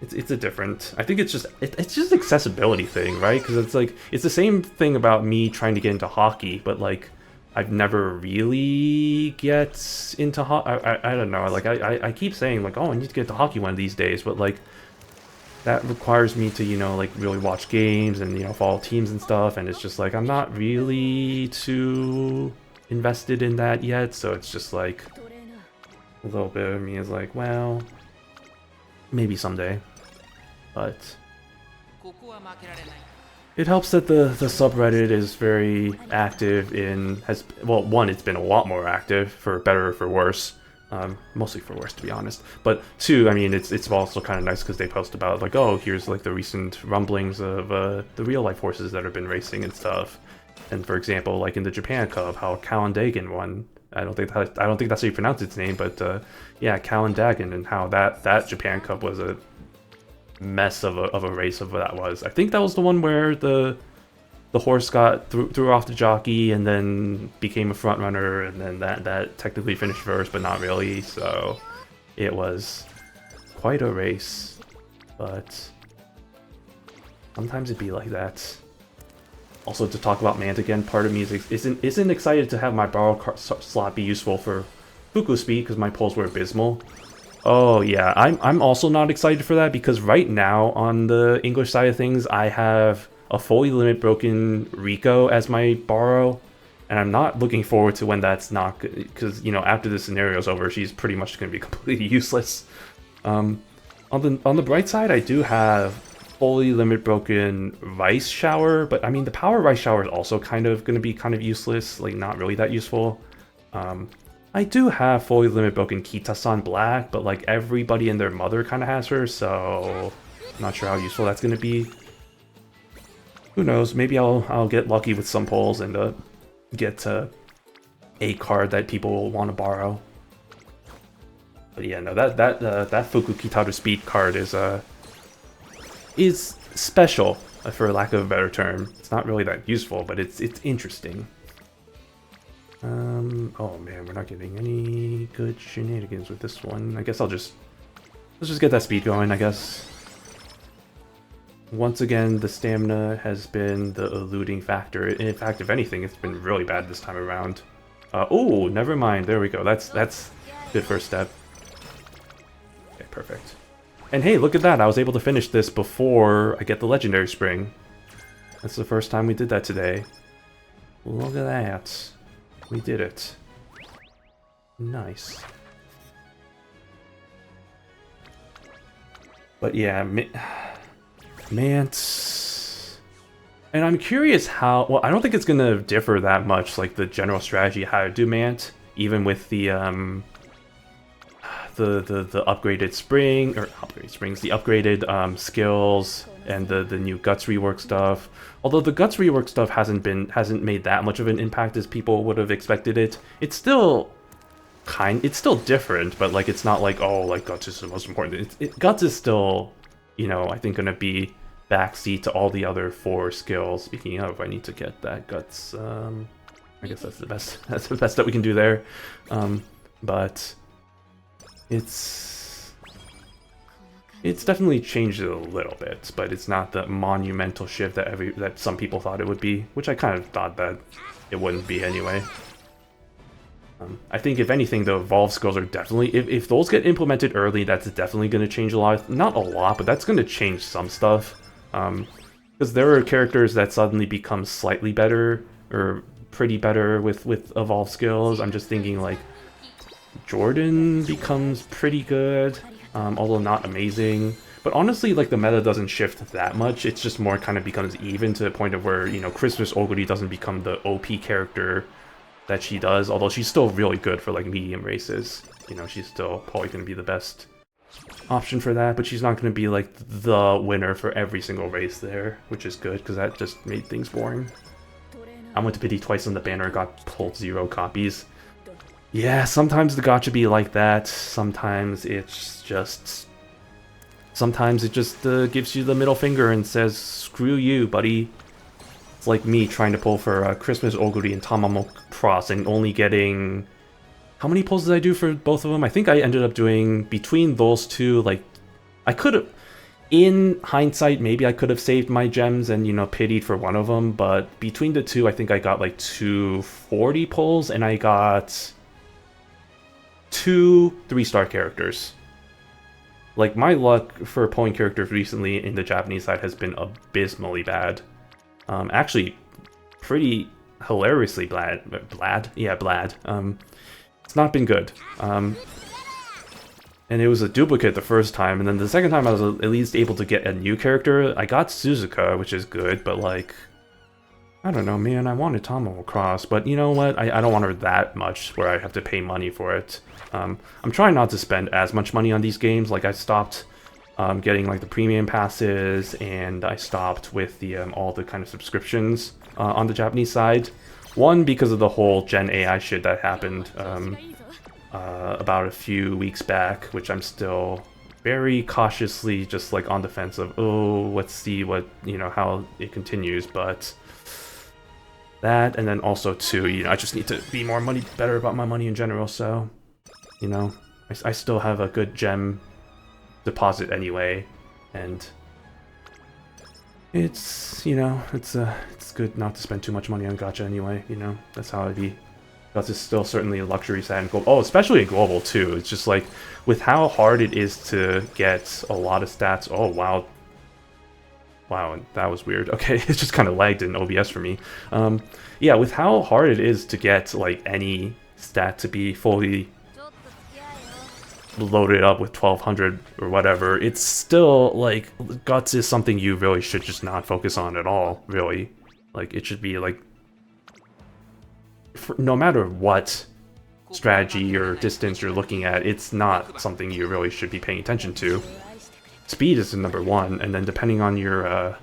It's a different, I think it's just accessibility thing, right? Because it's like, it's the same thing about me trying to get into hockey, but like, I've never really get into hockey. I don't know, like, I keep saying, like, oh, I need to get into hockey one of these days, but, like, that requires me to, you know, like, really watch games and, you know, follow teams and stuff, and it's just, like, I'm not really too invested in that yet, so it's just, like, a little bit of me is like, well, maybe someday, but it helps that the subreddit is very active in, well, one, it's been a lot more active, for better or for worse, Mostly for worse, to be honest. But two, I mean, it's also kind of nice because they post about like, oh, here's like the recent rumblings of the real life horses that have been racing and stuff. And for example, like in the Japan Cup, how Dagan won. I don't think that's how you pronounce its name, but yeah, Dagan, and how that Japan Cup was a mess of a race of what that was. I think that was the one where the horse got threw off the jockey and then became a front runner, and then that technically finished first, but not really. So it was quite a race, but sometimes it'd be like that. Also, to talk about Mant again, part of me isn't excited to have my borrow slot be useful for Fuku speed because my pulls were abysmal. Oh yeah, I'm also not excited for that because right now on the English side of things, I have a fully limit broken Rico as my borrow, and I'm not looking forward to when that's not, because you know after the scenario's over, she's pretty much going to be completely useless. On the bright side, I do have fully limit broken Rice Shower, but I mean the Power Rice Shower is also kind of going to be kind of useless, like not really that useful. I do have fully limit broken Kita-san Black, but like everybody and their mother kind of has her, so I'm not sure how useful that's going to be. Who knows? Maybe I'll get lucky with some pulls and get a card that people will want to borrow. But yeah, no, that Fuku Kitaru Speed card is special, for lack of a better term. It's not really that useful, but it's interesting. Oh man, we're not getting any good shenanigans with this one. I guess let's just get that speed going, I guess. Once again, the stamina has been the eluding factor. In fact, if anything, it's been really bad this time around. Oh, never mind. There we go. That's good first step. Okay, perfect. And hey, look at that. I was able to finish this before I get the Legendary Spring. That's the first time we did that today. Look at that. We did it. Nice. But yeah, Mant. And I'm curious how, well, I don't think it's going to differ that much, like the general strategy how to do Mant, even with the upgraded spring, or upgraded springs, the upgraded skills and the new Guts rework stuff. Although the Guts rework stuff hasn't made that much of an impact as people would have expected it. It's still different, but like it's not like, oh, like Guts is the most important. Guts is still, you know, I think gonna be backseat to all the other 4 skills. Speaking of, I need to get that Guts. I guess that's the best. That's the best that we can do there. But it's definitely changed it a little bit, but it's not the monumental shift that some people thought it would be, which I kind of thought that it wouldn't be anyway. I think if anything, the evolve skills are definitely, if those get implemented early, that's definitely going to change a lot. Not a lot, but that's going to change some stuff. Because there are characters that suddenly become slightly better, or pretty better with evolve skills. I'm just thinking like Jordan becomes pretty good, although not amazing. But honestly, like the meta doesn't shift that much. It's just more kind of becomes even to the point of where, you know, Christmas Oguri doesn't become the OP character that she does, although she's still really good for like medium races. You know, she's still probably going to be the best option for that, but she's not going to be like the winner for every single race there, which is good because that just made things boring. I went to pity twice on the banner, got pulled 0 copies. Yeah, sometimes the gacha be like that. Sometimes it just gives you the middle finger and says, screw you, buddy. It's like me trying to pull for Christmas Oguri and Tamamo Cross and only getting... How many pulls did I do for both of them? I think I ended up doing, between those two, like... I could have... In hindsight, maybe I could have saved my gems and, you know, pitied for one of them, but between the two, I think I got like 240 pulls, and I got 2 3-star characters. Like, my luck for pulling characters recently in the Japanese side has been abysmally bad. Actually, pretty hilariously bad. Yeah, bad. It's not been good. And it was a duplicate the first time, and then the second time I was at least able to get a new character. I got Suzuka, which is good, but like... I don't know, man. I wanted Tomo Cross, but you know what? I don't want her that much where I have to pay money for it. I'm trying not to spend as much money on these games. Like I stopped getting like the premium passes, and I stopped with the all the kind of subscriptions on the Japanese side. One, because of the whole Gen AI shit that happened about a few weeks back, which I'm still very cautiously just like on the fence of, oh, let's see what, you know, how it continues. But that, and then also too, you know, I just need to be better about my money in general. So, you know, I still have a good gem deposit anyway, and it's, you know, it's good not to spend too much money on gacha anyway. You know, that's how it be. Because it's still certainly a luxury side in global. Oh, especially in global too. It's just like with how hard it is to get a lot of stats. Oh wow. Wow, that was weird. Okay, it just kind of lagged in OBS for me. Yeah, with how hard it is to get like any stat to be fully loaded up with 1200 or whatever, it's still like guts is something you really should just not focus on at all, really. Like it should be like, no matter what strategy or distance you're looking at, it's not something you really should be paying attention to. Speed is the number one, and then depending on your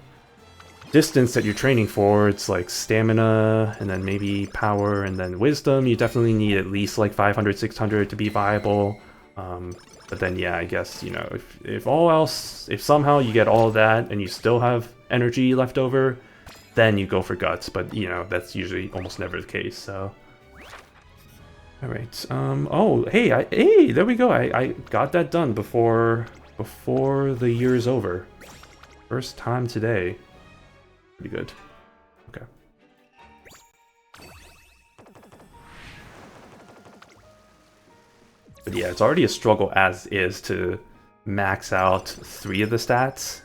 distance that you're training for, it's like stamina, and then maybe power, and then wisdom. You definitely need at least like 500, 600 to be viable. But then yeah, I guess, you know, if all else, if somehow you get all of that and you still have energy left over, then you go for guts. But you know, that's usually almost never the case. So all right. Oh, hey, there we go. I got that done before the year is over. First time today. Pretty good. Okay. But yeah, it's already a struggle as is to max out 3 of the stats.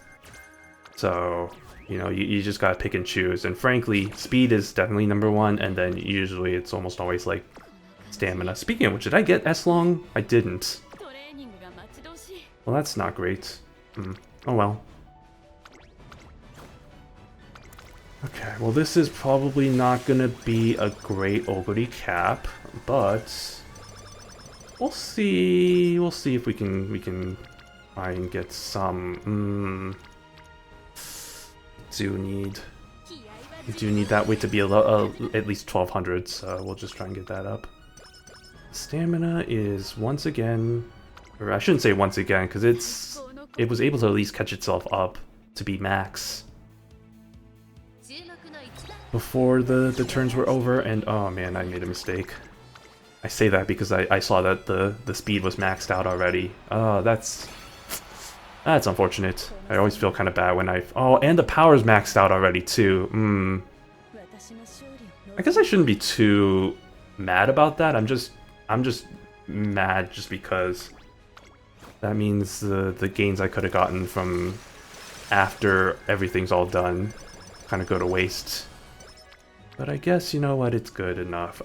So, you know, you just gotta pick and choose. And frankly, speed is definitely number 1, and then usually it's almost always like stamina. Speaking of which, did I get S-Long? I didn't. Well, that's not great. Oh well. Okay, well this is probably not gonna be a great Oguri Cap, but we'll see. We'll see if we can try and get some. We do need that weight to be at least 1200, so we'll just try and get that up. Stamina is once again, or I shouldn't say once again, because it was able to at least catch itself up to be max before the turns were over, and oh man, I made a mistake. I say that because I saw that the speed was maxed out already. Oh, that's unfortunate. I always feel kind of bad when oh, and the power's maxed out already too. I guess I shouldn't be too mad about that. I'm just mad just because that means the gains I could have gotten from after everything's all done kind of go to waste. But I guess, you know what, it's good enough.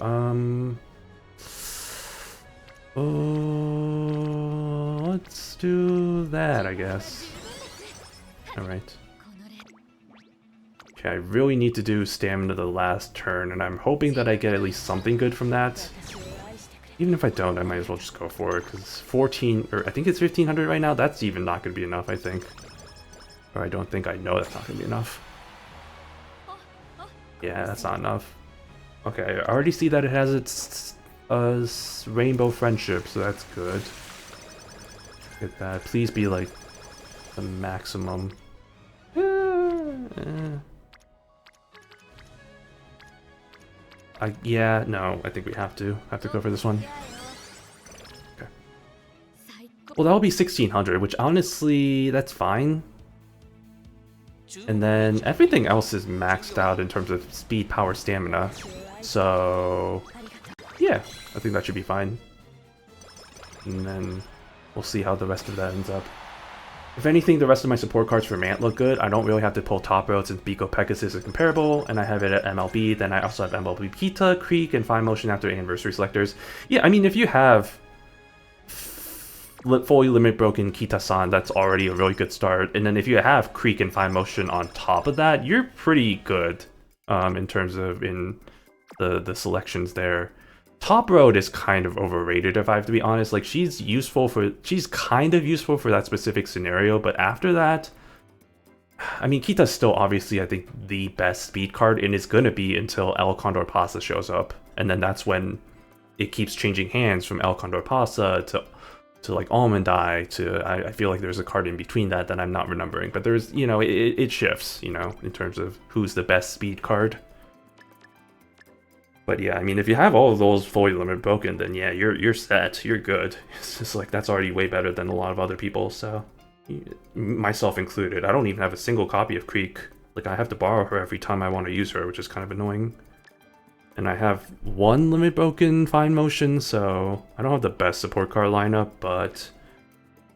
Oh, let's do that, I guess. Alright. Okay, I really need to do stamina the last turn, and I'm hoping that I get at least something good from that. Even if I don't, I might as well just go for it, because 14, or I think it's 1500 right now, that's even not going to be enough, I think. Or I don't think, I know that's not going to be enough. Yeah, that's not enough. Okay, I already see that it has its rainbow friendship, so that's good. Get that. Please be like the maximum. Yeah, no, I think we have to go for this one. Okay. Well, that'll be 1600, which honestly, that's fine. And then everything else is maxed out in terms of speed, power, stamina. So yeah, I think that should be fine. And then we'll see how the rest of that ends up. If anything, the rest of my support cards for Mant look good. I don't really have to pull top road since Biko Pegasus is comparable, and I have it at MLB. Then I also have MLB Kita, Creek, and Fine Motion after anniversary selectors. Yeah, I mean, if you have fully limit broken Kita-san, that's already a really good start. And then if you have Creek and Fine Motion on top of that, you're pretty good. in terms of in the selections there. Top Road is kind of overrated, if I have to be honest. Like, she's kind of useful for that specific scenario, but after that, I mean, Kita's still obviously, I think, the best speed card, and it's gonna be until El Condor Pasa shows up, and then that's when it keeps changing hands from El Condor Pasa to like Almond Eye to, I feel like there's a card in between that I'm not remembering, but there's, you know, it shifts, you know, in terms of who's the best speed card. But yeah, I mean, if you have all of those fully limited broken, then yeah, you're set, you're good. It's just like, that's already way better than a lot of other people, so, myself included. I don't even have a single copy of Creek. Like, I have to borrow her every time I want to use her, which is kind of annoying. And I have one limit broken Fine Motion, so I don't have the best support card lineup, but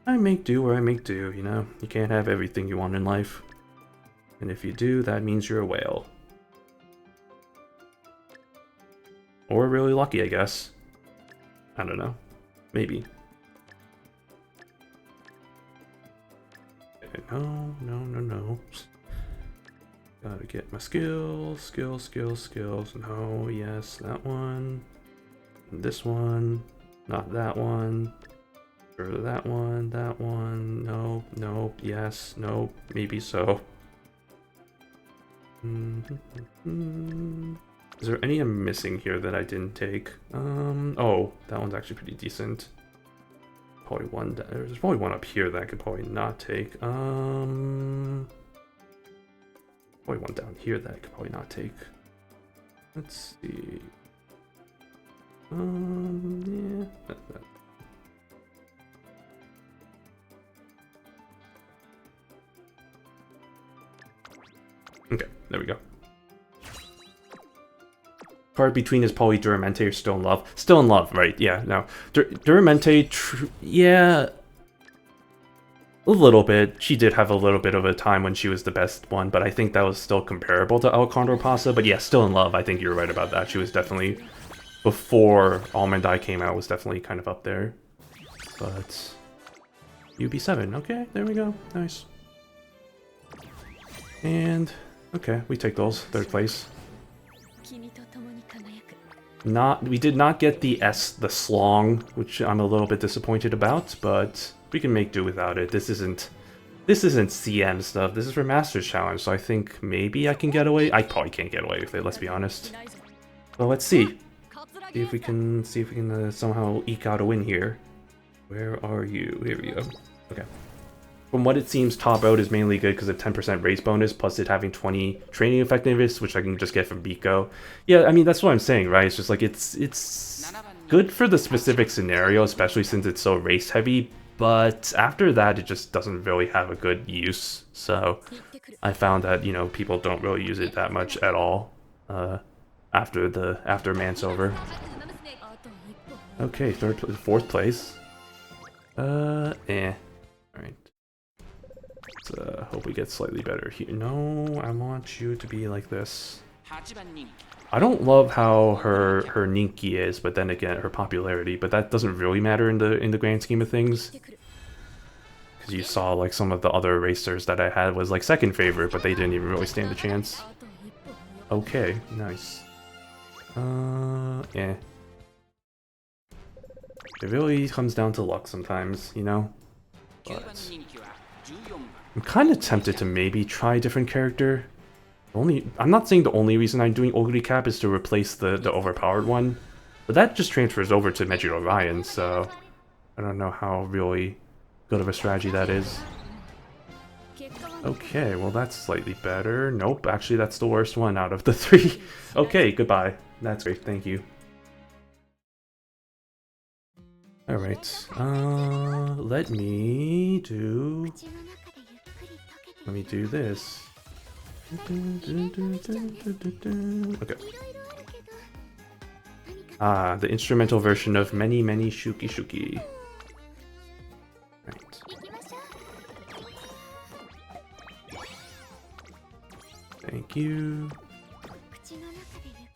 I make do where I make do, you know? You can't have everything you want in life. And if you do, that means you're a whale. Or really lucky, I guess. I don't know. Maybe. No. Gotta get my skills. No, yes, that one. This one. Not that one. Or that one. No, yes, no, maybe so. Is there any I'm missing here that I didn't take? Oh, that one's actually pretty decent. Probably one, there's probably one up here that I could probably not take. Probably one down here that I could probably not take. Let's see. Yeah. Okay, there we go. Card between is probably Duramente or Still in Love. Still in Love, right? Yeah, no. Duramente, yeah, a little bit. She did have a little bit of a time when she was the best one, but I think that was still comparable to El Condor Pasa. But yeah, Still in Love, I think you're right about that. She was definitely, before Almond Eye came out, was definitely kind of up there. But UB7, okay, there we go. Nice. And, okay, we take those. Third place. We did not get the slong, which I'm a little bit disappointed about, but we can make do without it. This isn't CM stuff. This is for Masters Challenge, so I think maybe I can get away. I probably can't get away with it, let's be honest. Well, let's see. See if we can somehow eke out a win here. Where are you? Here we go. Okay. From what it seems, Top Out is mainly good because of 10% race bonus, plus it having 20 training effectiveness, which I can just get from Biko. Yeah, I mean, that's what I'm saying, right? It's just like, it's good for the specific scenario, especially since it's so race heavy, but after that, it just doesn't really have a good use. So I found that, you know, people don't really use it that much at all after Man's over. Okay, fourth place. Alright. Let's hope we get slightly better here. No, I want you to be like this. I don't love how her Ninki is, but then again, her popularity, but that doesn't really matter in the grand scheme of things. Because you saw, like, some of the other racers that I had was, like, second favorite, but they didn't even really stand a chance. Okay, nice. Yeah. It really comes down to luck sometimes, you know? But I'm kind of tempted to maybe try a different character. I'm not saying the only reason I'm doing Oguri Cap is to replace the overpowered one, but that just transfers over to Mejiro Ryan, so I don't know how really good of a strategy that is. Okay, well that's slightly better. Nope, actually that's the worst one out of the three. Okay, goodbye. That's great, thank you. Alright, let me do this. Okay. Ah, the instrumental version of Many Many Shuki Shuki. Right. Thank you.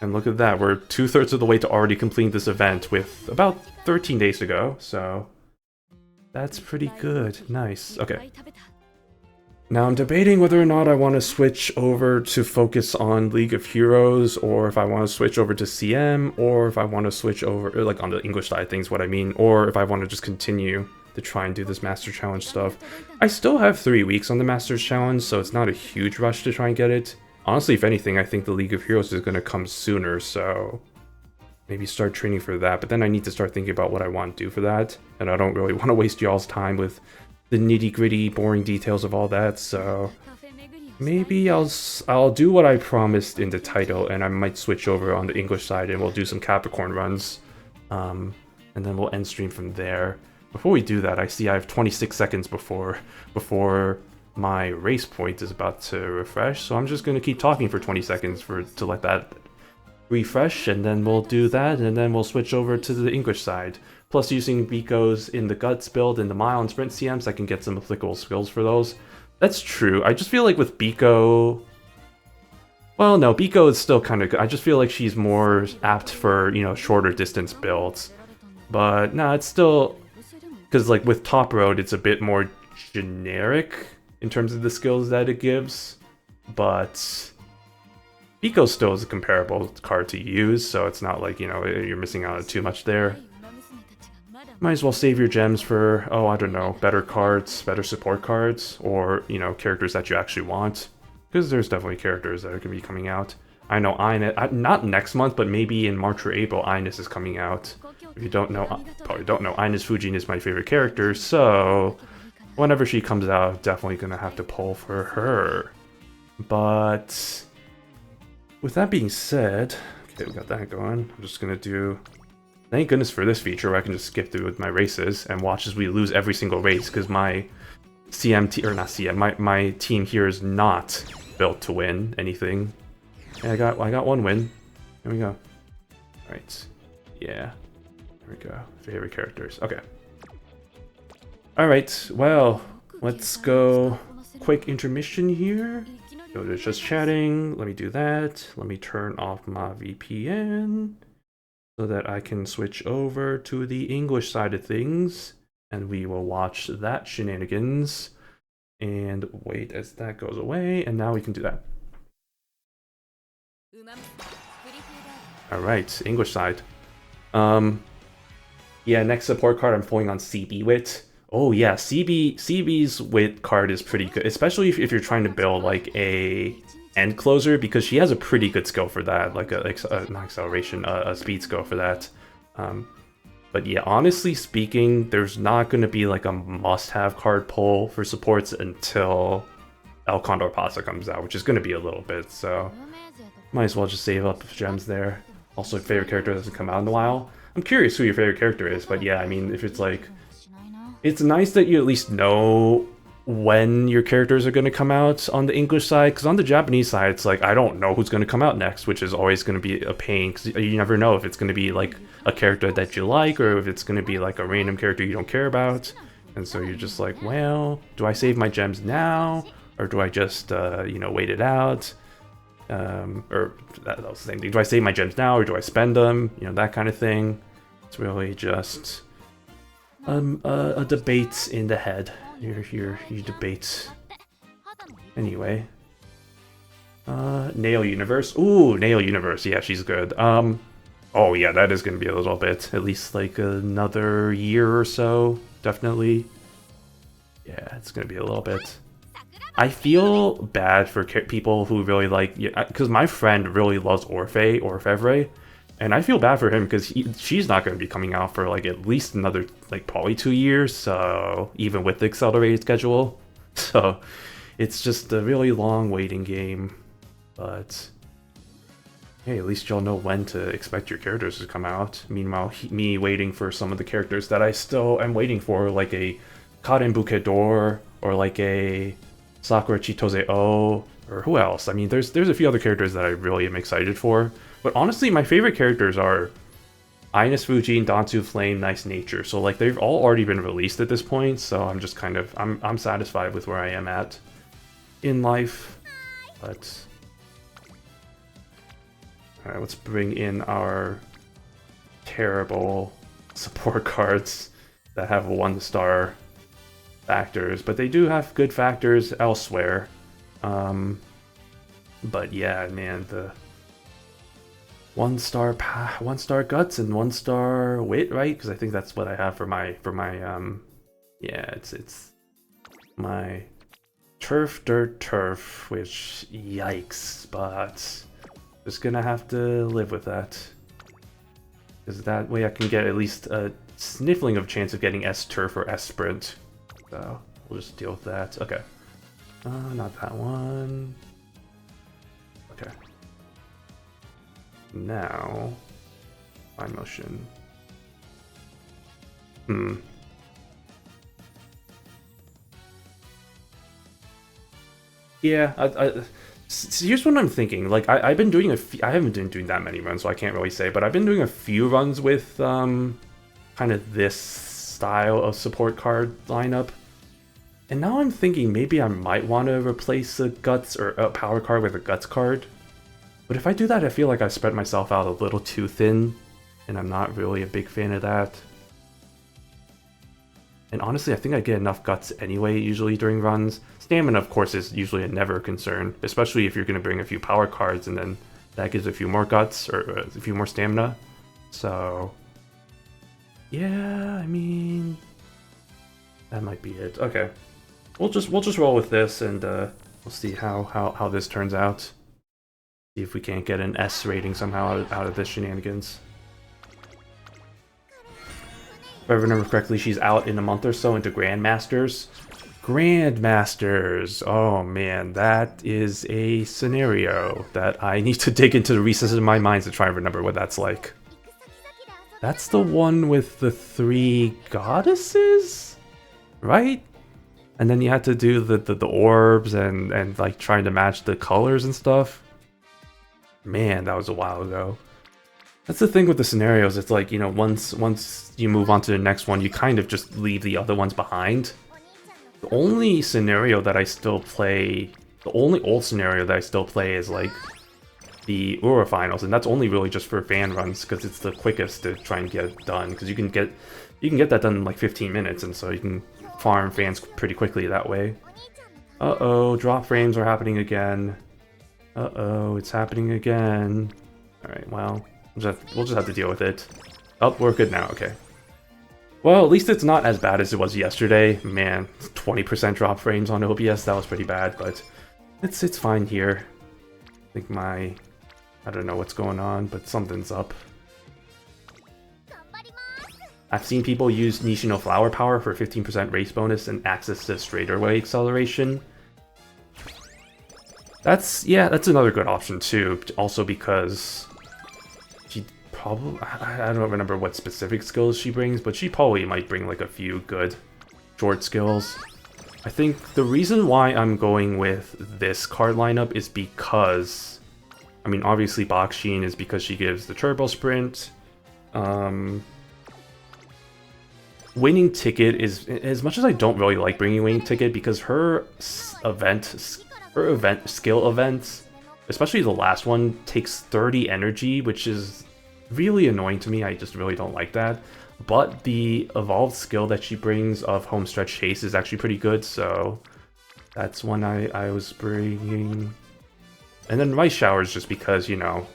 And look at that, we're 2/3 of the way to already complete this event with about 13 days to go, so that's pretty good. Nice. Okay. Now I'm debating whether or not I want to switch over to focus on League of Heroes, or if I want to switch over to CM, or if I want to switch over, like on the English side of things, what I mean, or if I want to just continue to try and do this Master Challenge stuff. I still have 3 weeks on the Masters Challenge, so it's not a huge rush to try and get it. Honestly, if anything, I think the League of Heroes is going to come sooner, so maybe start training for that. But then I need to start thinking about what I want to do for that, and I don't really want to waste y'all's time with the nitty-gritty, boring details of all that, so maybe I'll do what I promised in the title, and I might switch over on the English side, and we'll do some Capricorn runs, and then we'll end stream from there. Before we do that, I see I have 26 seconds before my race point is about to refresh, so I'm just going to keep talking for 20 seconds to let that refresh, and then we'll do that, and then we'll switch over to the English side. Plus, using Biko's in the Guts build and the Mile and Sprint CMs, I can get some applicable skills for those. That's true. I just feel like with Biko... Well, no, Biko is still kind of good. I just feel like she's more apt for, you know, shorter distance builds. But, nah, it's still... Because, like, with Top Road, it's a bit more generic in terms of the skills that it gives. But Biko still is a comparable card to use, so it's not like, you know, you're missing out on too much there. Might as well save your gems for, oh, I don't know, better cards, better support cards, or, you know, characters that you actually want. Because there's definitely characters that are going to be coming out. I know Ines, not next month, but maybe in March or April, Ines is coming out. If you don't know, probably don't know, Ines Fujin is my favorite character, so whenever she comes out, definitely going to have to pull for her. But with that being said, okay, we got that going. I'm just going to do... Thank goodness for this feature where I can just skip through with my races and watch as we lose every single race, because my my team here is not built to win anything. And I got one win. There we go. Alright. Yeah. There we go. Favorite characters. Okay. Alright, well, let's go. Quick intermission here. So there's just chatting. Let me do that. Let me turn off my VPN, so that I can switch over to the English side of things, and we will watch that shenanigans, and wait as that goes away, and now we can do that. Alright, English side. Yeah, next support card I'm pulling on CB Wit. Oh yeah, CB's Wit card is pretty good, especially if you're trying to build like a end closer, because she has a pretty good skill for that, like not acceleration, a speed skill for that. But yeah, honestly speaking, there's not going to be like a must-have card pull for supports until El Condor Pasa comes out, which is going to be a little bit, so might as well just save up gems there. Also, favorite character doesn't come out in a while. I'm curious who your favorite character is, but yeah, I mean, if it's like... It's nice that you at least know when your characters are going to come out on the English side, because on the Japanese side, it's like, I don't know who's going to come out next, which is always going to be a pain, because you never know if it's going to be like a character that you like, or if it's going to be like a random character you don't care about. And so you're just like, well, do I save my gems now, or do I just, you know, wait it out? Or that was the same thing. Do I save my gems now, or do I spend them? You know, that kind of thing. It's really just a debate in the head. You debate. Anyway. Nail Universe. Ooh, Nail Universe. Yeah, she's good. Oh yeah, that is going to be a little bit. At least like another year or so. Definitely. Yeah, it's going to be a little bit. I feel bad for people who really like... Because my friend really loves Orfevre. And I feel bad for him because she's not going to be coming out for like at least another, like probably 2 years. So even with the accelerated schedule. So it's just a really long waiting game. But hey, at least y'all know when to expect your characters to come out. Meanwhile, me waiting for some of the characters that I still am waiting for, like a Karen Bouquet d'Or, or like a Sakura Chitose O, or who else? I mean, there's a few other characters that I really am excited for. But honestly, my favorite characters are Ines Fujin, Dansu Flame, Nice Nature. So like they've all already been released at this point, so I'm just kind of I'm satisfied with where I am at in life. But alright, let's bring in our terrible support cards that have 1-star factors, but they do have good factors elsewhere. But yeah, man, the 1-star guts and 1-star wit, right? Because I think that's what I have for my yeah, it's my turf dirt turf, which yikes, but just gonna have to live with that. Because that way I can get at least a sniffling of chance of getting S turf or S sprint. So we'll just deal with that. Okay. Not that one. Okay. Now, fine motion. Yeah, so here's what I'm thinking. Like, I've been doing I haven't been doing that many runs, so I can't really say, but I've been doing a few runs with kind of this style of support card lineup. And now I'm thinking maybe I might want to replace a Guts or a Power card with a Guts card. But if I do that, I feel like I've spread myself out a little too thin, and I'm not really a big fan of that. And honestly, I think I get enough Guts anyway, usually during runs. Stamina, of course, is usually a never a concern, especially if you're going to bring a few Power cards, and then that gives a few more Guts, or a few more Stamina. So, yeah, I mean, that might be it. Okay. We'll just roll with this, and we'll see how this turns out. See if we can't get an S rating somehow out of this shenanigans. If I remember correctly, she's out in a month or so into Grandmasters. Grandmasters! Oh man, that is a scenario that I need to dig into the recesses of my mind to try and remember what that's like. That's the one with the 3 goddesses? Right? And then you had to do the orbs and like trying to match the colors and stuff. Man, that was a while ago. That's the thing with the scenarios. It's like, you know, once you move on to the next one, you kind of just leave the other ones behind. The only scenario that I still play, the only old scenario that I still play is like the Ura finals, and that's only really just for fan runs because it's the quickest to try and get it done. Because you can get that done in like 15 minutes, and so you can farm fans pretty quickly that way. Uh-oh, drop frames are happening again. Uh-oh, it's happening again. Alright, well, we'll just have to deal with it. Oh, we're good now, okay. Well, at least it's not as bad as it was yesterday. Man, 20% drop frames on OBS, that was pretty bad, but it's fine here. I think I don't know what's going on, but something's up. I've seen people use Nishino Flower Power for 15% race bonus and access to straightaway acceleration. That's another good option too, also because she probably, I don't remember what specific skills she brings, but she probably might bring like a few good short skills. I think the reason why I'm going with this card lineup is because, I mean, obviously Bakshin is because she gives the Turbo Sprint. Winning Ticket is, as much as I don't really like bringing Winning Ticket, because her skill events, especially the last one, takes 30 energy, which is really annoying to me. I just really don't like that. But the evolved skill that she brings of Homestretch Chase is actually pretty good, so that's one I was bringing. And then Rice Shower is just because, you know,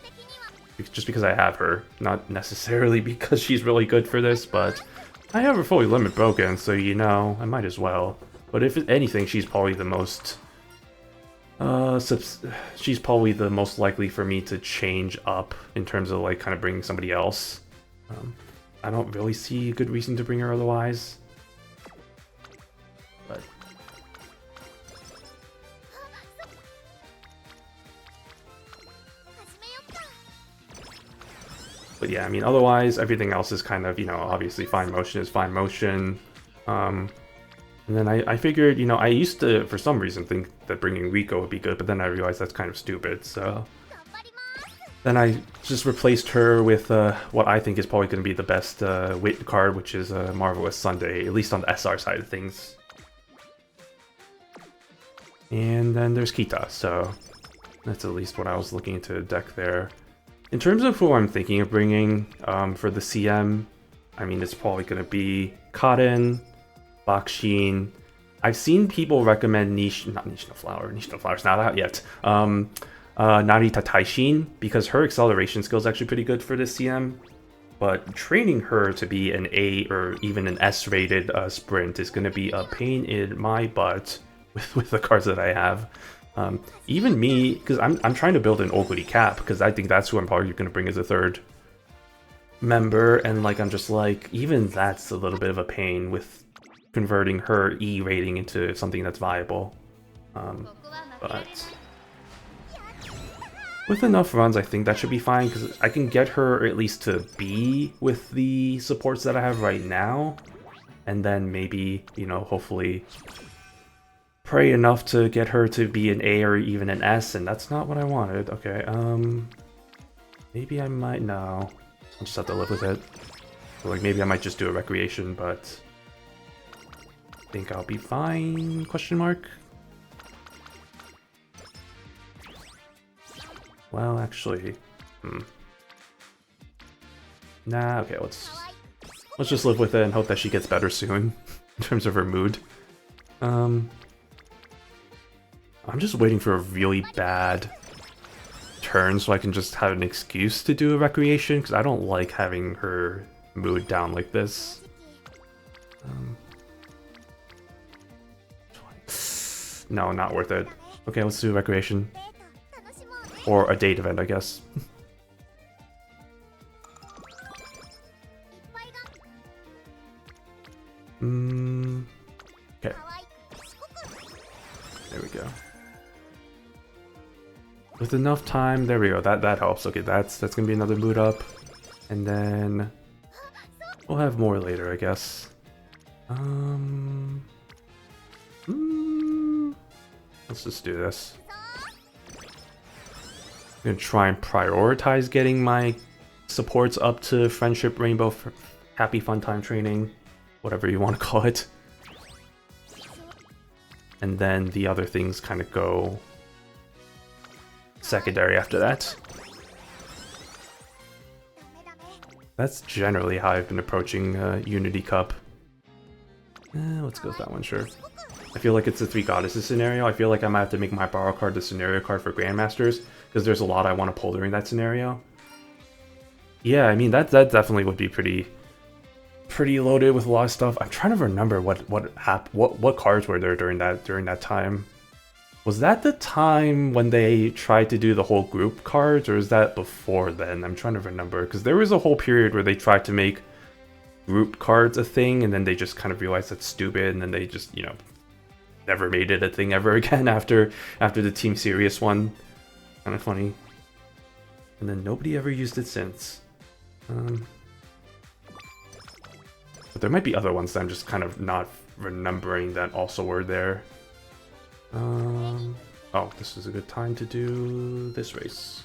just because I have her, not necessarily because she's really good for this, but I have her fully limit broken, so you know, I might as well. But if anything, she's probably the most likely for me to change up in terms of like kind of bringing somebody else. I don't really see a good reason to bring her otherwise. But yeah, I mean, otherwise, everything else is kind of, you know, obviously fine motion is fine motion. And then I figured, you know, I used to, for some reason, think that bringing Rico would be good, but then I realized that's kind of stupid, so then I just replaced her with what I think is probably going to be the best wit card, which is Marvelous Sunday, at least on the SR side of things. And then there's Kita, so that's at least what I was looking to deck there. In terms of who I'm thinking of bringing for the CM, I mean, it's probably going to be Kaden, Bakshin, I've seen people recommend not Niche No Flower. Niche No Flower's not out yet. Narita Taishin, because her acceleration skill is actually pretty good for this CM. But training her to be an A or even an S-rated sprint is going to be a pain in my butt with the cards that I have. Even me, because I'm trying to build an Oguri Cap, because I think that's who I'm probably going to bring as a third member, and like I'm just like, even that's a little bit of a pain with converting her E rating into something that's viable. But with enough runs, I think that should be fine, because I can get her at least to B with the supports that I have right now, and then maybe, you know, hopefully pray enough to get her to be an A or even an S, and that's not what I wanted. Okay, maybe I might, no, I'll just have to live with it. So, like, maybe I might just do a recreation, but I think I'll be fine, question mark? Well, actually, nah, okay, let's just live with it and hope that she gets better soon, in terms of her mood. I'm just waiting for a really bad turn so I can just have an excuse to do a recreation, because I don't like having her mood down like this. No, not worth it. Okay, let's do a recreation. Or a date event, I guess. Okay. There we go. With enough time, there we go. That helps. Okay, that's gonna be another boot up, and then we'll have more later, I guess. Let's just do this. I'm gonna try and prioritize getting my supports up to Friendship Rainbow for Happy Fun Time Training, whatever you want to call it. And then the other things kind of go secondary after that. That's generally how I've been approaching Unity Cup. Let's go with that one, sure. I feel like it's a 3 Goddesses scenario. I feel like I might have to make my borrow card the scenario card for Grandmasters, because there's a lot I want to pull during that scenario. Yeah, I mean, that definitely would be pretty loaded with a lot of stuff. I'm trying to remember what cards were there during that time. Was that the time when they tried to do the whole group cards, or is that before then? I'm trying to remember, because there was a whole period where they tried to make group cards a thing, and then they just kind of realized that's stupid, and then they just, you know, never made it a thing ever again after the Team Serious one. Kind of funny. And then nobody ever used it since. But there might be other ones that I'm just kind of not remembering that also were there. Oh, this is a good time to do this race.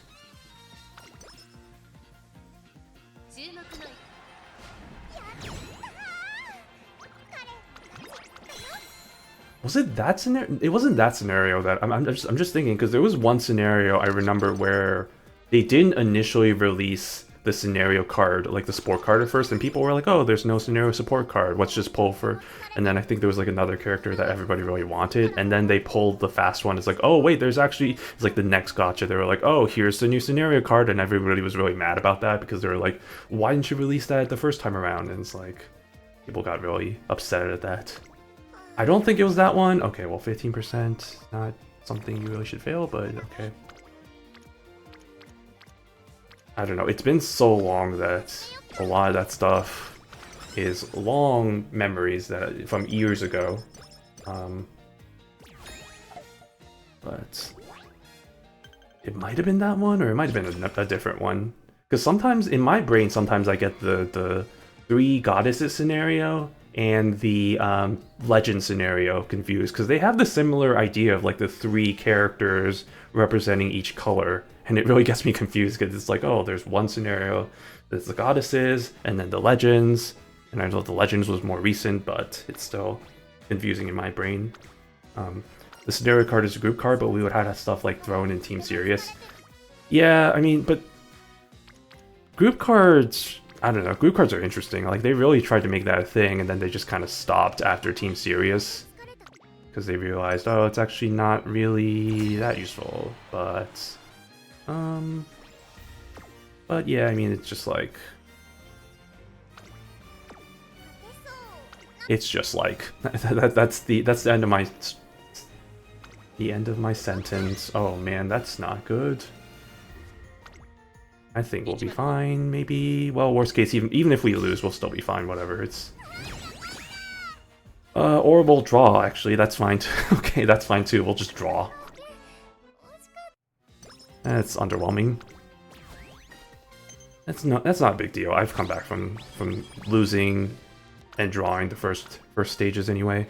Was it that scenario? It wasn't that scenario that I'm just thinking, because there was one scenario I remember where they didn't initially release the scenario card, like the support card at first, and people were like, oh, there's no scenario support card, let's just pull for, and then I think there was like another character that everybody really wanted, and then they pulled the fast one. It's like, oh wait, there's actually, it's like the next gotcha, they were like, oh, here's the new scenario card, and everybody was really mad about that, because they were like, why didn't you release that the first time around? And it's like, people got really upset at that. I don't think it was that one. Okay, well, 15%, not something you really should fail, but okay. I don't know, it's been so long that a lot of that stuff is long memories that from years ago. But it might have been that one, or it might have been a different one. Because sometimes, in my brain, sometimes I get the 3 Goddesses scenario and the Legend scenario confused, because they have the similar idea of like the 3 characters representing each color, and it really gets me confused, because it's like, oh, there's one scenario that's the Goddesses, and then the Legends, and I know the Legends was more recent, but it's still confusing in my brain. The scenario card is a group card, but we would have stuff like thrown in Team Serious. Yeah, I mean, but group cards, I don't know, group cards are interesting. Like, they really tried to make that a thing, and then they just kind of stopped after Team Serious. because they realized, oh, it's actually not really that useful. But yeah, I mean, it's just like, that's the end of my sentence. Oh man, that's not good. I think we'll be fine, maybe. Well, worst case, even if we lose, we'll still be fine, whatever. It's or we'll draw, actually, that's fine too. Okay, that's fine too, we'll just draw. That's underwhelming. That's not a big deal. I've come back from losing and drawing the first stages anyway.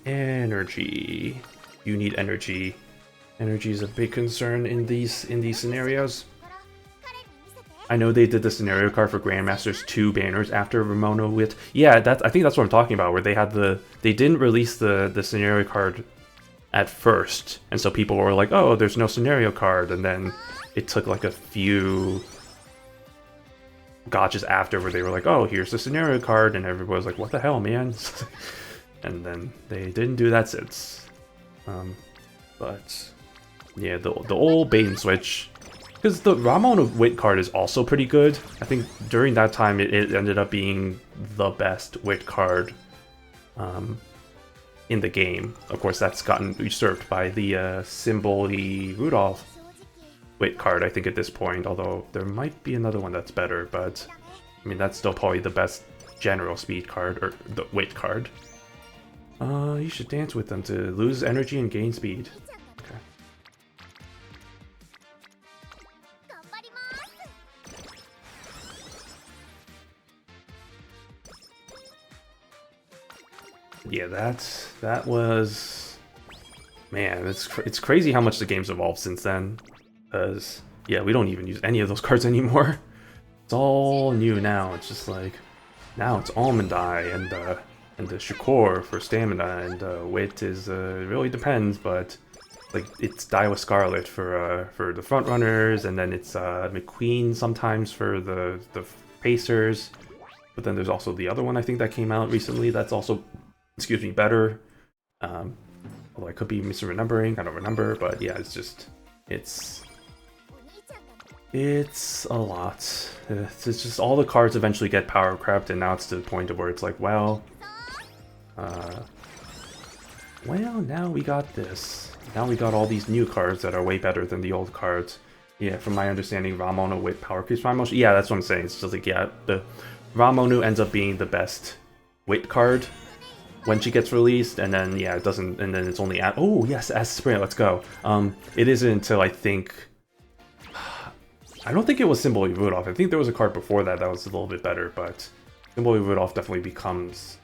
Energy. You need energy. Energy is a big concern in these scenarios. I know they did the scenario card for Grandmaster's 2 banners after Ramona with... Yeah, I think that's what I'm talking about, where they had they didn't release the scenario card at first, and so people were like, oh, there's no scenario card, and then it took like a few gotchas after where they were like, oh, here's the scenario card, and everybody was like, what the hell, man? And then they didn't do that since. But yeah, the old bait and switch, because the Ramona Wit card is also pretty good. I think during that time it ended up being the best Wit card in the game. Of course, that's gotten usurped by the Symbol-y Rudolph Wit card, I think, at this point, although there might be another one that's better, but I mean, that's still probably the best general speed card, or the Wit card. You should dance with them to lose energy and gain speed. Okay. Yeah, that was... Man, it's crazy how much the game's evolved since then. Because, yeah, we don't even use any of those cards anymore. It's all new now. It's just like, now it's Almond Eye and the Shukor for stamina, and Wit is, it really depends, but like, it's Daiwa Scarlet for the front runners, and then it's McQueen sometimes for the pacers. But then there's also the other one, I think, that came out recently that's also, excuse me, better. Although I could be misremembering, I don't remember, but yeah, it's just, it's a lot. It's just all the cards eventually get power crept, and now it's to the point of where it's like, well, now we got this. Now we got all these new cards that are way better than the old cards. Yeah, from my understanding, Ramona with Power Creeps Motion. Yeah, that's what I'm saying. It's just like, yeah, the Ramonu ends up being the best Wit card when she gets released, and then, yeah, it doesn't, and then it's only at, oh, yes, as Sprint, let's go. It isn't until, I think, I don't think it was Symbol-y Rudolph. I think there was a card before that was a little bit better, but Symbol-y Rudolph definitely becomes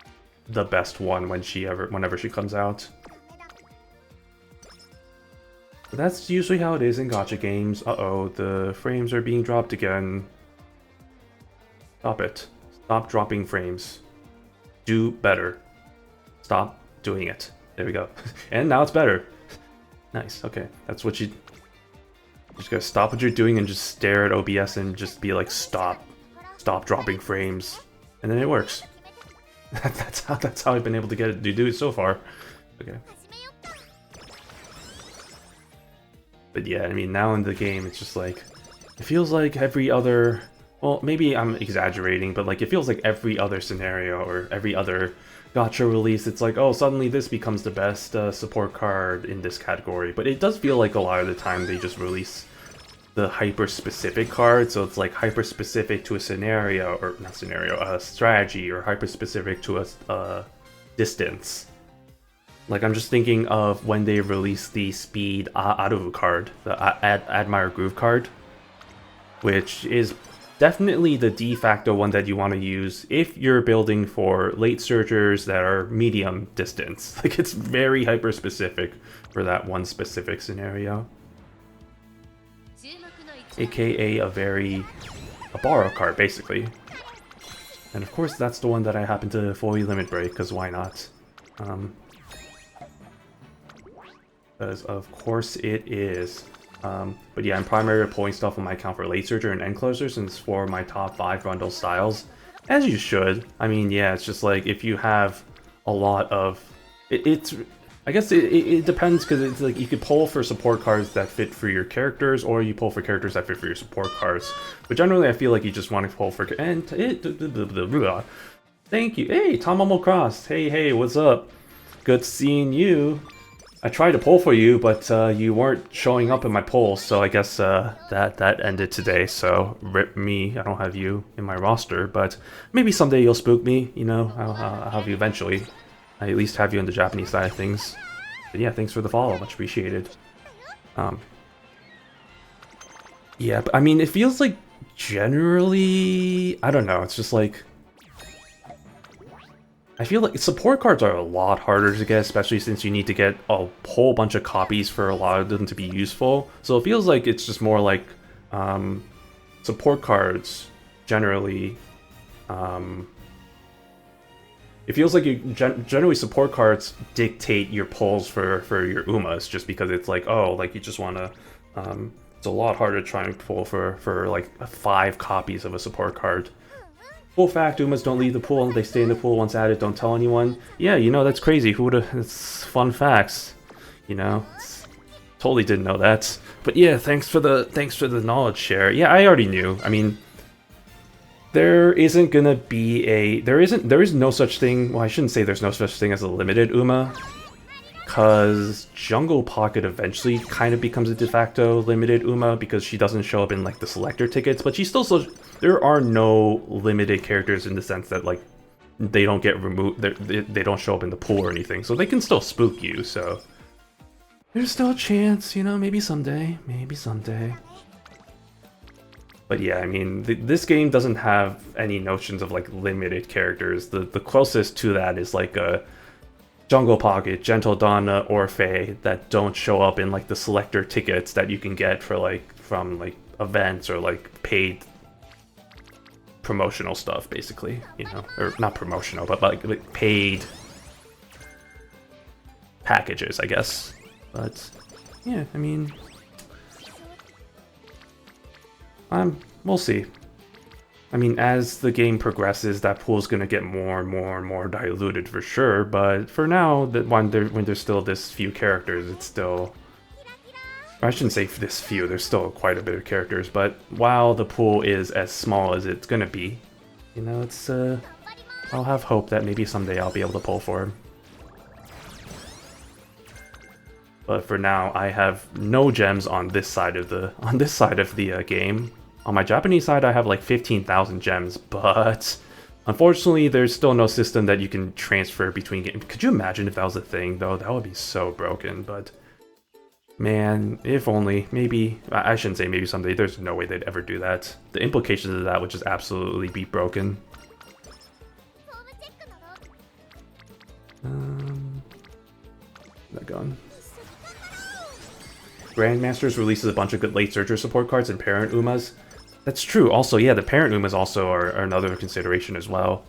the best one whenever she comes out. But that's usually how it is in gacha games. Uh-oh, the frames are being dropped again. Stop it. Stop dropping frames. Do better. Stop doing it. There we go. And now it's better. Nice, okay. That's what you just gotta stop what you're doing and just stare at OBS and just be like, stop. Stop dropping frames. And then it works. That's how I've been able to get it to do it so far. Okay. But yeah, I mean, now in the game, it's just like, it feels like every other, well, maybe I'm exaggerating, but like, it feels like every other scenario or every other gacha release, it's like, oh, suddenly this becomes the best support card in this category. But it does feel like a lot of the time they just release the hyper-specific card, so it's like hyper-specific to a scenario, or not scenario, a strategy, or hyper-specific to a distance. Like, I'm just thinking of when they released the Speed Aru card, the Admire Groove card, which is definitely the de facto one that you want to use if you're building for late surgers that are medium distance. Like, it's very hyper-specific for that one specific scenario. AKA a borrow card, basically. And of course, that's the one that I happen to fully limit break, because why not? Because of course it is. But yeah, I'm primarily pulling stuff on my account for Late Surger and End Closer, since for my top 5 Rundle styles, as you should. I mean, yeah, it's just like, if you have a lot of it's. I guess it depends because it's like you could pull for support cards that fit for your characters, or you pull for characters that fit for your support cards. But generally, I feel like you just want to pull for and thank you. Hey, Tom Almo Cross. Hey, what's up? Good seeing you. I tried to pull for you, but you weren't showing up in my polls, so I guess that ended today. So rip me. I don't have you in my roster, but maybe someday you'll spook me. You know, I'll have you eventually. I at least have you on the Japanese side of things. But yeah, thanks for the follow, much appreciated. Yeah, but I mean, it feels like generally, I don't know, it's just like, I feel like support cards are a lot harder to get, especially since you need to get a whole bunch of copies for a lot of them to be useful. So it feels like it's just more like support cards generally. It feels like generally support cards dictate your pulls for your Umas, just because it's like, oh, like you just want to. It's a lot harder to try and pull for like 5 copies of a support card. Full fact: Umas don't leave the pool; they stay in the pool once added. Don't tell anyone. Yeah, you know that's crazy. Who would've? It's fun facts. You know, totally didn't know that. But yeah, thanks for the knowledge share. Yeah, I already knew. I mean. There isn't gonna be there is no such thing, well I shouldn't say there's no such thing as a limited Uma, cause Jungle Pocket eventually kind of becomes a de facto limited Uma because she doesn't show up in like the selector tickets, but there are no limited characters in the sense that like they don't get removed, they don't show up in the pool or anything, so they can still spook you, so there's still a chance, you know, maybe someday. But yeah, I mean, this game doesn't have any notions of like limited characters. The closest to that is like a Jungle Pocket, Gentle Donna, Orphe that don't show up in like the selector tickets that you can get for like from like events or like paid promotional stuff, basically, you know, or not promotional, but like paid packages, I guess. But yeah, I mean. We'll see. I mean, as the game progresses, that pool's gonna get more and more diluted for sure. But for now, that when there's still this few characters, it's still. I shouldn't say this few. There's still quite a bit of characters. But while the pool is as small as it's gonna be, you know, it's I'll have hope that maybe someday I'll be able to pull for him. But for now, I have no gems on this side of the game. On my Japanese side, I have like 15,000 gems, but unfortunately, there's still no system that you can transfer between games. Could you imagine if that was a thing, though? That would be so broken, but man, if only. Maybe, I shouldn't say maybe someday, there's no way they'd ever do that. The implications of that would just absolutely be broken. That gone. Grandmasters releases a bunch of good late searcher support cards and parent Umas. That's true. Also, yeah, the parent Umas also are another consideration as well.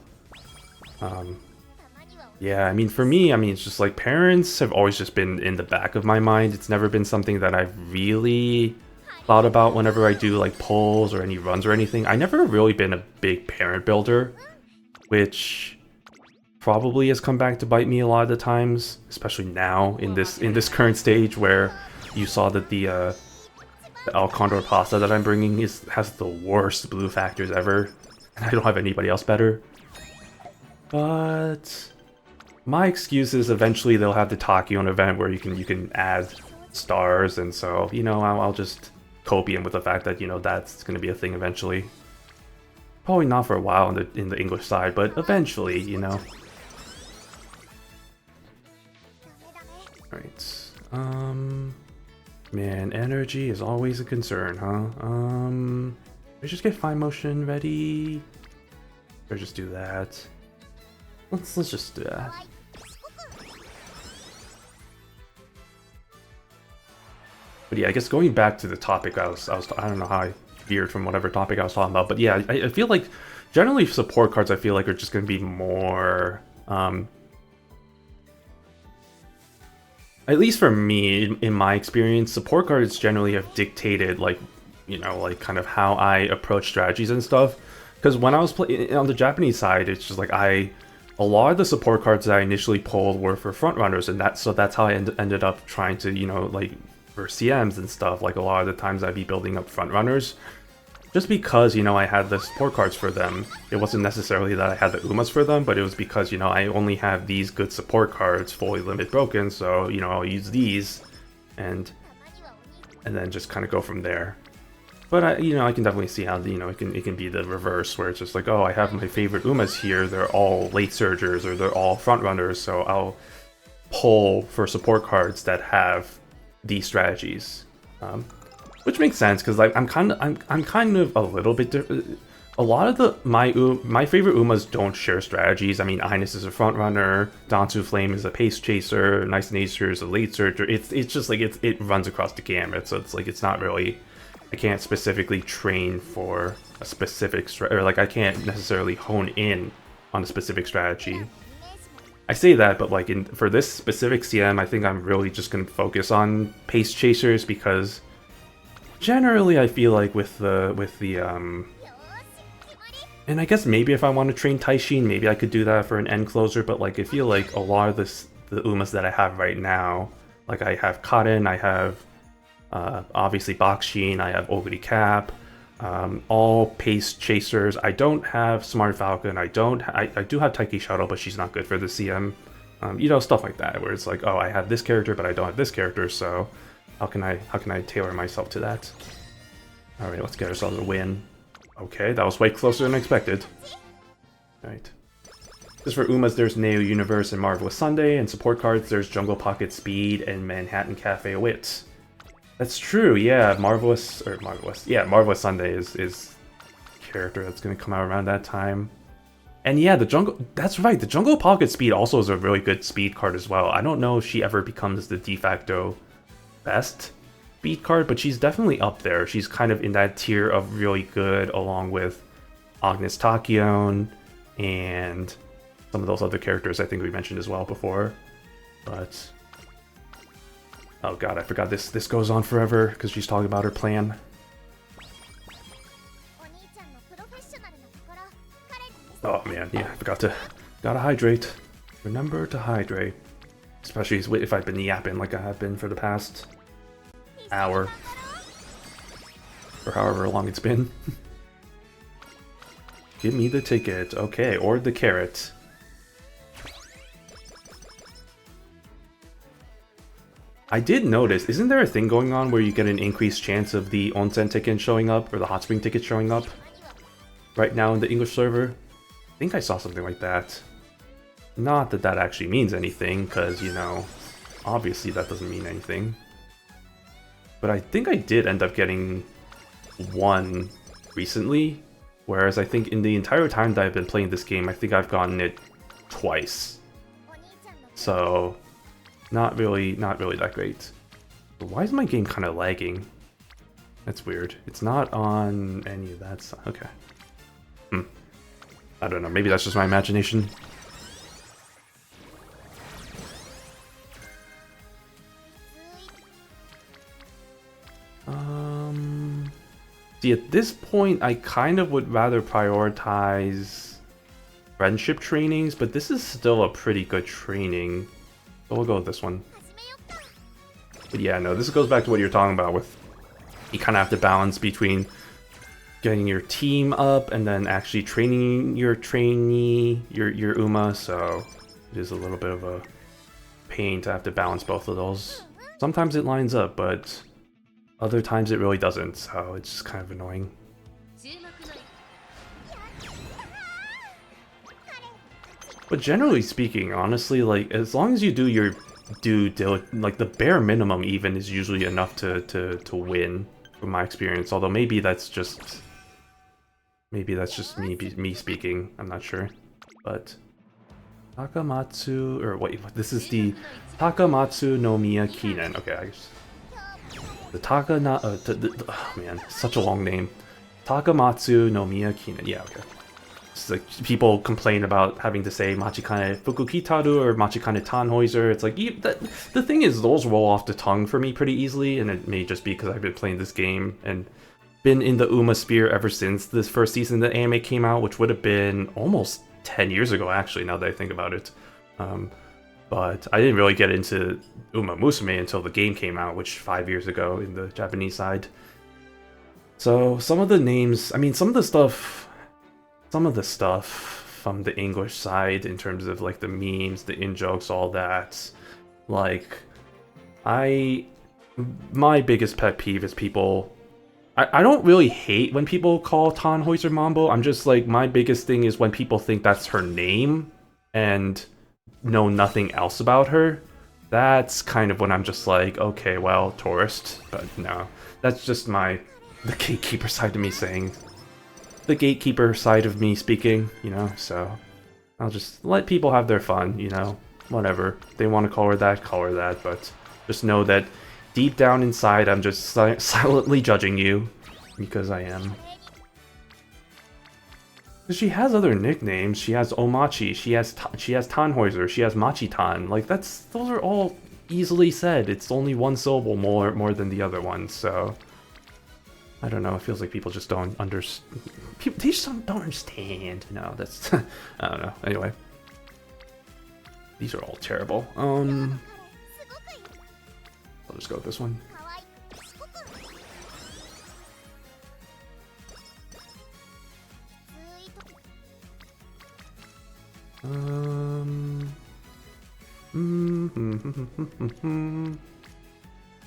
Yeah, I mean, for me, I mean, it's just like parents have always just been in the back of my mind. It's never been something that I've really thought about whenever I do like polls or any runs or anything. I never really been a big parent builder, which probably has come back to bite me a lot of the times, especially now in this current stage where you saw that the El Condor pasta that I'm bringing has the worst blue factors ever, and I don't have anybody else better. But my excuse is eventually they'll have the Tachyon event where you can add stars, and so you know I'll just copium with the fact that you know that's going to be a thing eventually. Probably not for a while in the English side, but eventually, you know. All right. Man, energy is always a concern, huh? Let's just get fine motion ready. Or just do that. Let's just do that. But yeah, I guess going back to the topic, I don't know how I veered from whatever topic I was talking about, but yeah, I feel like generally support cards I feel like are just going to be more at least for me, in my experience, support cards generally have dictated, like, you know, like, kind of how I approach strategies and stuff. Because when I was playing on the Japanese side, it's just like, I a lot of the support cards that I initially pulled were for frontrunners, and that's how I ended up trying to, you know, like for CMs and stuff. Like a lot of the times I'd be building up frontrunners, just because, you know, I had the support cards for them. It wasn't necessarily that I had the Umas for them, but it was because, you know, I only have these good support cards, fully limit broken, so, you know, I'll use these, and then just kind of go from there. But you know, I can definitely see how, you know, it can be the reverse, where it's just like, oh, I have my favorite Umas here, they're all late surgers or they're all front runners, so I'll pull for support cards that have these strategies, which makes sense because like I'm kind of a little bit different. A lot of my favorite Umas don't share strategies. I mean, Ines is a front runner, Dansu Flame is a pace chaser, Nice Nature is a late surger. It's just like it runs across the gamut, so it's like it's not really. I can't specifically train for a specific or like I can't necessarily hone in on a specific strategy. I say that, but like for this specific CM, I think I'm really just gonna focus on pace chasers because generally I feel like with the and I guess maybe if I want to train Taishin, maybe I could do that for an end closer, but like I feel like a lot of the Umas that I have right now, like I have Karin, I have obviously Bakshin, I have Oguri Cap, all pace chasers. I don't have Smart Falcon, I do have Taiki Shuttle, but she's not good for the CM. You know, stuff like that, where it's like, oh, I have this character, but I don't have this character, so how can I tailor myself to that? Alright, let's get ourselves a win. Okay, that was way closer than expected. Alright. Just for Umas, there's Neo Universe and Marvelous Sunday, and support cards, there's Jungle Pocket Speed and Manhattan Cafe Wit. That's true, yeah, Marvelous Sunday is character that's gonna come out around that time. And yeah, that's right, the Jungle Pocket Speed also is a really good speed card as well. I don't know if she ever becomes the de facto best speed card, but she's definitely up there. She's kind of in that tier of really good, along with Agnes Tachyon and some of those other characters I think we mentioned as well before. But oh god, I forgot this goes on forever because she's talking about her plan. Oh man, yeah, I forgot to gotta hydrate. Remember to hydrate. Especially if I've been yapping like I have been for the past hour. Or however long it's been. Give me the ticket. Okay, or the carrot. I did notice, isn't there a thing going on where you get an increased chance of the onsen ticket showing up, or the hot spring ticket showing up right now in the English server? I think I saw something like that. Not that that actually means anything, because, you know, obviously that doesn't mean anything. But I think I did end up getting one recently, whereas I think in the entire time that I've been playing this game, I think I've gotten it twice. So not really that great. But why is my game kind of lagging? That's weird. It's not on any of that stuff. Okay. I don't know. Maybe that's just my imagination. See, at this point, I kind of would rather prioritize friendship trainings, but this is still a pretty good training. So we'll go with this one. But yeah, no, this goes back to what you're talking about with you kind of have to balance between getting your team up and then actually training your trainee, your Uma, so it is a little bit of a pain to have to balance both of those. Sometimes it lines up, but other times it really doesn't, so it's just kind of annoying. But generally speaking, honestly, like, as long as you do your like, the bare minimum even is usually enough to win, from my experience. Although maybe that's just me speaking, I'm not sure. But Takamatsu, or wait, this is the Takamatsu no Miya Kinen. Okay, I guess. The oh man, such a long name. Takamatsu no Miya Kinen. Yeah, okay. It's like people complain about having to say Machikane Fukukitaru or Machikane Tannhäuser. It's like, the thing is, those roll off the tongue for me pretty easily, and it may just be because I've been playing this game and been in the Uma sphere ever since this first season the anime came out, which would have been almost 10 years ago, actually, now that I think about it. But I didn't really get into Umamusume until the game came out, which 5 years ago in the Japanese side. So some of the names, I mean, some of the stuff from the English side in terms of like the memes, the in-jokes, all that, like, my biggest pet peeve is people, I don't really hate when people call Tannhäuser Mambo. I'm just like, my biggest thing is when people think that's her name and know nothing else about her. That's kind of when I'm just like, okay, well, tourist. But no, that's just the gatekeeper side of me saying, the gatekeeper side of me speaking, you know, so I'll just let people have their fun, you know, whatever. If they want to call her that, but just know that deep down inside, I'm just silently judging you, because I am. She has other nicknames. She has Omachi. She has Tannhäuser. She has Machitan. Like, those are all easily said. It's only one syllable more than the other one. So I don't know. It feels like people just don't understand. They just don't understand. No, that's I don't know. Anyway, these are all terrible. I'll just go with this one.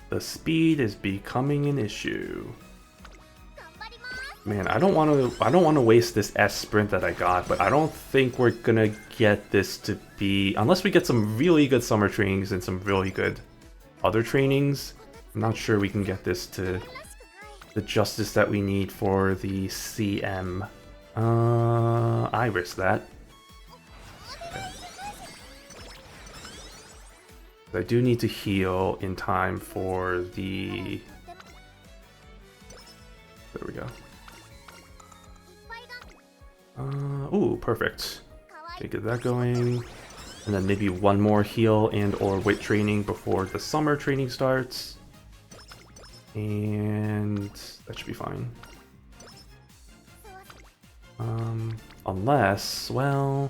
The speed is becoming an issue. Man, I don't want to waste this S sprint that I got, but I don't think we're gonna get this to be, unless we get some really good summer trainings and some really good other trainings. I'm not sure we can get this to the justice that we need for the CM. I risk that. I do need to heal in time for the... There we go. Ooh, perfect. Okay, get that going. And then maybe one more heal and or weight training before the summer training starts. And that should be fine. Unless, well...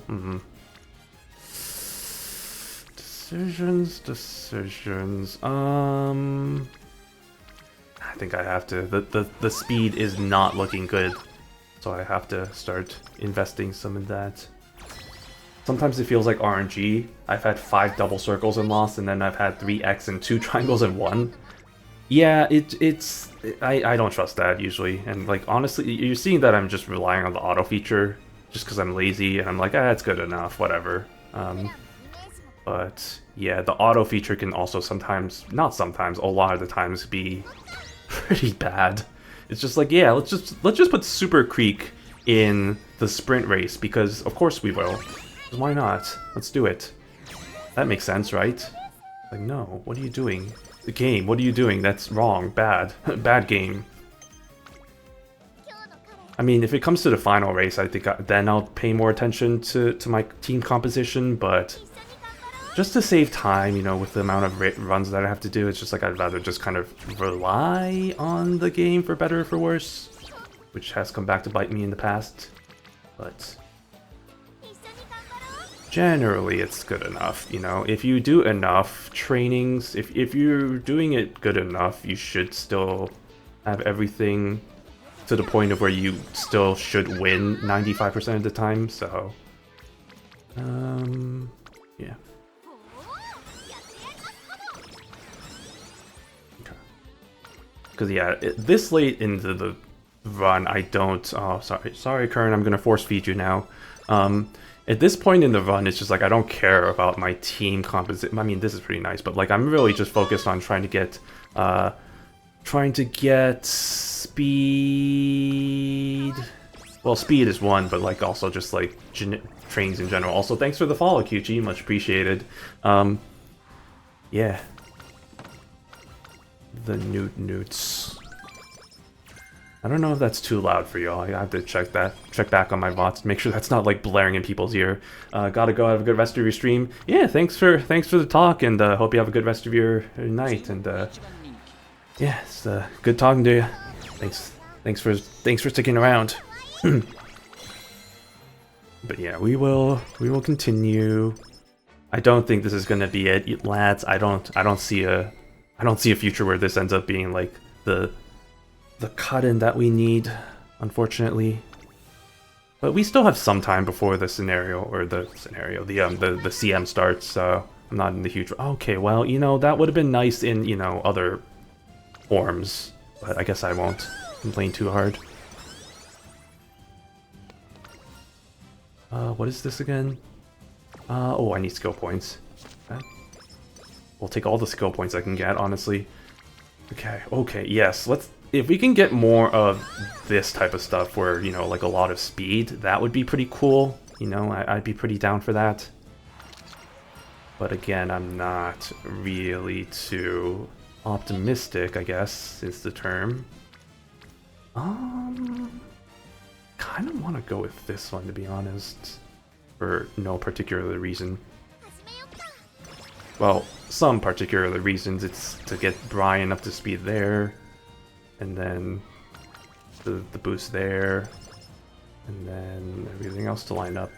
Decisions. I think I have to. The speed is not looking good, so I have to start investing some in that. Sometimes it feels like RNG. I've had 5 double circles and lost, and then I've had 3 X and 2 triangles and 1. Yeah, I don't trust that usually, and like honestly, you're seeing that I'm just relying on the auto feature just because I'm lazy, and I'm like, it's good enough, whatever. But yeah, the auto feature can also sometimes, not sometimes, a lot of the times be pretty bad. It's just like, yeah, let's just put Super Creek in the sprint race because of course we will. Why not? Let's do it. That makes sense, right? Like, no, what are you doing? The game, what are you doing? That's wrong, bad, bad game. I mean, if it comes to the final race, I think then I'll pay more attention to my team composition, but just to save time, you know, with the amount of runs that I have to do, it's just like I'd rather just kind of rely on the game for better or for worse, which has come back to bite me in the past. But generally, it's good enough, you know. If you do enough trainings, if you're doing it good enough, you should still have everything to the point of where you still should win 95% of the time, so... yeah. Because yeah, this late into the run, I don't... Oh, sorry, Kern, I'm gonna force feed you now. At this point in the run, it's just like I don't care about my team composition. I mean, this is pretty nice, but like I'm really just focused on trying to get speed. Well, speed is one, but like also just like trains in general. Also, thanks for the follow, QG, much appreciated. Yeah. The newts. I don't know if that's too loud for y'all. I have to check back on my VODs, make sure that's not like blaring in people's ear. Gotta go, have a good rest of your stream. Yeah, thanks for the talk, and hope you have a good rest of your night. And yeah, it's good talking to you. Thanks for sticking around. But yeah, we will continue. I don't think this is gonna be it, lads. I don't see a future where this ends up being like the cut-in that we need, unfortunately. But we still have some time before the CM starts, so I'm not in the huge... Okay, well, you know, that would have been nice in, you know, other forms. But I guess I won't complain too hard. What is this again? Oh, I need skill points. Okay. We'll take all the skill points I can get, honestly. Okay, yes, let's... If we can get more of this type of stuff where, you know, like a lot of speed, that would be pretty cool. You know, I'd be pretty down for that. But again, I'm not really too optimistic, I guess, is the term. Kind of want to go with this one, to be honest. For no particular reason. Well, some particular reasons. It's to get Brian up to speed there. And then the boost there. And then everything else to line up.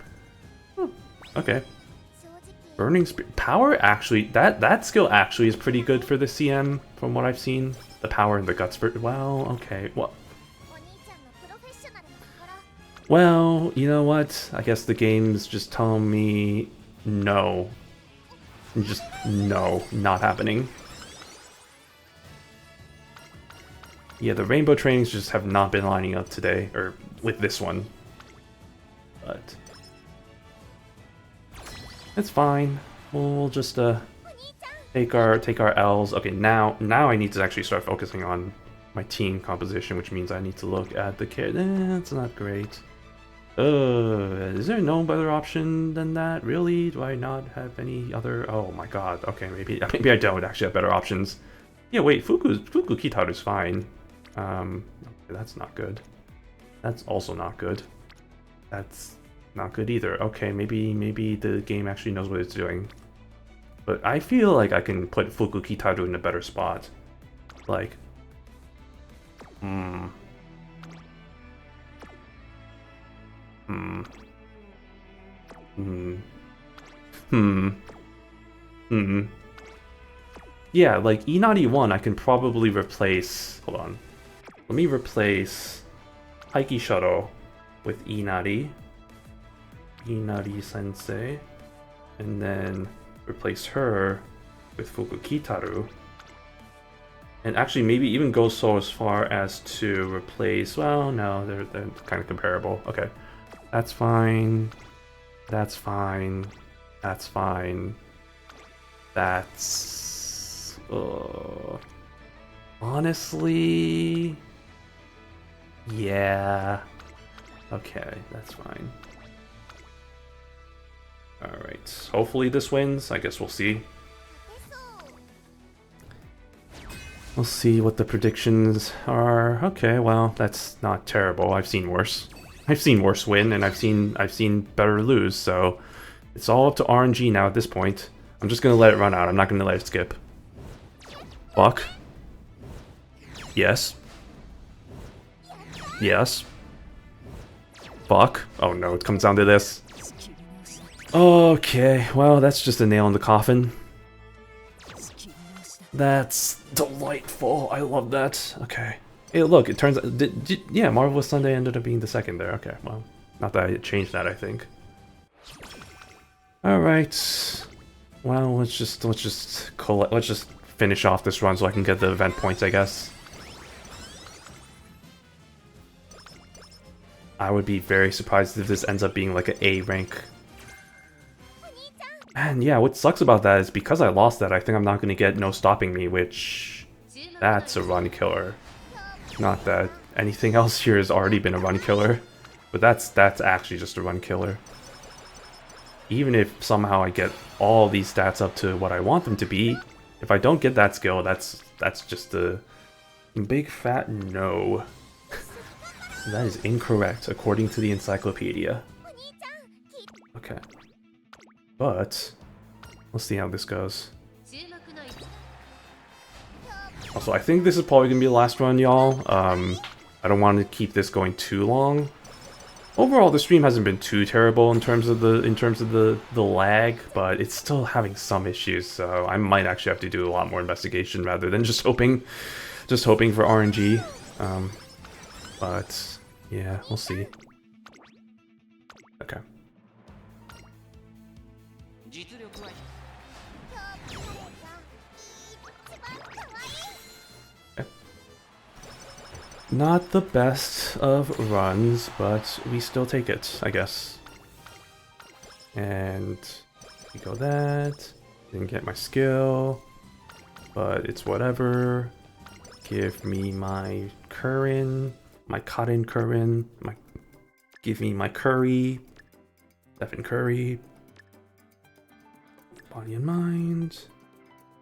Okay. Burning Spirit. Power actually, that skill actually is pretty good for the CM from what I've seen. The power and the guts for... Well, okay. Well, you know what? I guess the game's just telling me no. Just no, not happening. Yeah, the rainbow trainings just have not been lining up today, or with this one. But it's fine. We'll just take our L's. Okay, now I need to actually start focusing on my team composition, which means I need to look at the kit. That's not great. Is there no better option than that? Really? Do I not have any other? Oh my god. Okay, maybe I don't actually have better options. Yeah, wait, Fuku Kitaru's fine. That's not good. That's also not good. That's not good either. Okay, maybe the game actually knows what it's doing. But I feel like I can put Fuku Kitaru in a better spot. Like, Yeah, like Inari 1 I can probably replace... Hold on. Let me replace Haiki Shuttle with Inari Sensei, and then replace her with Fuku Kitaru. And actually maybe even go so as far as to replace... Well, no, they're kind of comparable. Okay. That's fine. That's fine. That's fine. That's... honestly... Yeah. Okay, that's fine. Alright. Hopefully this wins. I guess we'll see. We'll see what the predictions are. Okay, well, that's not terrible. I've seen worse. I've seen worse win, and I've seen better lose, so it's all up to RNG now at this point. I'm just gonna let it run out. I'm not gonna let it skip. Fuck. Yes. Yes. Fuck. Oh no, it comes down to this. Okay, well, that's just a nail in the coffin. That's delightful. I love that. Okay. Hey, look, it turns out... yeah, Marvelous Sunday ended up being the second there. Okay, well, not that I changed that, I think. Alright. Well, let's just finish off this run so I can get the event points, I guess. I would be very surprised if this ends up being like an A rank. And yeah, what sucks about that is because I lost that, I think I'm not going to get No Stopping Me, which... that's a run killer. Not that anything else here has already been a run killer, but that's actually just a run killer. Even if somehow I get all these stats up to what I want them to be, if I don't get that skill, that's just a big fat no. That is incorrect, according to the encyclopedia. Okay. But, let's see how this goes. Also, I think this is probably going to be the last run, y'all. I don't want to keep this going too long. Overall, the stream hasn't been too terrible in terms of the lag, but it's still having some issues. So I might actually have to do a lot more investigation rather than just hoping for RNG. But yeah, we'll see. Okay. Not the best of runs, but we still take it, I guess. And we go that. Didn't get my skill, but it's whatever. Give me my Curran, my Cotton Curran, give me my Curry, Stephen Curry, Body and Mind,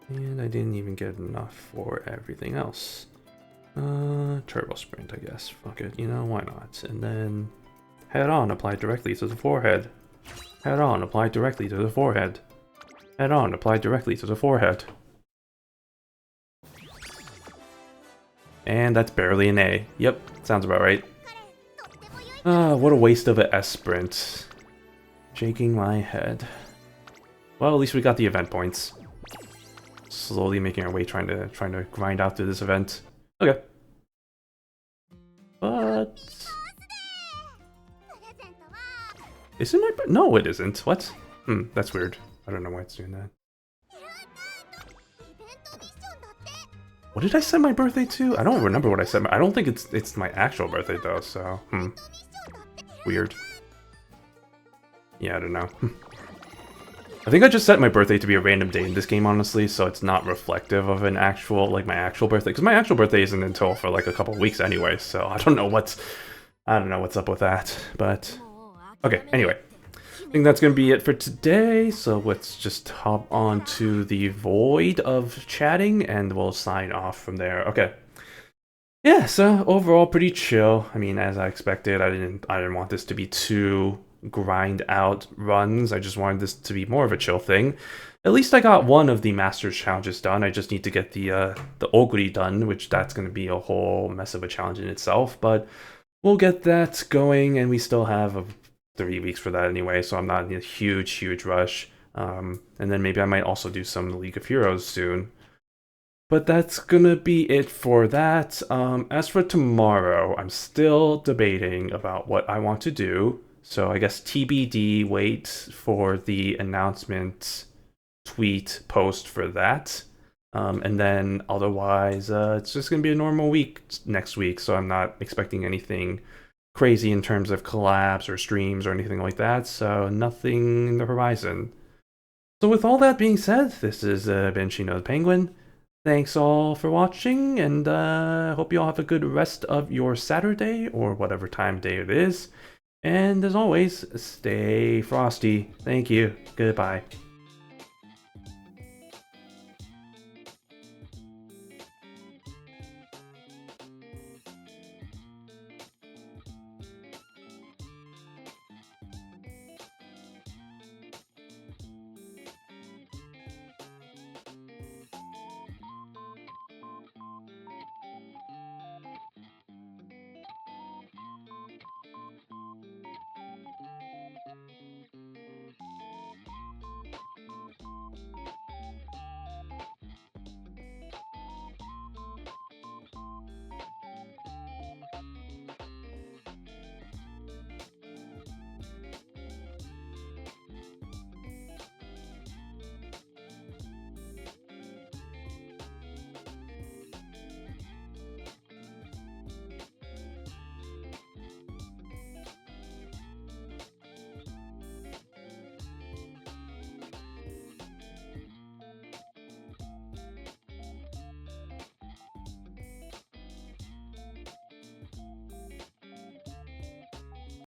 and I didn't even get enough for everything else. Turbo Sprint, I guess. Fuck it, you know, why not? And then Head On, apply directly to the forehead. Head On, apply directly to the forehead. Head On, apply directly to the forehead. And that's barely an A. Yep, sounds about right. What a waste of an S sprint. Shaking my head. Well, at least we got the event points. Slowly making our way, trying to grind out through this event. Okay. But is it my no, it isn't. What? That's weird. I don't know why it's doing that. What did I set my birthday to? I don't remember what I set. I don't think it's my actual birthday though. So weird. Yeah, I don't know. I think I just set my birthday to be a random day in this game, honestly, so it's not reflective of an actual, like, my actual birthday, because my actual birthday isn't until for like a couple weeks anyway, so I don't know what's up with that, but okay, anyway. I think that's gonna be it for today, so let's just hop on to the void of chatting, and we'll sign off from there. Okay. Yeah, so overall pretty chill. I mean, as I expected, I didn't want this to be too grind out runs. I just wanted this to be more of a chill thing. At least I got one of the Masters challenges done. I just need to get the Oguri done, which that's going to be a whole mess of a challenge in itself, but we'll get that going, and we still have 3 weeks for that anyway, so I'm not in a huge rush. And then maybe I might also do some League of Heroes soon. But that's gonna be it for that. As for tomorrow, I'm still debating about what I want to do. So I guess TBD, wait for the announcement tweet post for that. And then otherwise, it's just going to be a normal week next week. So I'm not expecting anything crazy in terms of collabs or streams or anything like that. So nothing in the horizon. So with all that being said, this has been Shino the Penguin. Thanks all for watching, and hope you all have a good rest of your Saturday or whatever time of day it is. And as always, stay frosty. Thank you. Goodbye.